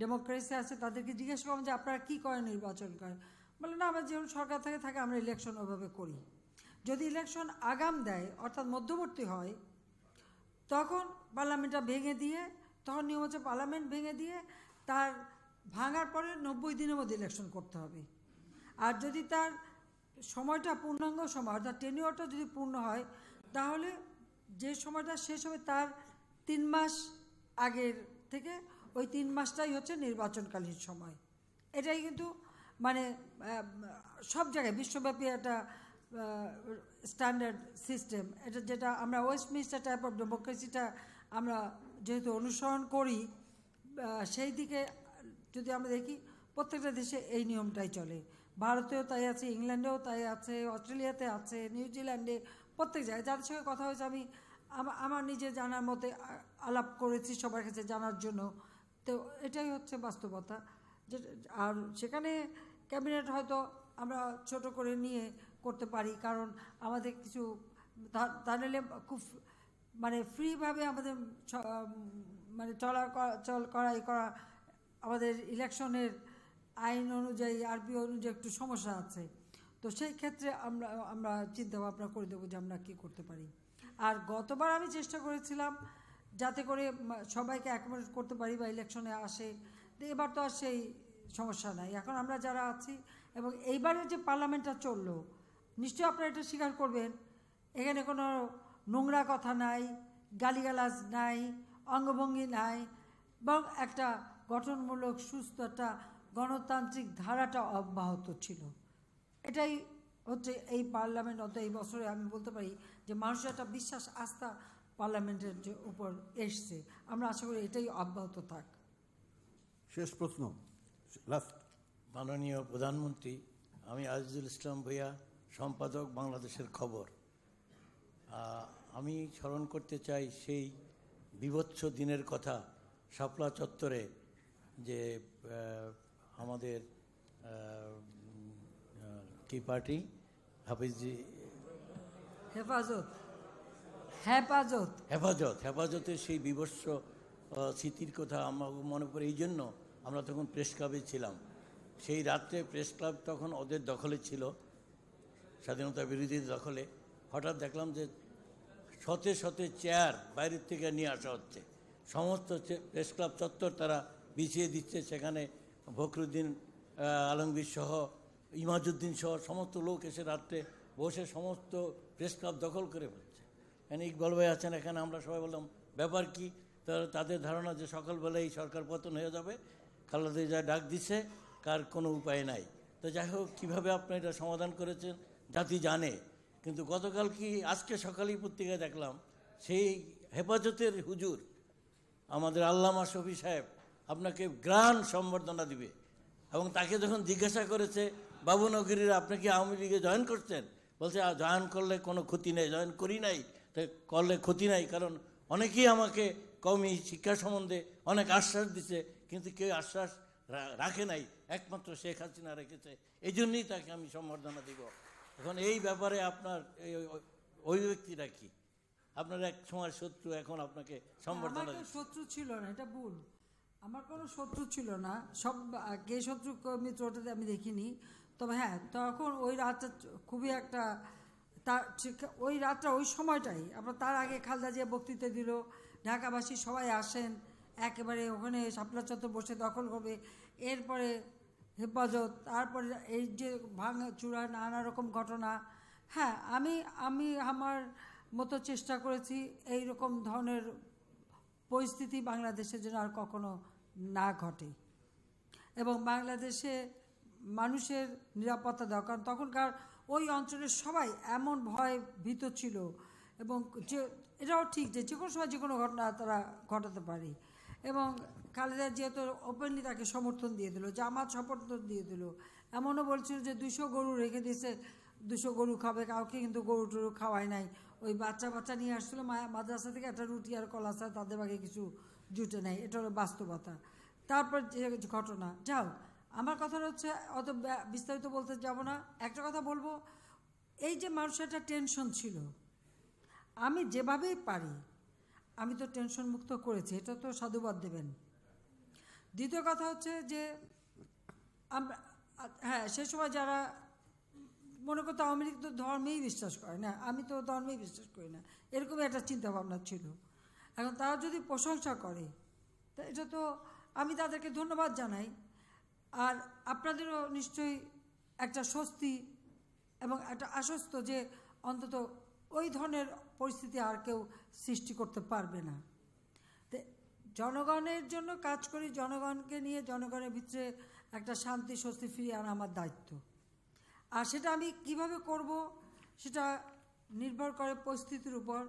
ডেমোক্রেসি আছে, তাদেরকে জিজ্ঞেস করলাম যে আপনারা কী করেন নির্বাচন করেন। বলে না, আমরা যেমন সরকার থাকে আমরা ইলেকশন ওভাবে করি। যদি ইলেকশন আগাম দেয়, অর্থাৎ মধ্যবর্তী হয়, তখন পার্লামেন্টটা ভেঙে দিয়ে, তখন নিয়ম হচ্ছে পার্লামেন্ট ভেঙে দিয়ে তার ভাঙার পরে 90 দিনের মধ্যে ইলেকশন করতে হবে। আর যদি তার সময়টা পূর্ণাঙ্গ সময়, অর্থাৎ টেনিওরটা যদি পূর্ণ হয়, তাহলে যে সময়টা শেষ হবে তার 3 মাস আগের থেকে ওই 3 মাসটাই হচ্ছে নির্বাচনকালীন সময়। এটাই কিন্তু মানে সব জায়গায় বিশ্বব্যাপী একটা স্ট্যান্ডার্ড সিস্টেম। এটা যেটা আমরা ওয়েস্টমিনিস্টার টাইপ অফ ডেমোক্রেসিটা আমরা যেহেতু অনুসরণ করি, সেই দিকে যদি আমরা দেখি প্রত্যেকটা দেশে এই নিয়মটাই চলে। ভারতেও তাই আছে, ইংল্যান্ডেও তাই আছে, অস্ট্রেলিয়াতে আছে, নিউজিল্যান্ডে, প্রত্যেক জায়গায় যাদের সঙ্গে কথা হয়েছে আমি আমার নিজে জানার মতে আলাপ করেছি সবার কাছে জানার জন্য। তো এটাই হচ্ছে বাস্তবতা। আর সেখানে ক্যাবিনেট হয়তো আমরা ছোট করে নিয়ে করতে পারি, কারণ আমাদের কিছু তাহলে খুব মানে ফ্রিভাবে আমাদের মানে করা আমাদের ইলেকশনের আইন অনুযায়ী, আরপি অনুযায়ী একটু সমস্যা আছে। তো সেই ক্ষেত্রে আমরা চিন্তা ভাবনা করে দেবো যে আমরা কী করতে পারি। আর গতবার আমি চেষ্টা করেছিলাম যাতে করে সবাইকে অ্যাকোমোডেট করতে পারি বা ইলেকশনে আসে। এবার তো আর সেই সমস্যা নাই। এখন আমরা যারা আছি এবং এইবারের যে পার্লামেন্টটা চললো, নিশ্চয়ই আপনারা এটা স্বীকার করবেন, এখানে কোনো নোংরা কথা নাই, গালিগালাজ নাই, অঙ্গভঙ্গি নাই, এবং একটা গঠনমূলক সুস্থ একটা গণতান্ত্রিক ধারাটা অব্যাহত ছিল। এটাই হচ্ছে এই পার্লামেন্ট, অত এই বছরে আমি বলতে পারি যে মানুষের একটা বিশ্বাস আস্থা পার্লামেন্টের উপর এসছে। আমরা আশা করি এটাই অব্যাহত থাক। শেষ প্রশ্ন, লাস্ট। মাননীয় প্রধানমন্ত্রী, আমি আজিজুল ইসলাম ভূঁইয়া, সম্পাদক বাংলাদেশের খবর। আমি স্মরণ করতে চাই সেই বীভৎস দিনের কথা, শাপলা চত্বরে যে আমাদের কি পার্টি হেফাজতের সেই বীভৎস স্মৃতির কথা আমার মনে পড়ে। এই জন্য আমরা তখন প্রেস ক্লাবে ছিলাম। সেই রাত্রে প্রেস ক্লাব তখন ওদের দখলে ছিল, স্বাধীনতা বিরোধীদের দখলে। হঠাৎ দেখলাম যে শতে শতে চেয়ার বাইরের থেকে নিয়ে আসা হচ্ছে, সমস্ত প্রেস ক্লাব চত্বর তারা বিছিয়ে দিচ্ছে। সেখানে ফখরুদ্দিন আলমগীর সহ, ইমাজউদ্দিন সহ সমস্ত লোক এসে রাত্রে বসে সমস্ত প্রেস ক্লাব দখল করে ফেলছে। এখানে ইকবাল ভাই আছেন, এখানে আমরা সবাই বললাম ব্যাপার কি? তাদের ধারণা যে সকালবেলায় সরকার পতন হয়ে যাবে, খালেদা জিয়া ডাক দিচ্ছে, কার কোনো উপায় নাই। তো যাই হোক, কীভাবে আপনি এটা সমাধান করেছেন জাতি জানে। কিন্তু গতকাল কি আজকে সকালেই পত্রিকায় দেখলাম সেই হেফাজতের হুজুর আমাদের আল্লামা শফি সাহেব আপনাকে গ্রান্ড সম্বর্ধনা দিবে, এবং তাকে যখন জিজ্ঞাসা করেছে বাবু নগরীরা আপনি কি আওয়ামী লীগে জয়েন করছেন, বলছে জয়েন করলে কোনো ক্ষতি নেই, জয়েন করি নাই, তাই করলে ক্ষতি নাই। কারণ অনেকেই আমাকে কওমি শিক্ষা সম্বন্ধে অনেক আশ্বাস দিছে, কিন্তু কেউ আশ্বাস রাখে নাই, একমাত্র শেখ হাসিনা রেখেছে, এই জন্যই তাকে আমি সম্বর্ধনা দিব। এখন এই ব্যাপারে আপনার অভিব্যক্তিটা কি? আপনার এক সময় শত্রু, এখন আপনাকে সম্বর্ধনা। শত্রু ছিল না, এটা ভুল। আমার কোনো শত্রু ছিল না, সব কে শত্রু মিত্র ওটাতে আমি দেখিনি। তবে হ্যাঁ, তখন ওই রাতটা খুবই একটা ওই রাতটা ওই সময়টাই আপনার, তার আগে খালেদা জিয়া বক্তৃতা দিল, ঢাকাবাসী সবাই আসেন, একেবারে ওখানে শাপলা চত্বর বসে দখল করবে, এরপরে হেফাজত, তারপরে এই যে ভাঙা চূড়া নানা রকম ঘটনা। হ্যাঁ, আমি আমার মতো চেষ্টা করেছি এই রকম ধরনের পরিস্থিতি বাংলাদেশের জন্য আর কখনো না ঘটে, এবং বাংলাদেশে মানুষের নিরাপত্তা দেওয়া। কারণ তখনকার ওই অঞ্চলের সবাই এমন ভয় ভীত ছিল, এবং যে এটাও ঠিক যে যে কোনো সময় যে কোনো ঘটনা তারা ঘটাতে পারে। এবং খালেদা যেহেতু ওপেনলি তাকে সমর্থন দিয়ে দিল, জামাত সমর্থন দিয়ে দিল, এমনও বলছিল যে 200 গরু রেখে দিয়েছে, 200 গরু খাবে, কাউকে কিন্তু গরু টরু খাওয়ায় নাই। ওই বাচ্চা নিয়ে আসছিলো মাদ্রাসা থেকে, একটা রুটি আর কলা ছাড়া তাদের ভাগে কিছু জুটে নেয়। এটা হলো বাস্তবতা। তারপর যে ঘটনা, যাও, আমার কথাটা হচ্ছে অত বিস্তারিত বলতে যাব না। একটা কথা বলবো, এই যে মানুষের একটা টেনশন ছিল, আমি যেভাবেই পারি আমি তো টেনশন মুক্ত করেছি, এটা তো সাধুবাদ দেবেন। দ্বিতীয় কথা হচ্ছে যে আমরা, হ্যাঁ, সে সময় যারা মনে করতো আওয়ামী লীগ তো ধর্মেই বিশ্বাস করে না, আমি তো ধর্মেই বিশ্বাস করি না, এরকমই একটা চিন্তাভাবনা ছিল। এখন তারা যদি প্রশংসা করে, তা এটা তো আমি তাদেরকে ধন্যবাদ জানাই। আর আপনাদেরও নিশ্চয়ই একটা স্বস্তি এবং একটা আশ্বস্ত যে অন্তত ওই ধরনের পরিস্থিতি আর কেউ সৃষ্টি করতে পারবে না। তো জনগণের জন্য কাজ করি, জনগণকে নিয়ে জনগণের ভিতরে একটা শান্তি স্বস্তি ফিরিয়ে আনা আমার দায়িত্ব। আর সেটা আমি কিভাবে করব সেটা নির্ভর করে পরিস্থিতির উপর,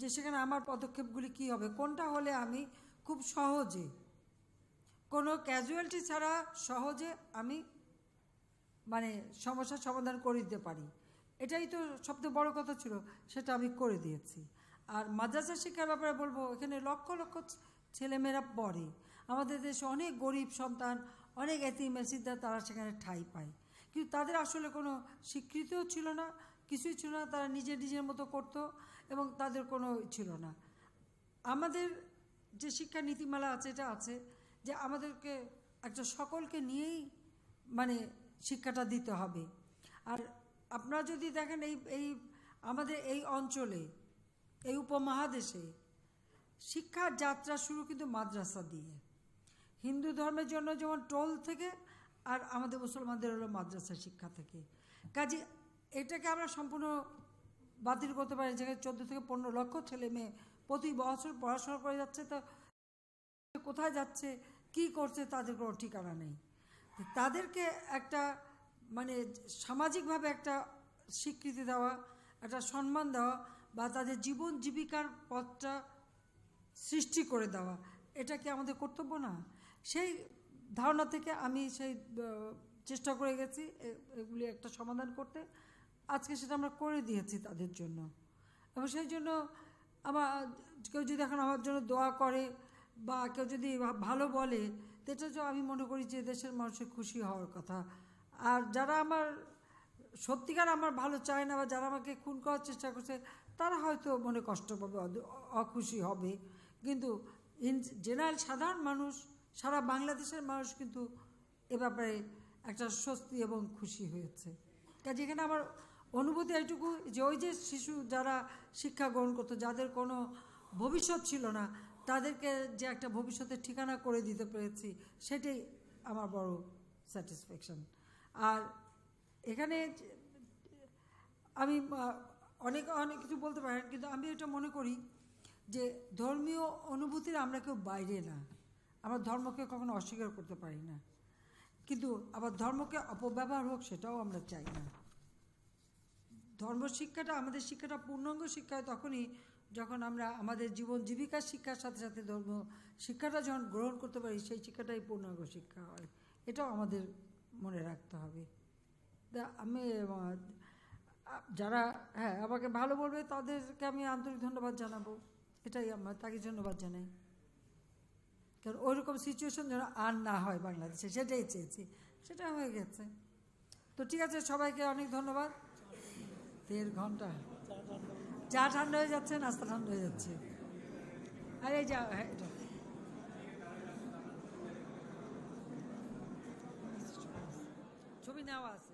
যে সেখানে আমার পদক্ষেপগুলি কী হবে, কোনটা হলে আমি খুব সহজে কোনো ক্যাজুয়ালিটি ছাড়া সহজে আমি মানে সমস্যার সমাধান করে দিতে পারি। এটাই তো সবচেয়ে বড় কথা ছিল, সেটা আমি করে দিয়েছি। আর মাদ্রাসা শিক্ষার ব্যাপারে বলবো, এখানে লক্ষ লক্ষ ছেলেমেয়েরা পড়ে, আমাদের দেশে অনেক গরিব সন্তান, অনেক এতিম মেসিদা তারা সেখানে ঠাঁই পায়, কিন্তু তাদের আসলে কোনো স্বীকৃতিও ছিল না, কিছুই ছিল না, তারা নিজের মতো করতো এবং তাদের কোনো ছিল না। আমাদের যে শিক্ষা নীতিমালা আছে, এটা আছে যে আমাদেরকে একটা সকলকে নিয়েই মানে শিক্ষাটা দিতে হবে। আর আপনারা যদি দেখেন এই আমাদের এই অঞ্চলে, এই উপমহাদেশে শিক্ষার যাত্রা শুরু কিন্তু মাদ্রাসা দিয়ে। হিন্দু ধর্মের জন্য যেমন টোল থেকে, আর আমাদের মুসলমানদের হলো মাদ্রাসা শিক্ষা থেকে। কাজে এটাকে আমরা সম্পূর্ণ বাতিল করতে পারে, যেখানে 14 থেকে 15 লক্ষ ছেলে মেয়ে প্রতি বছর পড়াশোনা করে যাচ্ছে, তো কোথায় যাচ্ছে কি করছে তাদের কোনো ঠিকানা নেই। তাদেরকে একটা মানে সামাজিকভাবে একটা স্বীকৃতি দেওয়া, একটা সম্মান দেওয়া, বা তাদের জীবন জীবিকার পথটা সৃষ্টি করে দেওয়া, এটা কি আমাদের কর্তব্য না? সেই ধারণা থেকে আমি সেই চেষ্টা করে গেছি এগুলি একটা সমাধান করতে। আজকে সেটা আমরা করে দিয়েছি তাদের জন্য। এবং সেই জন্য আমার কেউ যদি এখন আমার জন্য দোয়া করে বা কেউ যদি ভালো বলে, এটা তো আমি মনে করি যে দেশের মানুষের খুশি হওয়ার কথা। আর যারা আমার সত্যিকার আমার ভালো চায় না বা যারা আমাকে খুন করার চেষ্টা করছে, তারা হয়তো মনে কষ্ট পাবে, অখুশি হবে, কিন্তু ইন জেনারেল সাধারণ মানুষ, সারা বাংলাদেশের মানুষ কিন্তু এ ব্যাপারে একটা স্বস্তি এবং খুশি হয়েছে। কাজে এখানে আমার অনুভূতি এইটুকু যে ওই যে শিশু যারা শিক্ষা গ্রহণ করতো, যাদের কোনো ভবিষ্যৎ ছিল না, তাদেরকে যে একটা ভবিষ্যতের ঠিকানা করে দিতে পেরেছি, সেটাই আমার বড় স্যাটিসফ্যাকশন। আর এখানে আমি অনেক কিছু বলতে পারেন, কিন্তু আমি এটা মনে করি যে ধর্মীয় অনুভূতির আমরা কেউ বাইরে না, আমরা ধর্মকে কখনো অস্বীকার করতে পারি না, কিন্তু আবার ধর্মকে অপব্যবহার হোক সেটাও আমরা চাই না। ধর্ম শিক্ষাটা, আমাদের শিক্ষাটা পূর্ণাঙ্গ শিক্ষা হয় তখনই যখন আমরা আমাদের জীবন জীবিকার শিক্ষার সাথে সাথে ধর্ম শিক্ষাটা যখন গ্রহণ করতে পারি, সেই শিক্ষাটাই পূর্ণাঙ্গ শিক্ষা হয়। এটাও আমাদের মনে রাখতে হবে। আমি যারা আমাকে ভালো বলবে তাদেরকে আমি আন্তরিক ধন্যবাদ জানাবো, এটাই আমার তাকে ধন্যবাদ জানাই। কারণ ওইরকম সিচুয়েশন যেন আর না হয় বাংলাদেশে, সেটাই চেয়েছি, সেটা হয়ে গেছে। তো ঠিক আছে, সবাইকে অনেক ধন্যবাদ। 1.5 ঘন্টা চা ঠান্ডা হয়ে যাচ্ছে, নাস্তা ঠান্ডা হয়ে যাচ্ছে। আরে যা, এটা ছবি নেওয়া আছে।